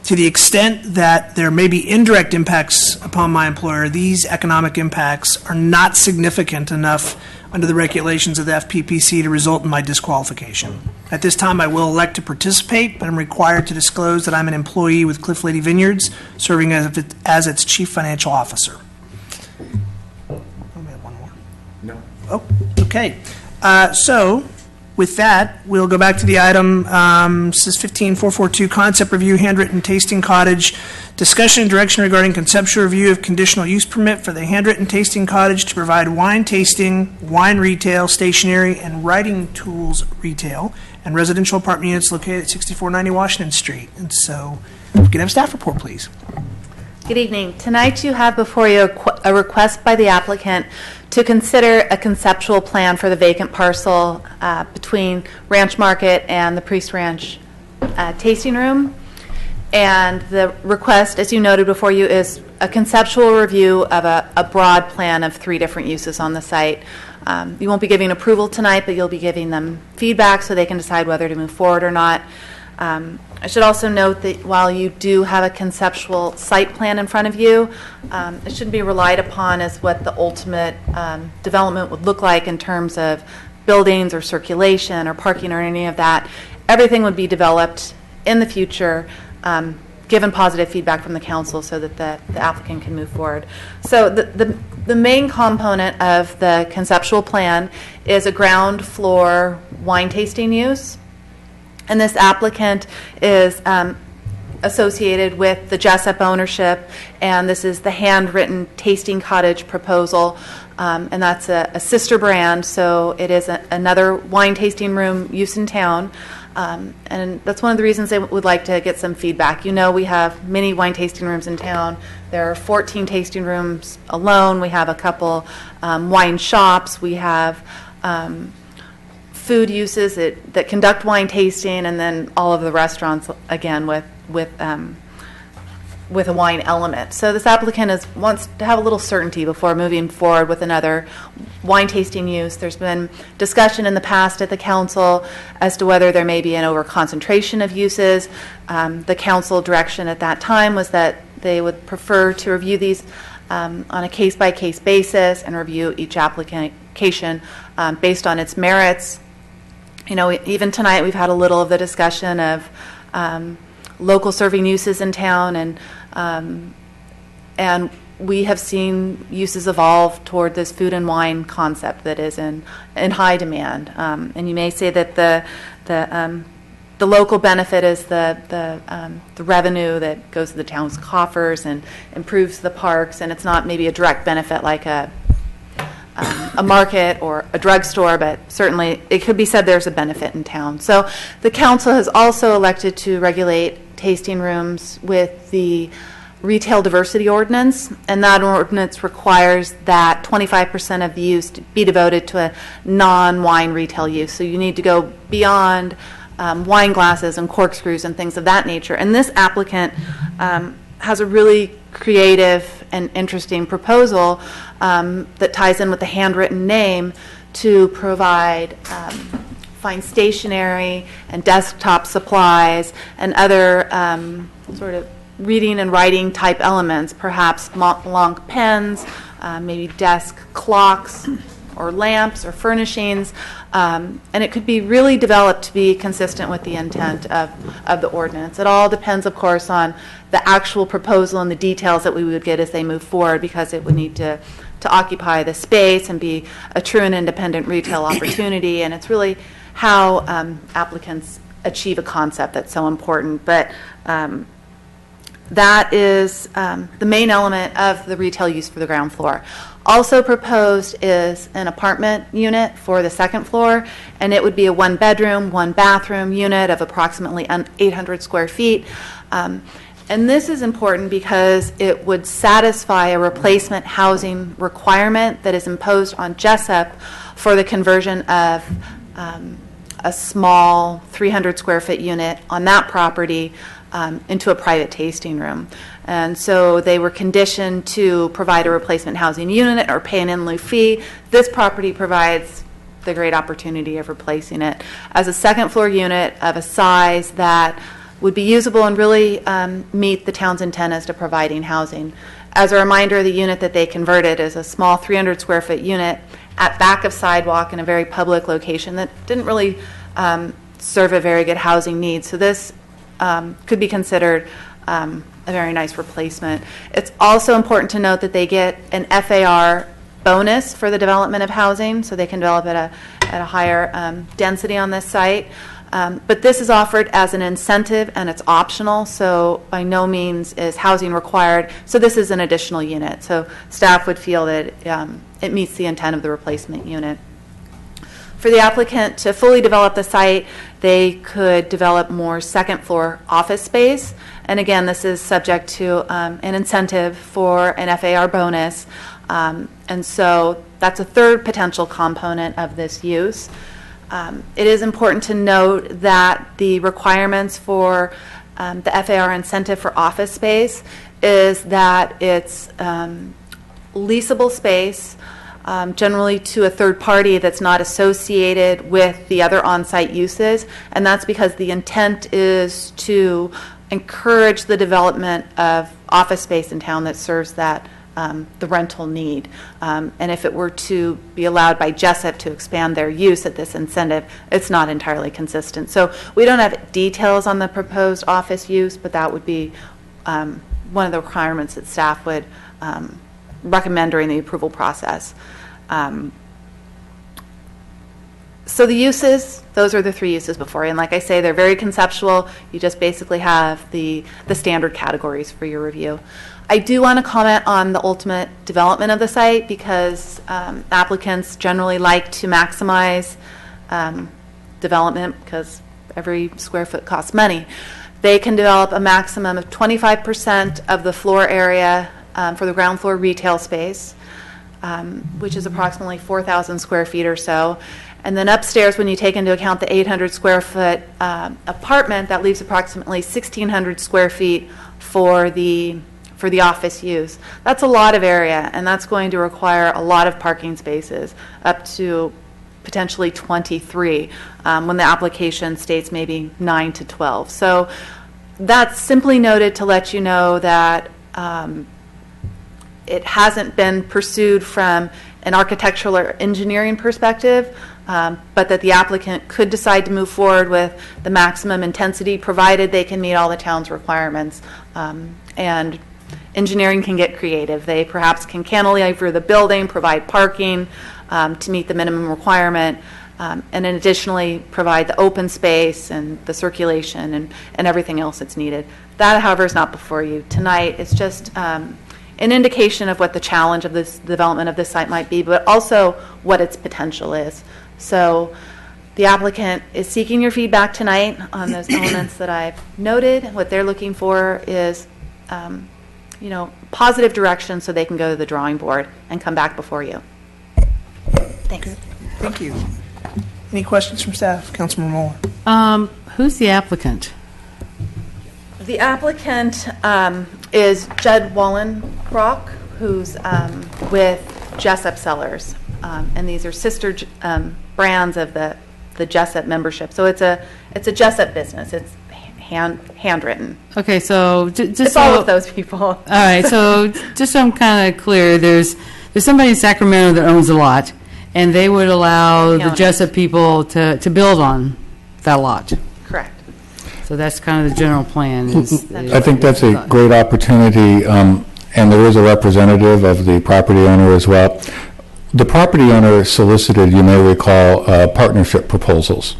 to the extent that there may be indirect impacts upon my employer, these economic impacts are not significant enough under the regulations of the FPPC to result in my disqualification. At this time, I will elect to participate, but I'm required to disclose that I'm an employee with Cliff Lady Vineyards, serving as its chief financial officer. Oh, we have one more. No. Oh, okay. So, with that, we'll go back to the item, this is 15442, concept review, handwritten tasting cottage. Discussion and direction regarding conceptual review of conditional use permit for the handwritten tasting cottage to provide wine tasting, wine retail, stationery, and writing tools retail, and residential apartment units located at 6490 Washington Street. And so, if we could have a staff report, please. Good evening. Tonight you have before you a request by the applicant to consider a conceptual plan for the vacant parcel between Ranch Market and the Priest Ranch tasting room. And the request, as you noted before you, is a conceptual review of a broad plan of 3 different uses on the site. You won't be giving approval tonight, but you'll be giving them feedback so they can decide whether to move forward or not. I should also note that while you do have a conceptual site plan in front of you, it shouldn't be relied upon as what the ultimate development would look like in terms of buildings or circulation or parking or any of that. Everything would be developed in the future, given positive feedback from the council so that the applicant can move forward. So the main component of the conceptual plan is a ground floor wine tasting use. And this applicant is associated with the Jessup ownership, and this is the handwritten tasting cottage proposal, and that's a sister brand, so it is another wine tasting room use in town. And that's one of the reasons they would like to get some feedback. You know, we have many wine tasting rooms in town. There are 14 tasting rooms alone. We have a couple wine shops. We have food uses that conduct wine tasting, and then all of the restaurants, again, with a wine element. So this applicant wants to have a little certainty before moving forward with another wine tasting use. There's been discussion in the past at the council as to whether there may be an over-concentration of uses. The council direction at that time was that they would prefer to review these on a case-by-case basis and review each application based on its merits. You know, even tonight we've had a little of the discussion of local serving uses in town, and we have seen uses evolve toward this food and wine concept that is in high demand. And you may say that the local benefit is the revenue that goes to the town's coffers and improves the parks, and it's not maybe a direct benefit like a market or a drugstore, but certainly it could be said there's a benefit in town. So the council has also elected to regulate tasting rooms with the retail diversity ordinance, and that ordinance requires that 25% of the use to be devoted to a non-wine retail use. So you need to go beyond wine glasses and corkscrews and things of that nature. And this applicant has a really creative and interesting proposal that ties in with the handwritten name to provide fine stationery and desktop supplies and other sort of reading and writing type elements, perhaps long pens, maybe desk clocks or lamps or furnishings, and it could be really developed to be consistent with the intent of the ordinance. It all depends, of course, on the actual proposal and the details that we would get as they move forward, because it would need to occupy the space and be a true and independent retail opportunity, and it's really how applicants achieve a concept that's so important. But that is the main element of the retail use for the ground floor. Also proposed is an apartment unit for the second floor, and it would be a 1-bedroom, 1-bathroom unit of approximately 800 square feet. And this is important because it would satisfy a replacement housing requirement that is imposed on Jessup for the conversion of a small 300 square foot unit on that property into a private tasting room. And so they were conditioned to provide a replacement housing unit or pay an in lieu fee. This property provides the great opportunity of replacing it as a second floor unit of a size that would be usable and really meet the town's intent as to providing housing. As a reminder, the unit that they converted is a small 300 square foot unit at back of sidewalk in a very public location that didn't really serve a very good housing need. So this could be considered a very nice replacement. It's also important to note that they get an FAR bonus for the development of housing, so they can develop at a higher density on this site. But this is offered as an incentive, and it's optional, so by no means is housing required. So this is an additional unit. So staff would feel that it meets the intent of the replacement unit. For the applicant to fully develop the site, they could develop more second-floor office space. And again, this is subject to an incentive for an FAR bonus. And so that's a third potential component of this use. It is important to note that the requirements for the FAR incentive for office space is that it's leasable space, generally to a third party that's not associated with the other on-site uses, and that's because the intent is to encourage the development of office space in town that serves that the rental need. And if it were to be allowed by Jessup to expand their use at this incentive, it's not entirely consistent. So we don't have details on the proposed office use, but that would be one of the requirements that staff would recommend during the approval process. So the uses, those are the three uses before you. And like I say, they're very conceptual. You just basically have the standard categories for your review. I do want to comment on the ultimate development of the site because applicants generally like to maximize development because every square foot costs money. They can develop a maximum of 25% of the floor area for the ground floor retail space, which is approximately 4,000 square feet or so. And then upstairs, when you take into account the 800 square foot apartment, that leaves approximately 1,600 square feet for the office use. That's a lot of area, and that's going to require a lot of parking spaces, up to potentially 23, when the application states maybe 9 to 12. So that's simply noted to let you know that it hasn't been pursued from an architectural or engineering perspective, but that the applicant could decide to move forward with the maximum intensity provided they can meet all the town's requirements. And engineering can get creative. They perhaps can cantilever the building, provide parking to meet the minimum requirement, and then additionally provide the open space and the circulation and everything else that's needed. That, however, is not before you tonight. It's just an indication of what the challenge of this development of this site might be, but also what its potential is. So the applicant is seeking your feedback tonight on those elements that I've noted. What they're looking for is positive direction so they can go to the drawing board and come back before you. Thanks. Okay. Thank you. Any questions from staff? Councilman Muller. Who's the applicant? The applicant is Judd Wallenbrock, who's with Jessup Sellers, and these are sister brands of the Jessup membership. So it's a Jessup business. It's handwritten. Okay, so just it's so, all of those people. All right, so just so I'm kind of clear, there's somebody in Sacramento that owns a lot, and they would allow the Jessup people to build on that lot. Correct. So that's kind of the general plan. I think that's a great opportunity, and there is a representative of the property owner as well. The property owner solicited, you may recall, partnership proposals.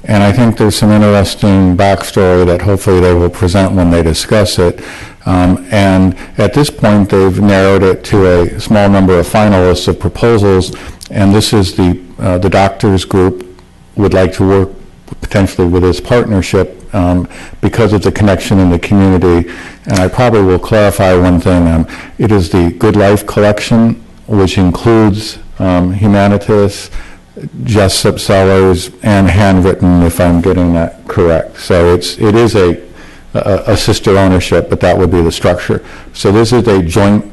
And I think there's some interesting backstory that hopefully they will present when they discuss it. And at this point, they've narrowed it to a small number of finalists of proposals. And this is the doctors group would like to work potentially with this partnership because of the connection in the community. And I probably will clarify one thing. It is the Good Life Collection, which includes Humanitas, Jessup Sellers, and Handwritten, if I'm getting that correct. So it is a sister ownership, but that would be the structure. So this is a joint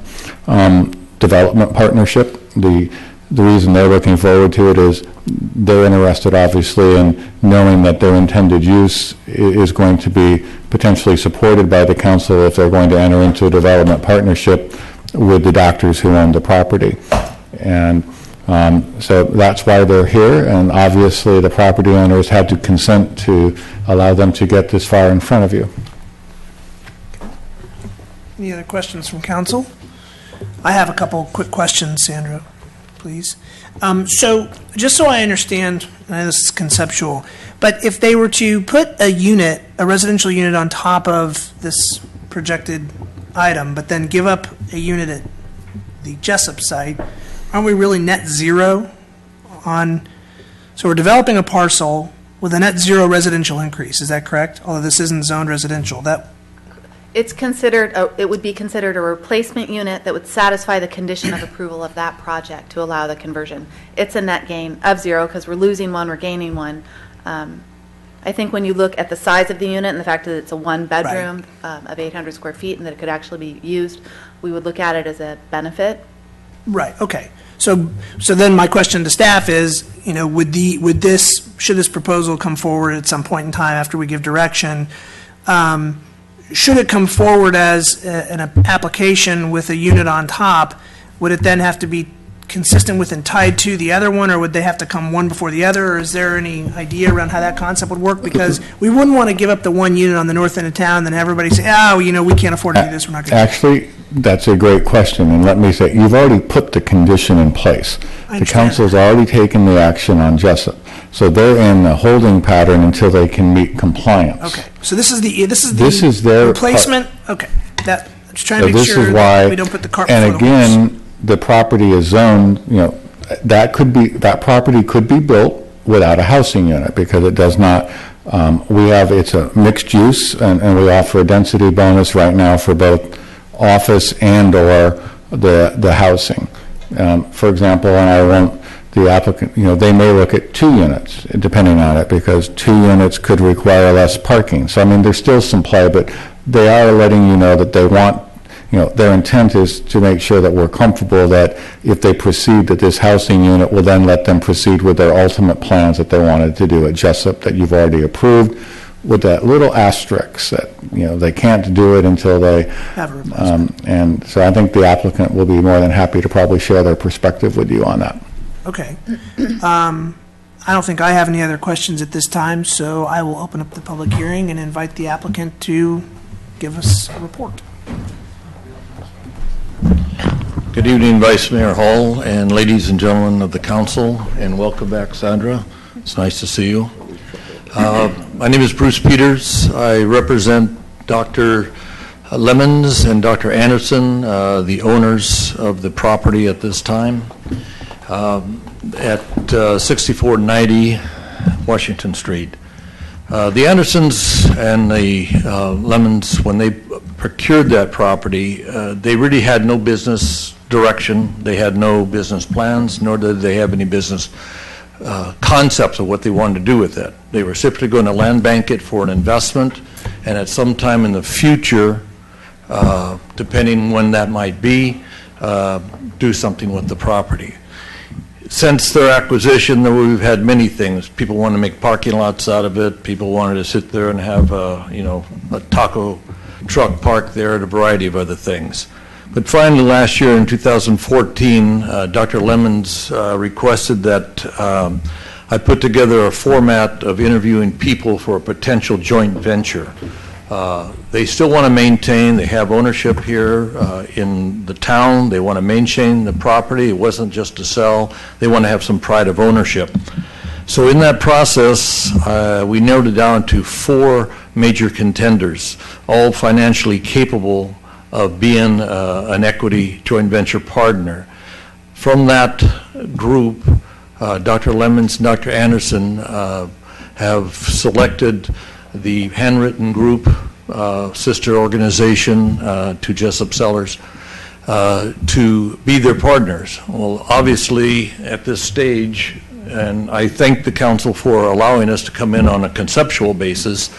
development partnership. The reason they're looking forward to it is they're interested, obviously, in knowing that their intended use is going to be potentially supported by the council if they're going to enter into a development partnership with the doctors who own the property. And So that's why they're here, and obviously the property owners had to consent to allow them to get this far in front of you. Any other questions from council? I have a couple quick questions, Sandra, please. So just so I understand, I know this is conceptual, but if they were to put a residential unit on top of this projected item, but then give up a unit at the Jessup site, aren't we really net zero on, so we're developing a parcel with a net zero residential increase, is that correct? Although this isn't zoned residential, It's considered, it would be considered a replacement unit that would satisfy the condition of approval of that project to allow the conversion. It's a net gain of zero because we're losing one, we're gaining one. I think when you look at the size of the unit and the fact that it's a one-bedroom of 800 square feet and that it could actually be used, we would look at it as a benefit. right, okay. So then my question to staff is, should this proposal come forward at some point in time after we give direction, should it come forward as an application with a unit on top, would it then have to be consistent with and tied to the other one, or would they have to come one before the other, or is there any idea around how that concept would work? Because we wouldn't want to give up the one unit on the north end of town, then everybody say, we can't afford to do this, we're not going to. Actually, that's a great question, and let me say, you've already put the condition in place. The council's already taken the action on Jessup, so they're in a holding pattern until they can meet compliance. Okay, so this is the replacement? Okay, just trying to make sure that we don't put the cart before the horse. And again, the property is zoned, that property could be built without a housing unit because it does not, it's a mixed use and we offer a density bonus right now for both office and or the housing. For example, and I want the applicant, they may look at 2 units depending on it because 2 units could require less parking. So, there's still some play, but they are letting you know that they want, their intent is to make sure that we're comfortable that if they proceed, that this housing unit will then let them proceed with their ultimate plans that they wanted to do at Jessup that you've already approved, with that little asterisk that, they can't do it until they have a replacement. And so I think the applicant will be more than happy to probably share their perspective with you on that. Okay. I don't think I have any other questions at this time, so I will open up the public hearing and invite the applicant to give us a report. Good evening, Vice Mayor Hall and ladies and gentlemen of the council, and welcome back, Sandra. It's nice to see you. My name is Bruce Peters. I represent Dr. Lemons and Dr. Anderson, the owners of the property at this time, at 6490 Washington Street. The Andersons and the Lemons, when they procured that property, they really had no business direction. They had no business plans, nor did they have any business concepts of what they wanted to do with it. They were simply going to land bank it for an investment, and at some time in the future, depending when that might be, do something with the property. Since their acquisition, we've had many things. People want to make parking lots out of it. People wanted to sit there and have a taco truck park there and a variety of other things. But finally, last year in 2014, Dr. Lemons requested that I put together a format of interviewing people for a potential joint venture. They still want to maintain, they have ownership here in the town. They want to maintain the property. It wasn't just to sell. They want to have some pride of ownership. So in that process, we narrowed it down to 4 major contenders, all financially capable of being an equity joint venture partner. From that group, Dr. Lemons and Dr. Anderson have selected the Handwritten Group, sister organization to Jessup Sellers, to be their partners. Well, obviously, at this stage, and I thank the council for allowing us to come in on a conceptual basis,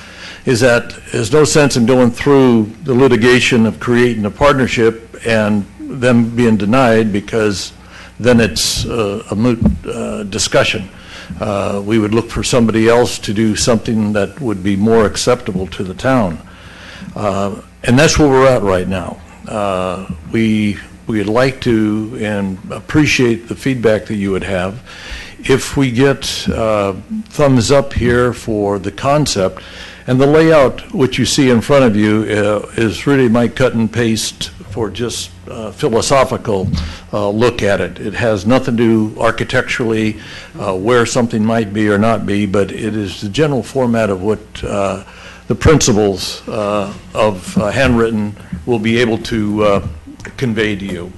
is that there's no sense in going through the litigation of creating a partnership and them being denied, because then it's a moot discussion. We would look for somebody else to do something that would be more acceptable to the town. And that's where we're at right now. We we'd like to and appreciate the feedback that you would have. If we get thumbs up here for the concept, and the layout, which you see in front of you, is really my cut and paste for just philosophical look at it. It has nothing to do architecturally where something might be or not be, but it is the general format of what the principles of handwritten will be able to convey to you.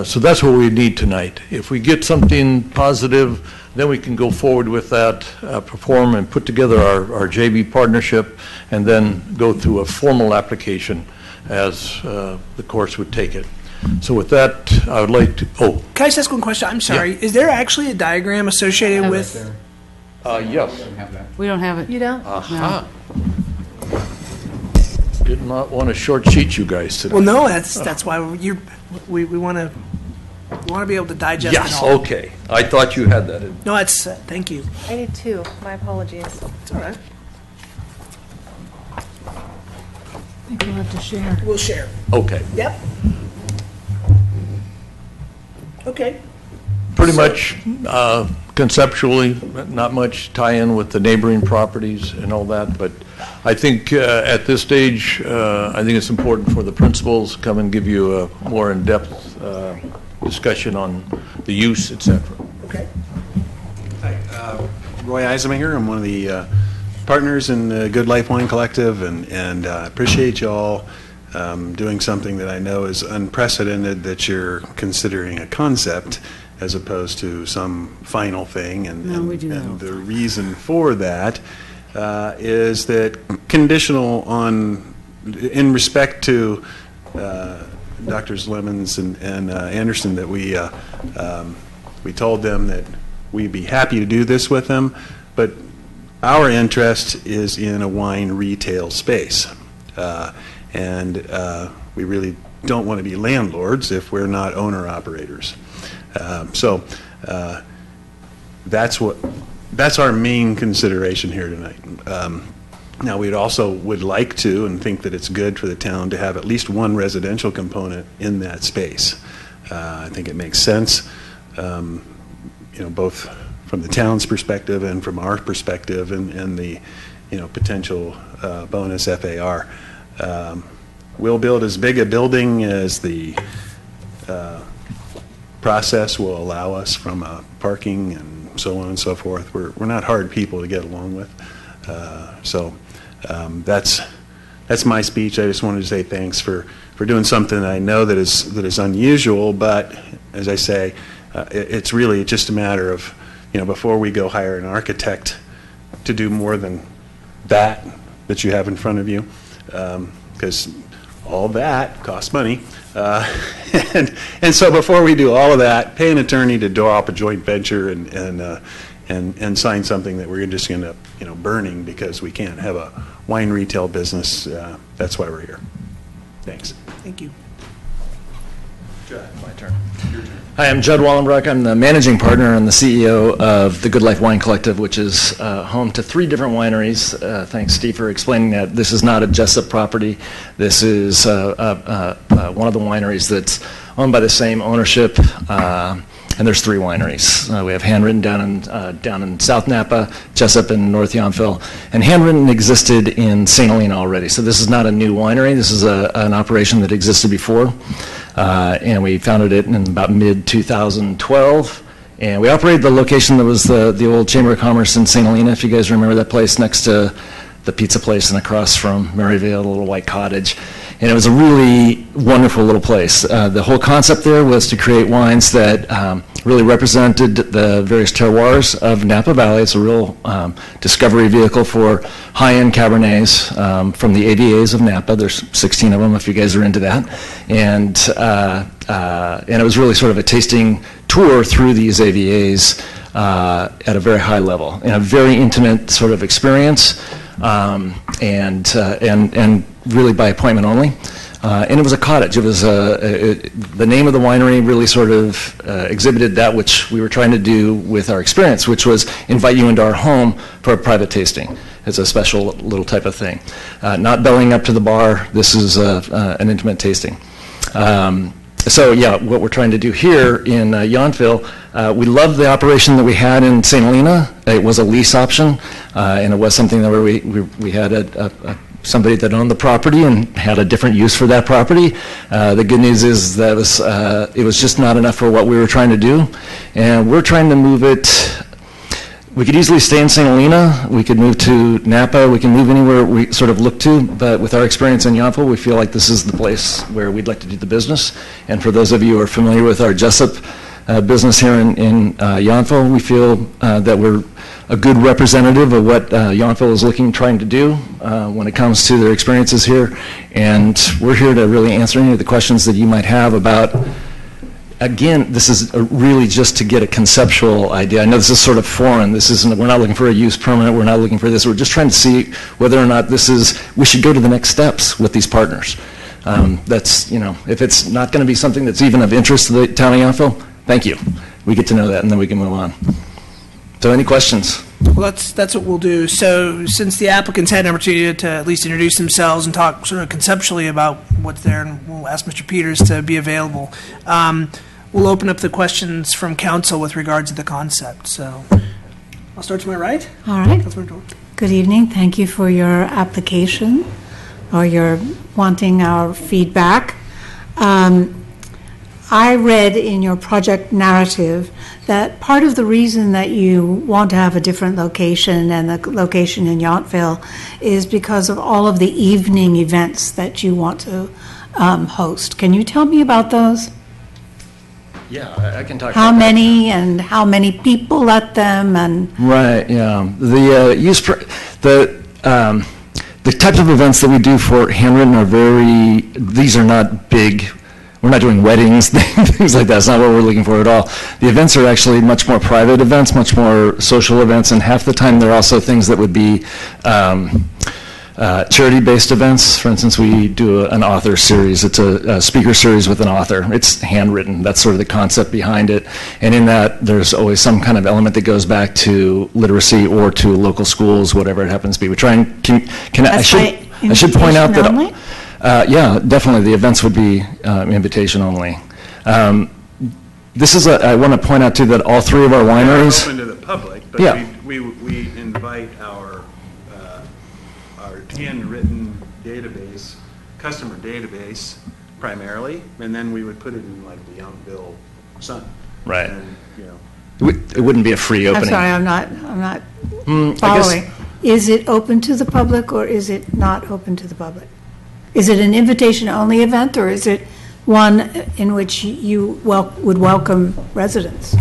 So that's what we need tonight. If we get something positive, then we can go forward with that, perform and put together our JV partnership, and then go through a formal application as the course would take it. So with that, I would like to, Can I just ask one question? I'm sorry. Is there actually a diagram associated with? Yes. We don't have it. You don't? Aha. Did not want to short sheet you guys today. Well, no, that's why we want to be able to digest it Yes, all. okay. I thought you had that in. No, that's, thank you. I did too. My apologies. It's all right. I think we'll have to share. We'll share. Okay. Yep. Okay. Pretty much conceptually, not much tie-in with the neighboring properties and all that, but I think at this stage, I think it's important for the principals to come and give you a more in-depth discussion on the use, et cetera. Okay. Hi, Roy Eisenmaker. I'm one of the partners in the Good Life Wine Collective, and appreciate you all doing something that I know is unprecedented, that you're considering a concept as opposed to some final thing. And the reason for that is that conditional on, in respect to Drs. Lemons and Anderson, that we told them that we'd be happy to do this with them, but our interest is in a wine retail space. And we really don't want to be landlords if we're not owner-operators. So that's our main consideration here tonight. Now, we'd also would like to, and think that it's good for the town to have at least one residential component in that space. I think it makes sense, both from the town's perspective and from our perspective, and the, potential bonus FAR. We'll build as big a building as the process will allow us from parking and so on and so forth. We're not hard people to get along with. So that's my speech. I just wanted to say thanks for doing something that I know that is unusual, but as I say, it's really just a matter of, before we go hire an architect to do more than that you have in front of you, because all that costs money. And so before we do all of that, pay an attorney to draw up a joint venture and sign something that we're just going to end up, burning because we can't have a wine retail business. That's why we're here. Thanks. Thank you. My turn. Your turn. Hi, I'm Judd Wallenbrock. I'm the managing partner and the CEO of the Good Life Wine Collective, which is home to 3 different wineries. Thanks, Steve, for explaining that. This is not a Jessup property. This is one of the wineries that's owned by the same ownership, and there's 3 wineries. We have Handwritten down in South Napa, Jessup in North Yountville, and Handwritten existed in St. Helena already. So this is not a new winery. This is an operation that existed before. And we founded it in about mid-2012. And we operated the location that was the old Chamber of Commerce in St. Helena, if you guys remember that place, next to the pizza place and across from Maryvale, the little white cottage. And it was a really wonderful little place. The whole concept there was to create wines that really represented the various terroirs of Napa Valley. It's a real discovery vehicle for high-end Cabernets from the AVAs of Napa. There's 16 of them if you guys are into that. And it was really sort of a tasting tour through these AVAs at a very high level, in a very intimate sort of experience, and really by appointment only. And it was a cottage. It was the name of the winery really sort of exhibited that which we were trying to do with our experience, which was invite you into our home for a private tasting. It's a special little type of thing. Not belling up to the bar. This is an intimate tasting. So yeah, what we're trying to do here in Yountville, we love the operation that we had in St. Helena. It was a lease option, and it was something that where we had somebody that owned the property and had a different use for that property. The good news is that it was just not enough for what we were trying to do, and we're trying to move it. We could easily stay in St. Helena, we could move to Napa, we can move anywhere we sort of look to, but with our experience in Yountville, we feel like this is the place where we'd like to do the business. And for those of you who are familiar with our Jessup business here in Yountville, we feel that we're a good representative of what Yountville is trying to do when it comes to their experiences here. And we're here to really answer any of the questions that you might have about. Again, this is really just to get a conceptual idea. I know this is sort of foreign. We're not looking for a use permit. We're not looking for this. We're just trying to see whether or not we should go to the next steps with these partners. If it's not going to be something that's even of interest to the town of Yountville, thank you. We get to know that, and then we can move on. So any questions? Well, that's what we'll do. So since the applicants had an opportunity to at least introduce themselves and talk sort of conceptually about what's there, and we'll ask Mr. Peters to be available. We'll open up the questions from council with regards to the concept. So I'll start to my right. All right. Good evening. Thank you for your application or your wanting our feedback. I read in your project narrative that part of the reason that you want to have a different location and the location in Yountville is because of all of the evening events that you want to host. Can you tell me about those? Yeah, I can talk How about many and how many people at them and Right, yeah. The the types of events that we do for Handwritten these are not big. We're not doing weddings, things like that. That's not what we're looking for at all. The events are actually much more private events, much more social events, and half the time they're also things that would be charity-based events. For instance, we do an author series. It's a speaker series with an author. It's handwritten. That's sort of the concept behind it. And in that, there's always some kind of element that goes back to literacy or to local schools, whatever it happens to be. We try and I should point out that only? Yeah, definitely the events would be invitation only. I want to point out too that all three of our wineries. Open to the public, but Yeah. we invite our handwritten database, customer database primarily, and then we would put it in like the Yountville Sun. Right. And, It wouldn't be a free I'm opening. sorry, I'm not I guess- following. Is it open to the public or is it not open to the public? Is it an invitation-only event or is it one in which you would welcome residents?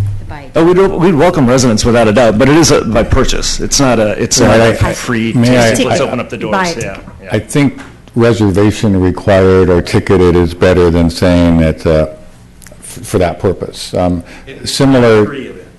We'd welcome residents without a doubt, but it is by purchase. It's not a free tasting. Let's open up the doors. Yeah. I think reservation required or ticketed is better than saying that for that purpose. Similar,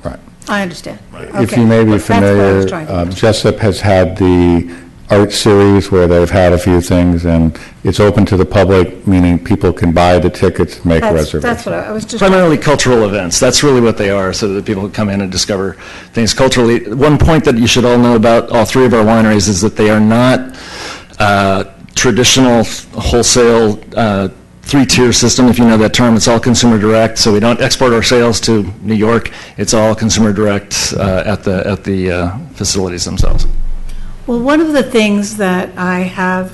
right. I understand. If Okay. you may be That's what I familiar, was trying to- Jessup has had the art series where they've had a few things, and it's open to the public, meaning people can buy the tickets, make reservations. That's what I was just. Primarily cultural events. That's really what they are, so that people can come in and discover things culturally. One point that you should all know about all three of our wineries is that they are not traditional wholesale three-tier system, if you know that term. It's all consumer direct, so we don't export our sales to New York. It's all consumer direct at the facilities themselves. Well, one of the things that I have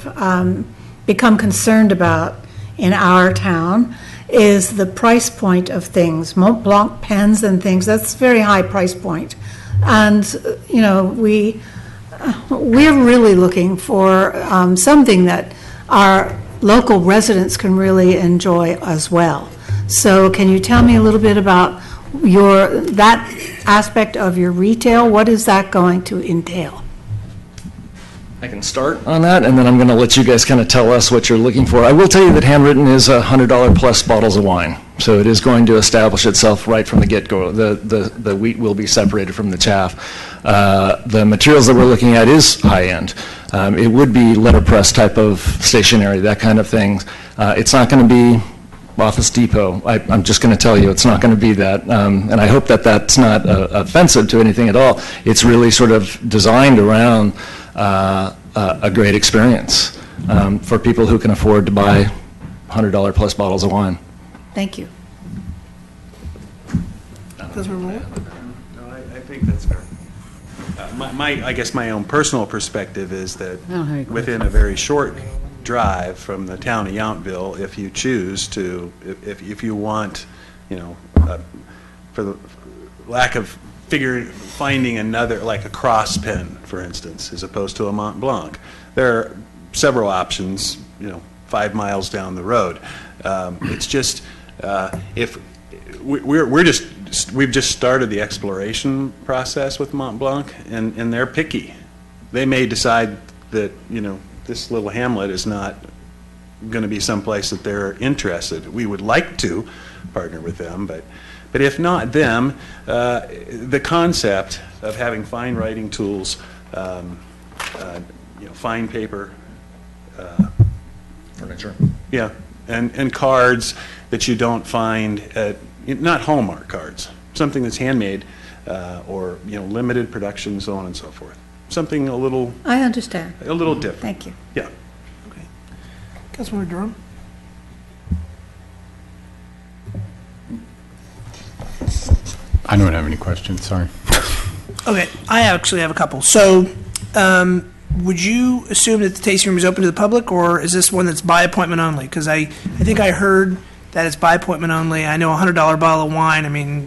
become concerned about in our town is the price point of things. Mont Blanc pens and things, that's a very high price point. And, you know, we're really looking for something that our local residents can really enjoy as well. So can you tell me a little bit about that aspect of your retail? What is that going to entail? I can start on that, and then I'm going to let you guys kind of tell us what you're looking for. I will tell you that Handwritten is $100 plus bottles of wine, so it is going to establish itself right from the get-go. The wheat will be separated from the chaff. The materials that we're looking at is high-end. It would be letterpress type of stationery, that kind of thing. It's not going to be Office Depot. I'm just going to tell you, it's not going to be that. And I hope that that's not offensive to anything at all. It's really sort of designed around a great experience for people who can afford to buy $100 plus bottles of wine. Thank you. Councilmember Moore? No, I think that's fair. I guess my own personal perspective is that within a very short drive from the town of Yountville, if you choose to, if you want, for the lack of finding another, like a Cross Pen, for instance, as opposed to a Mont Blanc, there are several options, 5 miles down the road. It's just, if we've just started the exploration process with Mont Blanc, and they're picky. They may decide that, this little hamlet is not going to be someplace that they're interested. We would like to partner with them, but if not them, the concept of having fine writing tools, fine paper, furniture. Yeah, and cards that you don't find at, not Hallmark cards, something that's handmade or limited production, so on and so forth. Something a little. I understand. A little different. Thank you. Yeah. Okay. Councilmember Durham? I don't have any questions, sorry. Okay, I actually have a couple. So, would you assume that the tasting room is open to the public, or is this one that's by appointment only? Because I think I heard that it's by appointment only. I know a $100 bottle of wine, I mean,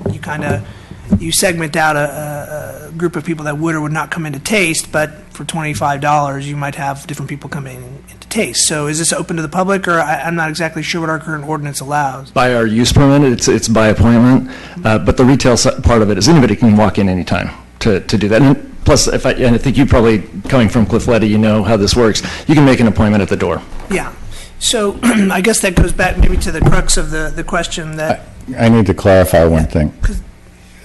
you segment out a group of people that would or would not come in to taste, but for $25, you might have different people come in to taste. So is this open to the public, or I'm not exactly sure what our current ordinance allows? By our use permit, it's by appointment, but the retail part of it is anybody can walk in anytime to do that. And plus, and I think you probably, coming from Cliff Letty, you know how this works. You can make an appointment at the door. Yeah. So I guess that goes back maybe to the crux of the question that... I need to clarify one thing.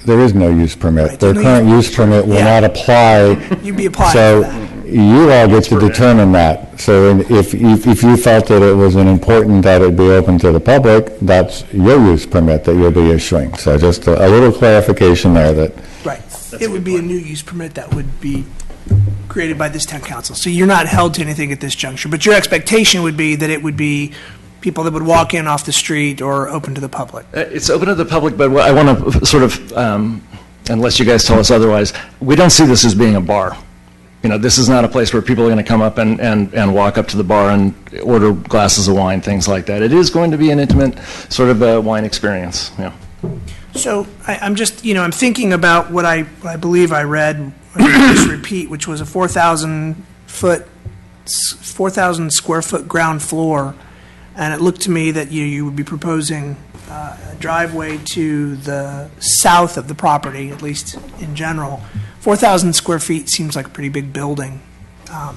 There is no use permit. Their current use permit will not apply. You'd be applying So for that. you all get to determine that. So if you felt that it was important that it be open to the public, that's your use permit that you'll be issuing. So just a little clarification there that. Right. It would be a new use permit that would be created by this town council. So you're not held to anything at this juncture, but your expectation would be that it would be people that would walk in off the street or open to the public. It's open to the public, but I want to sort of, unless you guys tell us otherwise, we don't see this as being a bar. This is not a place where people are going to come up and walk up to the bar and order glasses of wine, things like that. It is going to be an intimate sort of a wine experience. Yeah. So I'm just, I'm thinking about what I believe I read, just repeat, which was a 4,000 square foot ground floor. And it looked to me that you would be proposing a driveway to the south of the property, at least in general. 4,000 square feet seems like a pretty big building. Can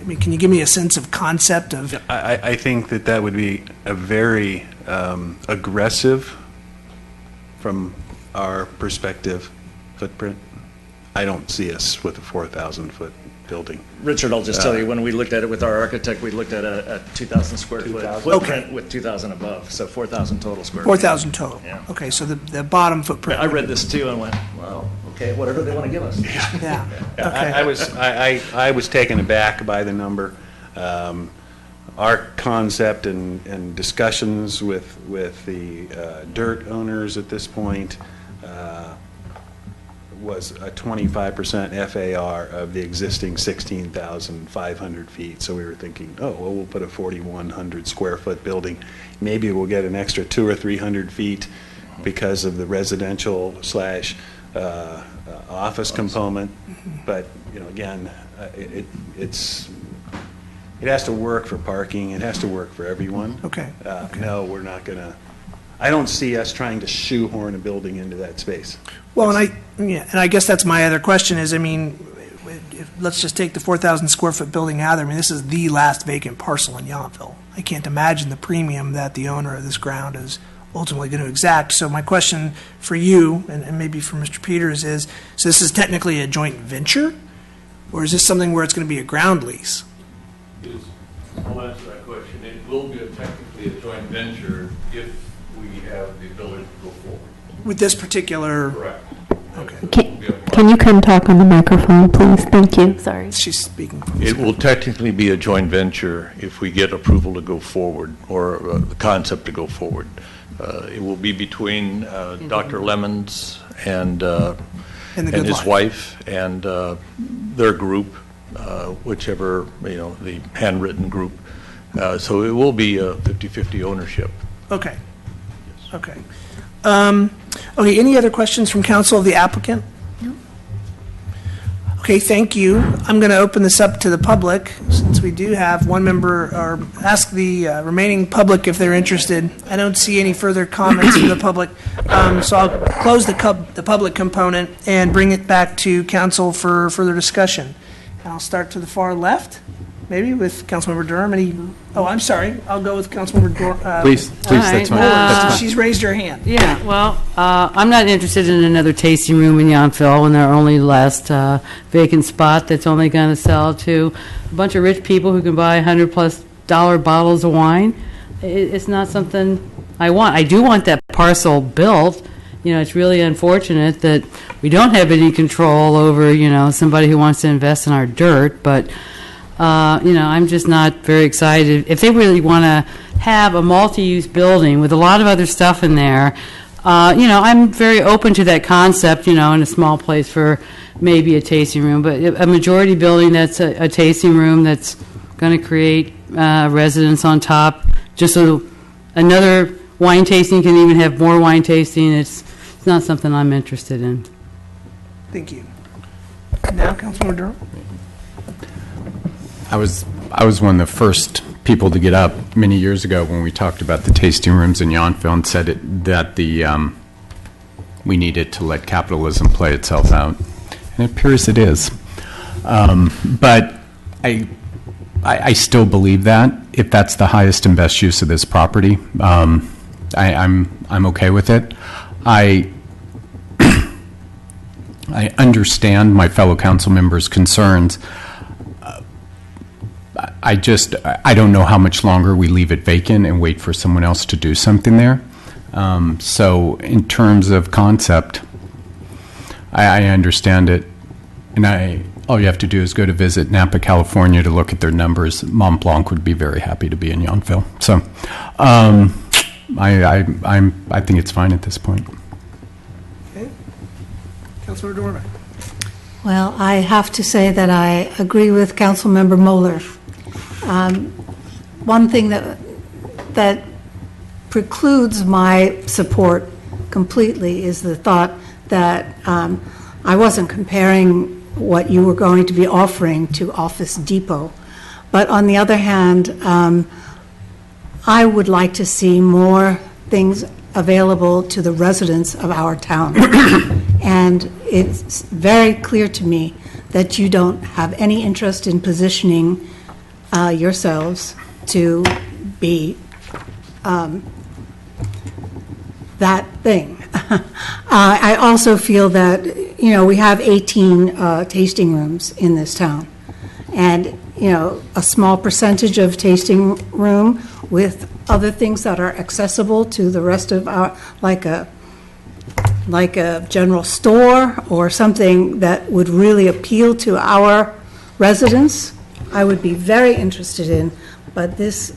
you give me a sense of concept of? I think that would be a very aggressive, from our perspective, footprint. I don't see us with a 4,000-foot building. Richard, I'll just tell you, when we looked at it with our architect, we looked at a 2,000 square foot footprint with 2,000 above, so 4,000 total square feet. 4,000 total. Yeah. Okay, so the bottom footprint. I read this too and went, well, okay, whatever they want to give us. Yeah. Okay. I was taken aback by the number. Our concept and discussions with the dirt owners at this point was a 25% FAR of the existing 16,500 feet. So we were thinking, we'll put a 4,100 square foot building. Maybe we'll get an extra 200 or 300 feet because of the residential / office component. But again, it has to work for parking. It has to work for everyone. Okay. No, we're not going to. I don't see us trying to shoehorn a building into that space. Well, and I guess that's my other question is, let's just take the 4,000 square foot building out there. This is the last vacant parcel in Yountville. I can't imagine the premium that the owner of this ground is ultimately going to exact. So my question for you, and maybe for Mr. Peters, is, so this is technically a joint venture? Or is this something where it's going to be a ground lease? I'll answer that question. It will be technically a joint venture if we have the ability to go forward. With this particular? Correct. Can you come talk on the microphone, please? Thank you. Sorry. She's speaking. It will technically be a joint venture if we get approval to go forward, or the concept to go forward. It will be between Dr. Lemons and his wife and their group, whichever, the handwritten group. So it will be a 50-50 ownership. Okay. Okay. Okay, any other questions from council of the applicant? No. Okay, thank you. I'm going to open this up to the public, since we do have one member, or ask the remaining public if they're interested. I don't see any further comments from the public, so I'll close the public component and bring it back to council for further discussion. And I'll start to the far left, maybe with Councilmember Durham. I'm sorry. I'll go with Councilmember Durham. Please, that's fine. She's raised her hand. Yeah, well, I'm not interested in another tasting room in Yountville when they're only last vacant spot that's only going to sell to a bunch of rich people who can buy $100+ bottles of wine. It's not something I want. I do want that parcel built. It's really unfortunate that we don't have any control over, somebody who wants to invest in our dirt, but I'm just not very excited. If they really want to have a multi-use building with a lot of other stuff in there, I'm very open to that concept, in a small place for maybe a tasting room. But a majority building that's a tasting room that's going to create residence on top, just so another wine tasting can even have more wine tasting, it's not something I'm interested in. Thank you. Now, Councilmember Durham. I was one of the first people to get up many years ago when we talked about the tasting rooms in Yountville and said that we needed to let capitalism play itself out, and it appears it is. But I still believe that if that's the highest and best use of this property, I'm okay with it. I understand my fellow council members' concerns. I don't know how much longer we leave it vacant and wait for someone else to do something there. So in terms of concept, I understand it. And all you have to do is go to visit Napa, California to look at their numbers. Mont Blanc would be very happy to be in Yountville. So I think it's fine at this point. Okay. Councilmember Dorman. Well, I have to say that I agree with Councilmember Moeller. One thing that precludes my support completely is the thought that I wasn't comparing what you were going to be offering to Office Depot. But on the other hand, I would like to see more things available to the residents of our town. And it's very clear to me that you don't have any interest in positioning yourselves to be that thing. I also feel that, we have 18 tasting rooms in this town. And, a small percentage of tasting room with other things that are accessible to the rest of our, like a general store or something that would really appeal to our residents, I would be very interested in. But this,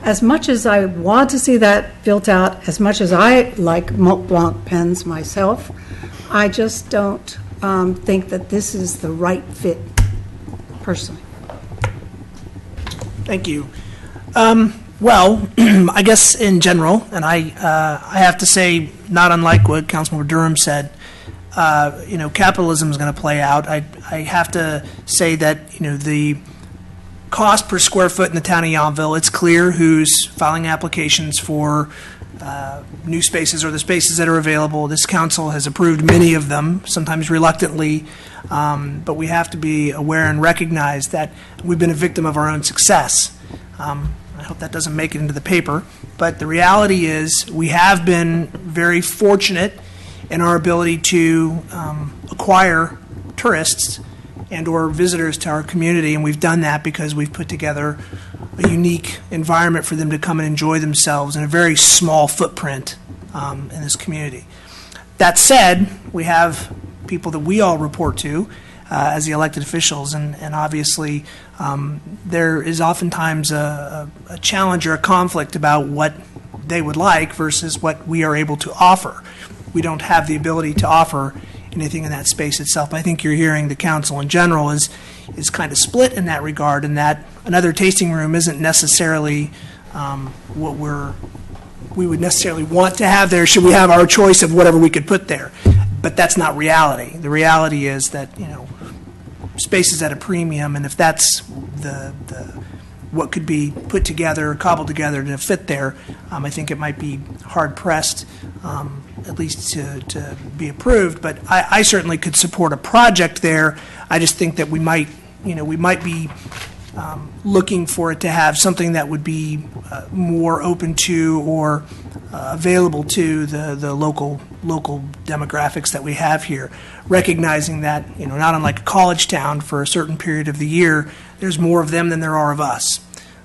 as much as I want to see that built out, as much as I like Mont Blanc pens myself, I just don't think that this is the right fit, personally. Thank you. Well, I guess in general, and I have to say, not unlike what Councilmember Durham said, capitalism is going to play out. I have to say that, the cost per square foot in the town of Yountville, it's clear who's filing applications for new spaces or the spaces that are available. This council has approved many of them, sometimes reluctantly, but we have to be aware and recognize that we've been a victim of our own success. I hope that doesn't make it into the paper, but the reality is we have been very fortunate in our ability to acquire tourists and or visitors to our community, and we've done that because we've put together a unique environment for them to come and enjoy themselves in a very small footprint in this community. That said, we have people that we all report to as the elected officials, and obviously there is oftentimes a challenge or a conflict about what they would like versus what we are able to offer. We don't have the ability to offer anything in that space itself. I think you're hearing the council in general is kind of split in that regard, and that another tasting room isn't necessarily what we would necessarily want to have there should we have our choice of whatever we could put there. But that's not reality. The reality is that, space is at a premium, and if that's the what could be put together, cobbled together to fit there, I think it might be hard-pressed, at least to be approved. But I certainly could support a project there. I just think that we might be looking for it to have something that would be more open to or available to the local demographics that we have here, recognizing that, not unlike a college town for a certain period of the year, there's more of them than there are of us.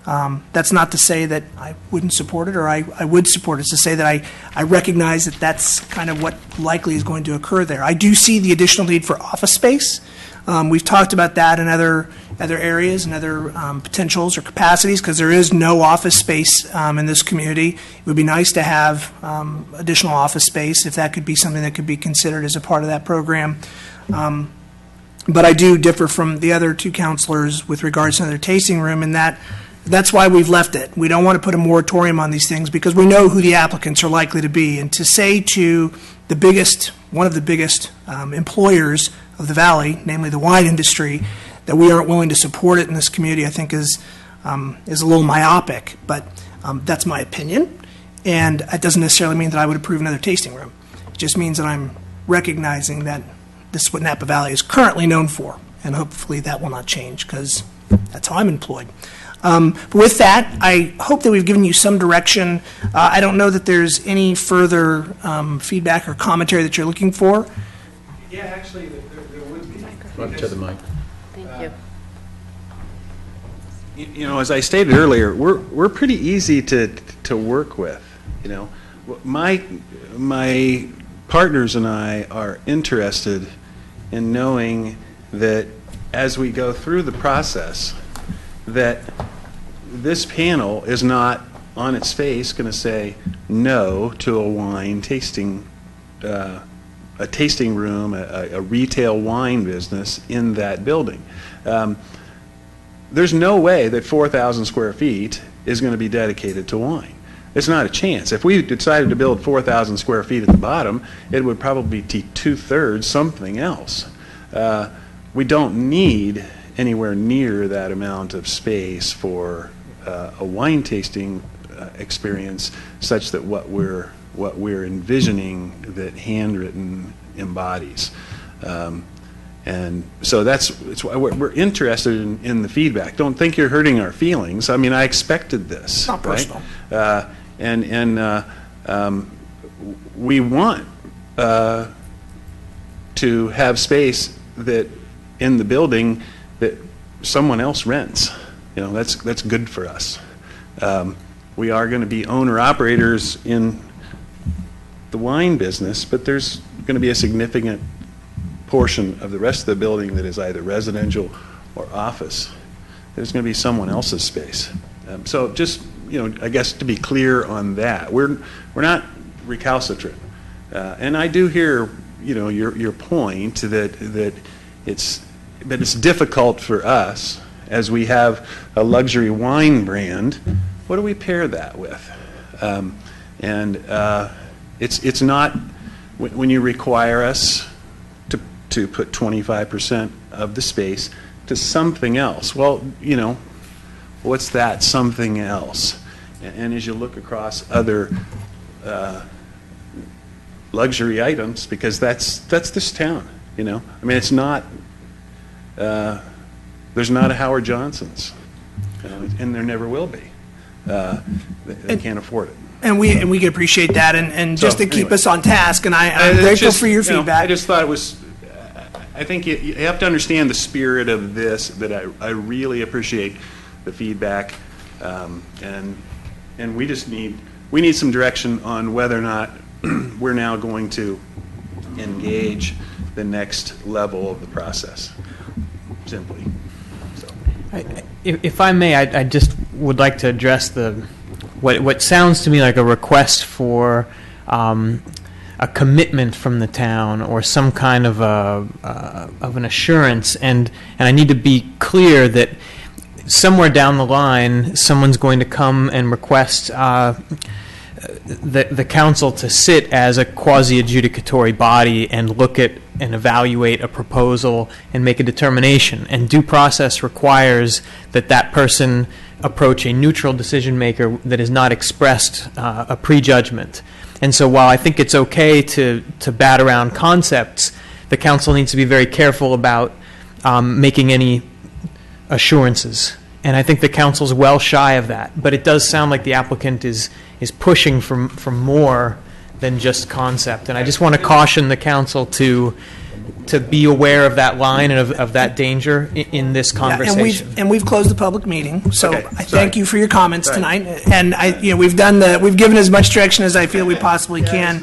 That's not to say that I wouldn't support it or I would support it. It's to say that I recognize that that's kind of what likely is going to occur there. I do see the additional need for office space. We've talked about that in other areas and other potentials or capacities, because there is no office space in this community. It would be nice to have additional office space if that could be something that could be considered as a part of that program. But I do differ from the other two counselors with regards to another tasting room, in that that's why we've left it. We don't want to put a moratorium on these things because we know who the applicants are likely to be. And to say to one of the biggest employers of the valley, namely the wine industry, that we aren't willing to support it in this community, I think is a little myopic. But that's my opinion, and it doesn't necessarily mean that I would approve another tasting room. It just means that I'm recognizing that this is what Napa Valley is currently known for, and hopefully that will not change, because that's how I'm employed. But with that, I hope that we've given you some direction. I don't know that there's any further feedback or commentary that you're looking for. Yeah, actually, there would be. Run to the mic. Thank you. As I stated earlier, we're pretty easy to work with. My partners and I are interested in knowing that as we go through the process, that this panel is not on its face going to say no to a wine tasting, a tasting room, a retail wine business in that building. There's no way that 4,000 square feet is going to be dedicated to wine. It's not a chance. If we decided to build 4,000 square feet at the bottom, it would probably be two-thirds something else. We don't need anywhere near that amount of space for a wine tasting experience, such that what we're envisioning that Handwritten embodies. And so it's why we're interested in the feedback. Don't think you're hurting our feelings. I mean, I expected this. Not personal. Right? We want to have space that in the building that someone else rents. That's good for us. We are going to be owner-operators in the wine business, but there's going to be a significant portion of the rest of the building that is either residential or office. There's going to be someone else's space. So just, I guess to be clear on that, we're not recalcitrant. And I do hear, your point that it's difficult for us, as we have a luxury wine brand. What do we pair that with? It's not, when you require us to put 25% of the space to something else. Well, what's that something else? And as you look across other luxury items, because that's this town, I mean, it's not, there's not a Howard Johnson's, and there never will be. They can't afford it. And we can appreciate that, and just to keep us on task, and I'm grateful for your feedback. I just thought it was, I think you have to understand the spirit of this, that I really appreciate the feedback, and we need some direction on whether or not we're now going to engage the next level of the process, simply. So. If I may, I just would like to address what sounds to me like a request for a commitment from the town or some kind of an assurance, and I need to be clear that somewhere down the line, someone's going to come and request the council to sit as a quasi-adjudicatory body and look at and evaluate a proposal and make a determination. And due process requires that that person approach a neutral decision maker that has not expressed a prejudgment. And so while I think it's okay to bat around concepts, the council needs to be very careful about making any assurances. And I think the council's well shy of that. But it does sound like the applicant is pushing for more than just concept. And I just want to caution the council to be aware of that line and of that danger in this conversation. And we've closed the public meeting, so I thank you for your comments tonight. And we've given as much direction as I feel we possibly can.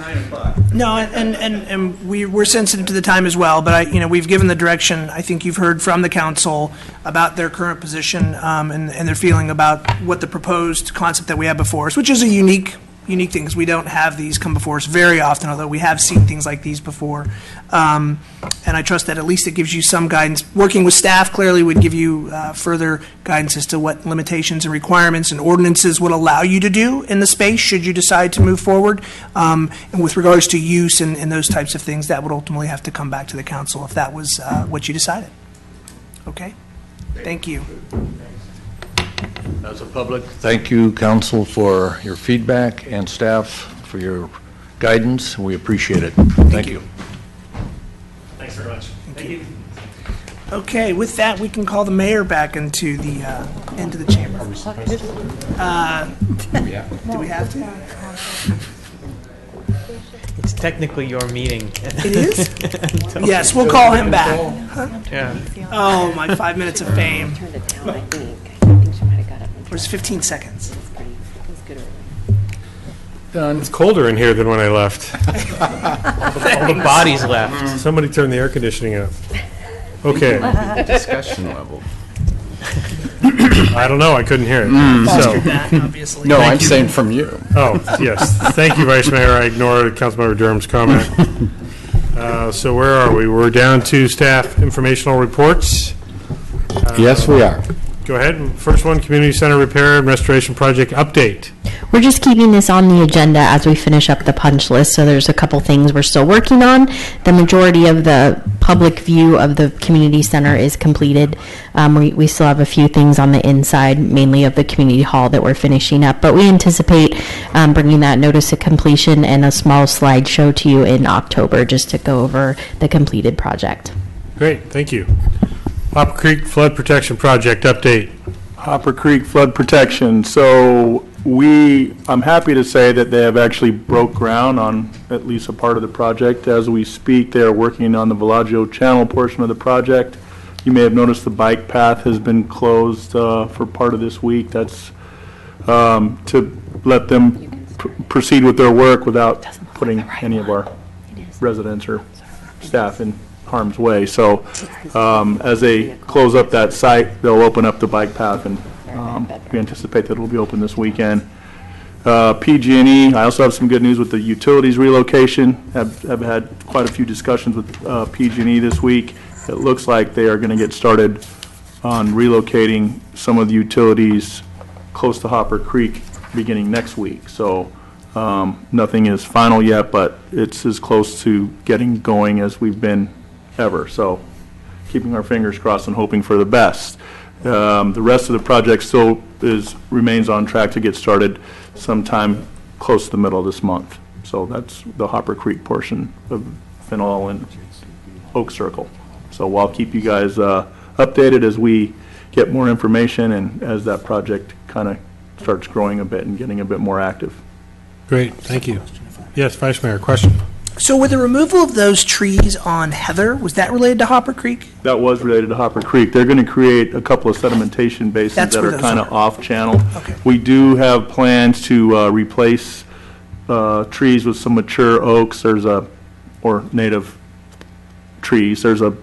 No, and we're sensitive to the time as well, but we've given the direction. I think you've heard from the council about their current position and their feeling about what the proposed concept that we have before us, which is a unique thing, because we don't have these come before us very often, although we have seen things like these before. And I trust that at least it gives you some guidance. Working with staff clearly would give you further guidance as to what limitations and requirements and ordinances would allow you to do in the space should you decide to move forward. And with regards to use and those types of things, that would ultimately have to come back to the council if that was what you decided. Okay? Thank you. As a public, thank you, council, for your feedback and staff for your guidance. We appreciate it. Thank you. Thanks very much. Thank you. Okay, with that, we can call the mayor back into the chamber. Do we have to? It's technically your meeting. It is? Yes, we'll call him back. Huh? Yeah. Oh, my 5 minutes of fame. Where's 15 seconds? It's colder in here than when I left. all the bodies left. Somebody turned the air conditioning up. Okay. Discussion level. I don't know, I couldn't hear it. Obviously. No, I'm saying from you. Oh, yes. Thank you, Vice Mayor. I ignored Councilmember Durham's comment. So where are we? We're down to staff informational reports. Yes, we are. Go ahead. First one, Community Center Repair and Restoration Project update. We're just keeping this on the agenda as we finish up the punch list, so there's a couple things we're still working on. The majority of the public view of the community center is completed. We still have a few things on the inside, mainly of the community hall, that we're finishing up, but we anticipate bringing that notice of completion and a small slideshow to you in October just to go over the completed project. Great, thank you. Hopper Creek Flood Protection Project update. Hopper Creek Flood Protection. So I'm happy to say that they have actually broke ground on at least a part of the project. As we speak, they are working on the Villaggio Channel portion of the project. You may have noticed the bike path has been closed for part of this week. That's to let them proceed with their work without putting any of our residents or staff in harm's way. So as they close up that site, they'll open up the bike path, and we anticipate that it will be open this weekend. PG&E, I also have some good news with the utilities relocation. I've had quite a few discussions with PG&E this week. It looks like they are going to get started on relocating some of the utilities close to Hopper Creek beginning next week. So nothing is final yet, but it's as close to getting going as we've been ever. So keeping our fingers crossed and hoping for the best. The rest of the project still remains on track to get started sometime close to the middle of this month. So that's the Hopper Creek portion of Phenol and Oak Circle. So I'll keep you guys updated as we get more information and as that project kind of starts growing a bit and getting a bit more active. Great, thank you. Yes, Vice Mayor, question. So with the removal of those trees on Heather, was that related to Hopper Creek? That was related to Hopper Creek. They're going to create a couple of sedimentation basins that are kind of off channel. Okay. We do have plans to replace trees with some mature oaks. There's a or native trees. There's a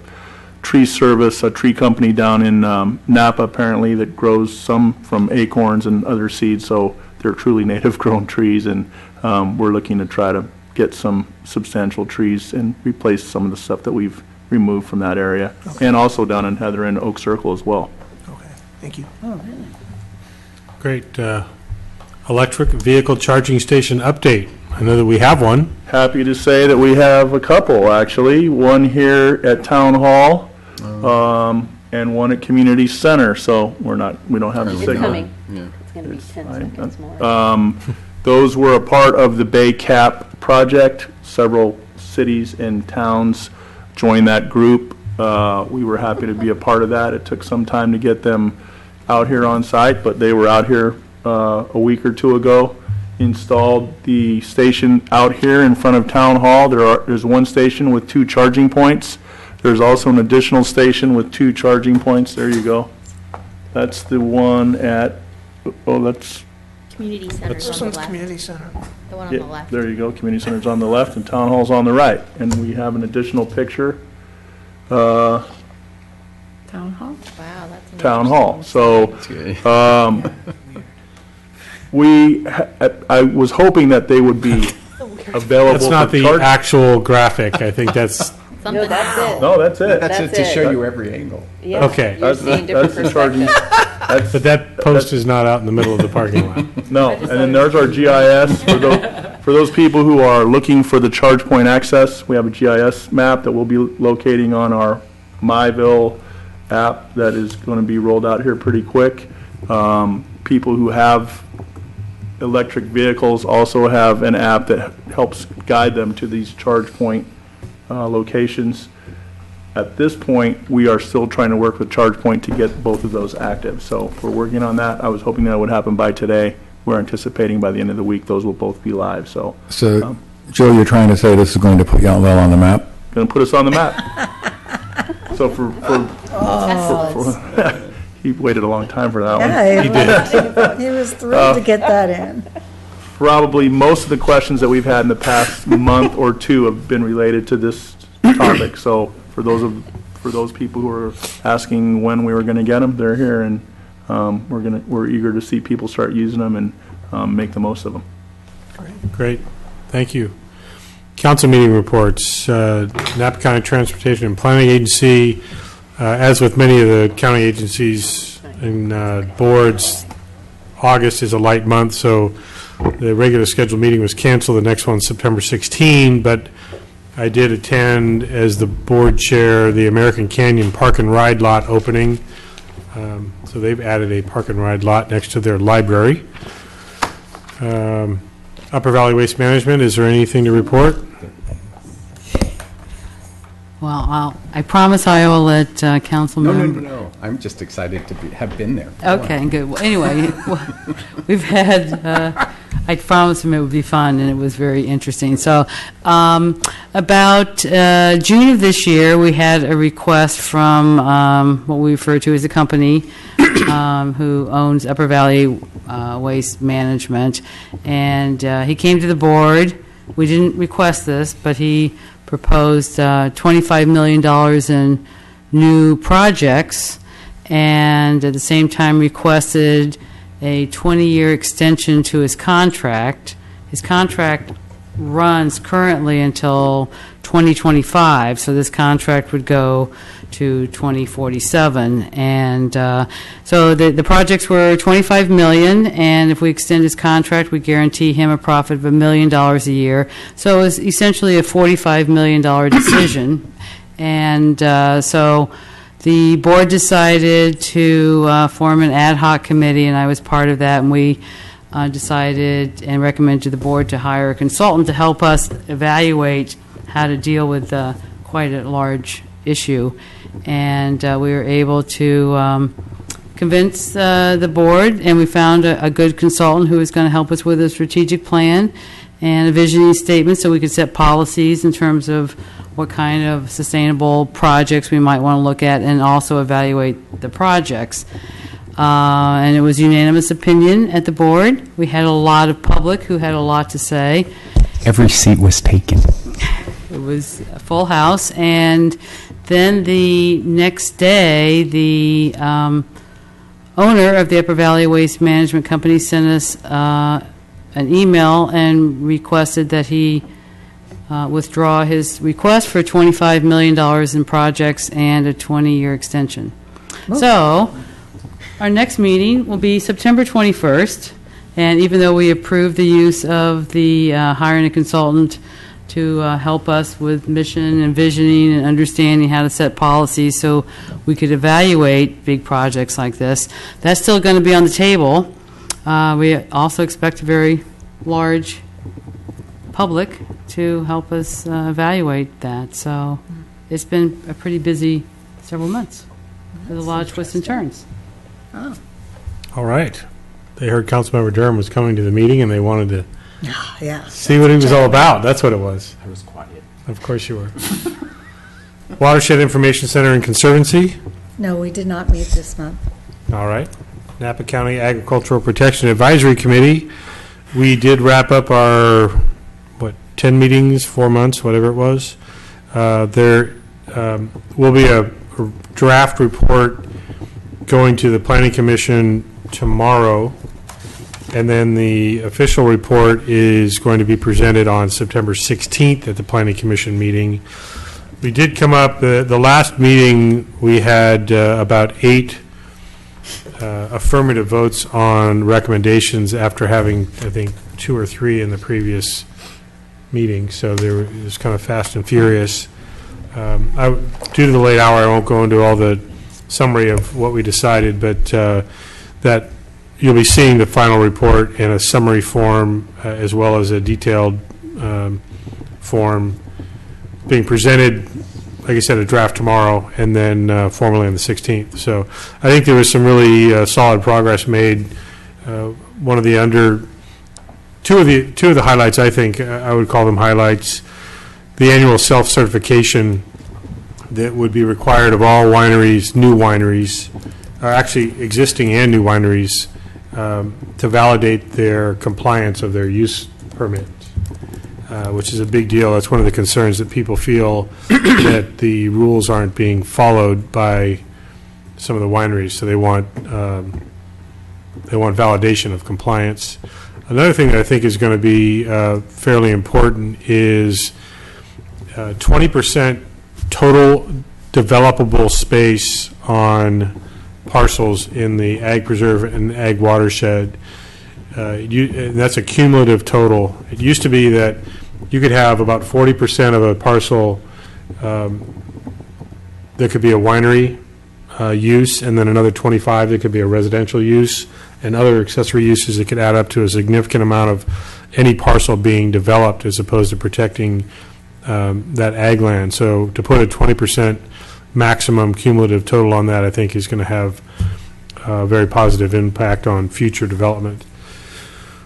tree service, a tree company down in Napa apparently that grows some from acorns and other seeds, so they're truly native grown trees, and we're looking to try to get some substantial trees and replace some of the stuff that we've removed from that area. Okay. And also down in Heather and Oak Circle as well. Okay, thank you. Great. Electric vehicle charging station update. I know that we have one. Happy to say that we have a couple, actually. One here at Town Hall, and one at Community Center, so we don't have the It's signal. coming. It's going to be 10 seconds more. Those were a part of the Bay Cap project. Several cities and towns joined that group. We were happy to be a part of that. It took some time to get them out here on site, but they were out here a week or two ago. Installed the station out here in front of Town Hall. There's one station with 2 charging points. There's also an additional station with 2 charging points. There you go. That's the one at, that's, Community Center's on the left. Community Center. The one on the left. there you go. Community Center's on the left and Town Hall's on the right. And we have an additional picture. Town Hall? Wow, that's an Town Hall. So, I was hoping that they would be available. That's not for the charge- actual graphic. I think that's, No, that's it. No, that's it. That's it, to show you every angle. Yeah, Okay. You're seeing different That's the charging. perspectives. but that post is not out in the middle of the parking lot. No, and then there's our GIS. For those people who are looking for the charge point access, we have a GIS map that we'll be locating on our Myville app that is going to be rolled out here pretty quick. People who have electric vehicles also have an app that helps guide them to these charge point locations. At this point, we are still trying to work with ChargePoint to get both of those active. So we're working on that. I was hoping that would happen by today. We're anticipating by the end of the week, those will both be live. So, Joe, you're trying to say this is going to put Yountville on the map? going to put us on the map. So he waited a long time for that one. Yeah, He did. he was thrilled to get that in. Probably most of the questions that we've had in the past month or two have been related to this topic. So for those people who are asking when we were going to get them, they're here, and we're eager to see people start using them and make the most of them. Great. Thank you. Council meeting reports. Napa County Transportation and Planning Agency, as with many of the county agencies and boards, August is a light month, so the regular scheduled meeting was canceled. The next one's September 16, but I did attend as the board chair the American Canyon Park and Ride lot opening. So they've added a park and ride lot next to their library. Upper Valley Waste Management, is there anything to report? Well, I promise I will let council member. No. I'm just excited to have been there. Okay, good. Well, anyway, we've had, I promised him it would be fun, and it was very interesting. So about June of this year, we had a request from what we refer to as a company who owns Upper Valley Waste Management, and he came to the board. We didn't request this, but he proposed $25 million in new projects, and at the same time requested a 20-year extension to his contract. His contract runs currently until 2025, so this contract would go to 2047. And so the projects were $25 million, and if we extend his contract, we guarantee him a profit of $1 million a year. So it was essentially a $45 million decision. And so the board decided to form an ad hoc committee, and I was part of that, and we decided and recommended to the board to hire a consultant to help us evaluate how to deal with quite a large issue. And we were able to convince the board, and we found a good consultant who was going to help us with a strategic plan and a visioning statement so we could set policies in terms of what kind of sustainable projects we might want to look at, and also evaluate the projects. And it was unanimous opinion at the board. We had a lot of public who had a lot to say. Every seat was taken. It was a full house, and then the next day, the owner of the Upper Valley Waste Management Company sent us an email and requested that he withdraw his request for $25 million in projects and a 20-year extension. So, our next meeting will be September 21st, and even though we approved the use of the hiring a consultant to help us with mission and visioning and understanding how to set policies so we could evaluate big projects like this, that's still going to be on the table. We also expect a very large public to help us evaluate that. So it's been a pretty busy several months with a lot of twists and turns. Oh. All right. They heard Councilmember Durham was coming to the meeting, and they wanted to Yeah. see what he was all about. That's what it was. I was quiet. Of course you were. Watershed Information Center and Conservancy. No, we did not meet this month. All right. Napa County Agricultural Protection Advisory Committee. We did wrap up our, 10 meetings, 4 months, whatever it was. There will be a draft report going to the Planning Commission tomorrow, and then the official report is going to be presented on September 16th at the Planning Commission meeting. We did come up, the last meeting, we had about 8 affirmative votes on recommendations after having, I think, 2 or 3 in the previous meeting, so it was kind of fast and furious. Due to the late hour, I won't go into all the summary of what we decided, but that you'll be seeing the final report in a summary form as well as a detailed form being presented, like I said, a draft tomorrow, and then formally on the 16th. So I think there was some really solid progress made. One of the two of the highlights, I think, I would call them highlights, the annual self-certification that would be required of all wineries, new wineries, or actually existing and new wineries, to validate their compliance of their use permit, which is a big deal. That's one of the concerns that people feel that the rules aren't being followed by some of the wineries, so they want validation of compliance. Another thing that I think is going to be fairly important is 20% total developable space on parcels in the ag preserve and ag watershed. And that's a cumulative total. It used to be that you could have about 40% of a parcel that could be a winery use, and then another 25 that could be a residential use, and other accessory uses that could add up to a significant amount of any parcel being developed as opposed to protecting that ag land. So to put a 20% maximum cumulative total on that, I think is going to have a very positive impact on future development.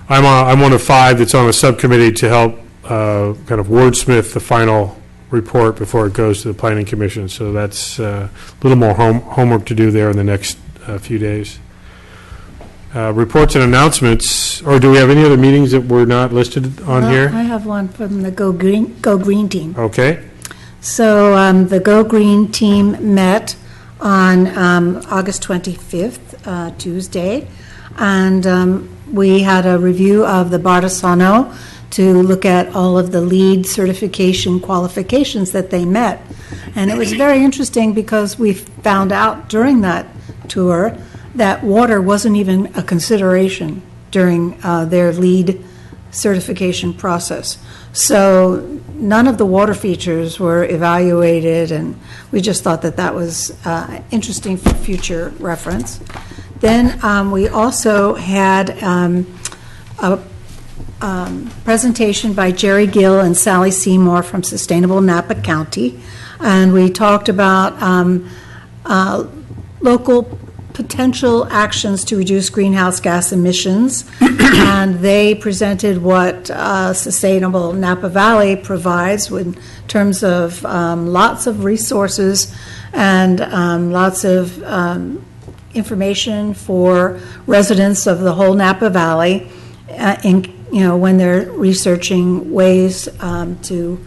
I'm one of 5 that's on a subcommittee to help kind of wordsmith the final report before it goes to the Planning Commission. So that's a little more homework to do there in the next few days. Reports and announcements, or do we have any other meetings that were not listed on here? I have one from the Go Green team. Okay. So the Go Green team met on August 25th, Tuesday, and we had a review of the Bardessono to look at all of the LEED certification qualifications that they met. And it was very interesting because we found out during that tour that water wasn't even a consideration during their LEED certification process. So none of the water features were evaluated, and we just thought that that was interesting for future reference. Then we also had a presentation by Jerry Gill and Sally Seymour from Sustainable Napa County, and we talked about local potential actions to reduce greenhouse gas emissions, and they presented what Sustainable Napa Valley provides in terms of lots of resources and lots of information for residents of the whole Napa Valley, when they're researching ways to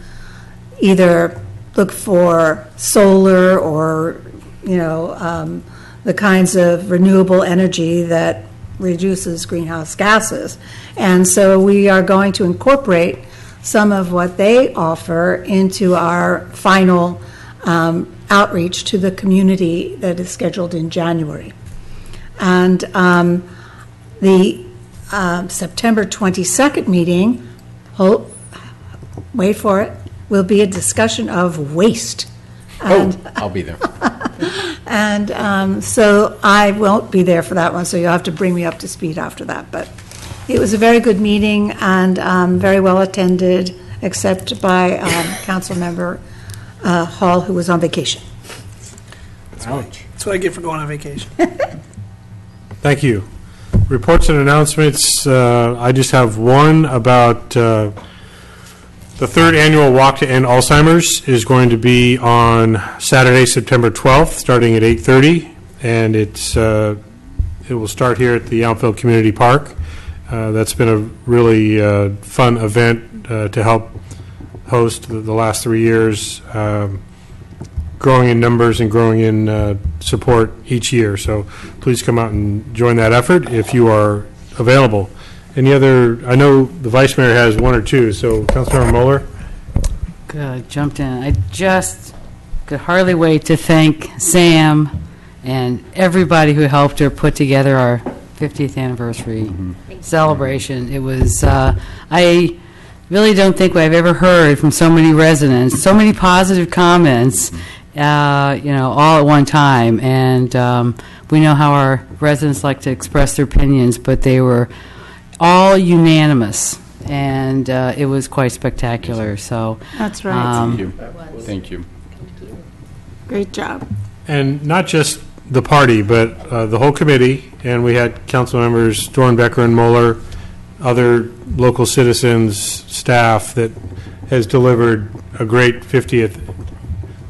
either look for solar or, the kinds of renewable energy that reduces greenhouse gases. And so we are going to incorporate some of what they offer into our final outreach to the community that is scheduled in January. And the September 22nd meeting, wait for it, will be a discussion of waste. And, I'll be there. and so I won't be there for that one, so you'll have to bring me up to speed after that. But it was a very good meeting and very well attended, except by Councilmember Hall, who was on vacation. That's what I get for going on vacation. Thank you. Reports and announcements, I just have one about the third annual Walk to End Alzheimer's is going to be on Saturday, September 12th, starting at 8:30, and it will start here at the Yountville Community Park. That's been a really fun event to help host the last 3 years, growing in numbers and growing in support each year. So please come out and join that effort if you are available. Any other, I know the Vice Mayor has one or two, so Councilmember Mueller? Good, jumped in. I just could hardly wait to thank Sam and everybody who helped her put together our 50th anniversary celebration. It was, I really don't think I've ever heard from so many residents, so many positive comments, all at one time. And we know how our residents like to express their opinions, but they were all unanimous, and it was quite spectacular. So that's right. Thank you. Thank you. Great job. And not just the party, but the whole committee, and we had council members Dornbecker and Mueller, other local citizens, staff that has delivered a great 50th,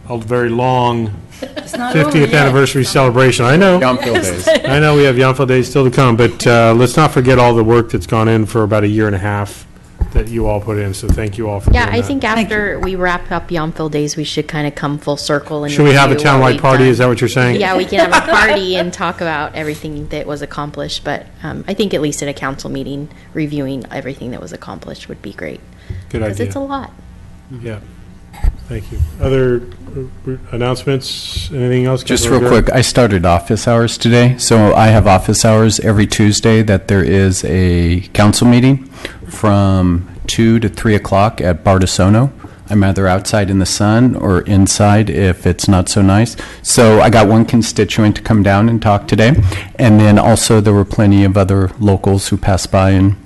a very long 50th anniversary celebration. I know. Yountville Days. I know we have Yountville Days still to come, but let's not forget all the work that's gone in for about a year and a half that you all put in. So thank you all for doing that. I think after we wrap up Yountville Days, we should kind of come full circle. And should we have a review what townwide we've party? done. Is that what you're saying? Yeah, we can have a party and talk about everything that was accomplished. But I think at least at a council meeting, reviewing everything that was accomplished would be great. Good idea. Because it's a lot. Yeah. Thank you. Other announcements? Anything else? Just real quick, I started office hours today, so I have office hours every Tuesday that there is a council meeting from 2 to 3 o'clock at Bartisono. I'm either outside in the sun or inside if it's not so nice. So I got one constituent to come down and talk today, and then also there were plenty of other locals who passed by and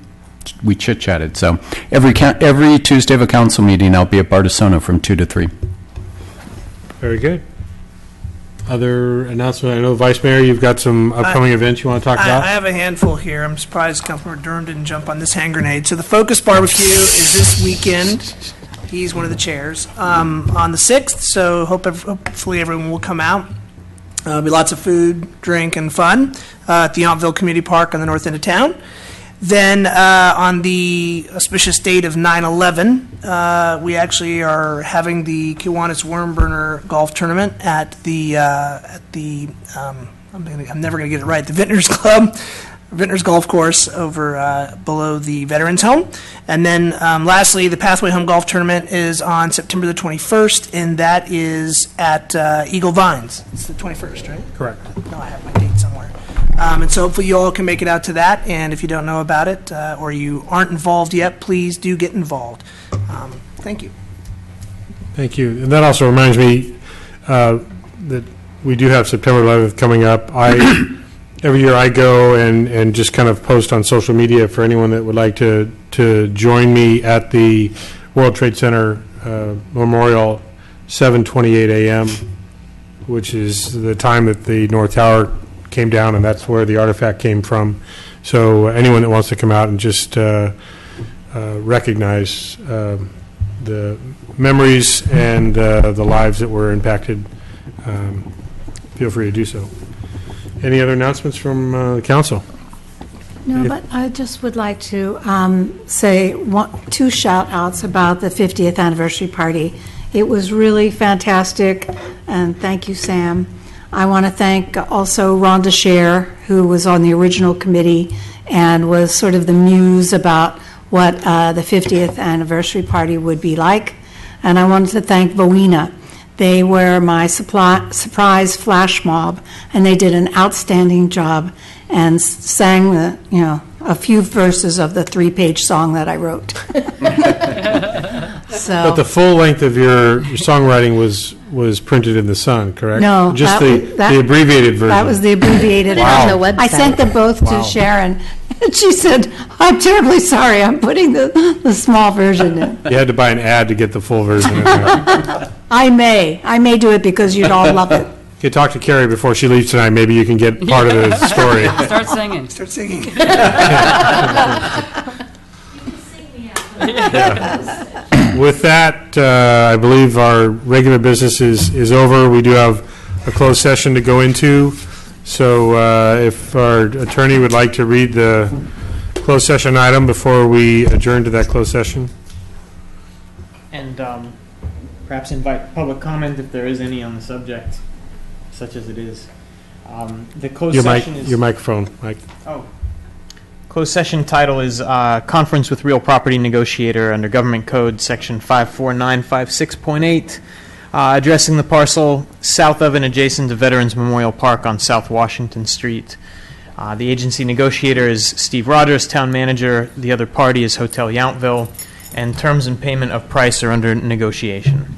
we chit-chatted. So every Tuesday of a council meeting, I'll be at Bartisono from 2 to 3. Very good. Other announcement? I know, Vice Mayor, you've got some upcoming events you want to talk about? I have a handful here. I'm surprised Councilmember Durham didn't jump on this hand grenade. So the Focus Barbecue is this weekend. He's one of the chairs. On the 6th, so hopefully everyone will come out. There'll be lots of food, drink, and fun at the Yountville Community Park on the north end of town. Then on the auspicious date of 9/11, we actually are having the Kiwanis Wormburner Golf Tournament at the I'm never going to get it right, the Vintners Club, Vintners Golf Course over below the Veterans Home. And then lastly, the Pathway Home Golf Tournament is on September the 21st, and that is at Eagle Vines. It's the 21st, right? Correct. No, I have my date somewhere. And so hopefully you all can make it out to that, and if you don't know about it or you aren't involved yet, please do get involved. Thank you. Thank you. And that also reminds me that we do have September 11th coming up. Every year I go and just kind of post on social media for anyone that would like to join me at the World Trade Center Memorial, 7:28 a.m., which is the time that the North Tower came down, and that's where the artifact came from. So anyone that wants to come out and just recognize the memories and the lives that were impacted, feel free to do so. Any other announcements from the council? No, but I just would like to say two shout-outs about the 50th anniversary party. It was really fantastic, and thank you, Sam. I want to thank also Rhonda Scher, who was on the original committee and was sort of the muse about what the 50th anniversary party would be like. And I wanted to thank Voena. They were my surprise flash mob, and they did an outstanding job and sang a few verses of the 3-page song that I wrote. But the full length of your songwriting was printed in the Sun, correct? No, just the abbreviated version. That was the abbreviated Wow. version. I sent them both Wow. to Sharon, and she said, "I'm terribly sorry, I'm putting the small version in." You had to buy an ad to get the full version in there. I may do it because you'd all love it. Okay, talk to Carrie before she leaves tonight. Maybe you can get part of the story. Start singing. Start singing. With that, I believe our regular business is over. We do have a closed session to go into. So if our attorney would like to read the closed session item before we adjourn to that closed session. And perhaps invite public comment if there is any on the subject, such as it is. The closed session is... Your microphone, Mike. Oh. Closed session title is Conference with Real Property Negotiator under Government Code, Section 54956.8, addressing the parcel south of and adjacent to Veterans Memorial Park on South Washington Street. The agency negotiator is Steve Rogers, town manager. The other party is Hotel Yountville, and terms and payment of price are under negotiation.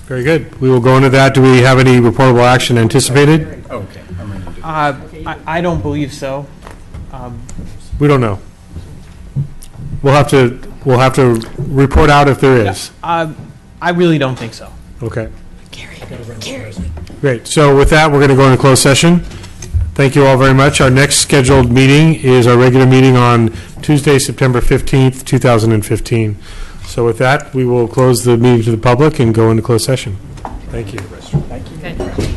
Very good. We will go into that. Do we have any reportable action anticipated? Okay. I don't believe so. We don't know. We'll have to report out if there is. I really don't think so. Okay. Great. So with that, we're going to go into closed session. Thank you all very much. Our next scheduled meeting is our regular meeting on Tuesday, September 15th, 2015. So with that, we will close the meeting to the public and go into closed session. Thank you. Thank you.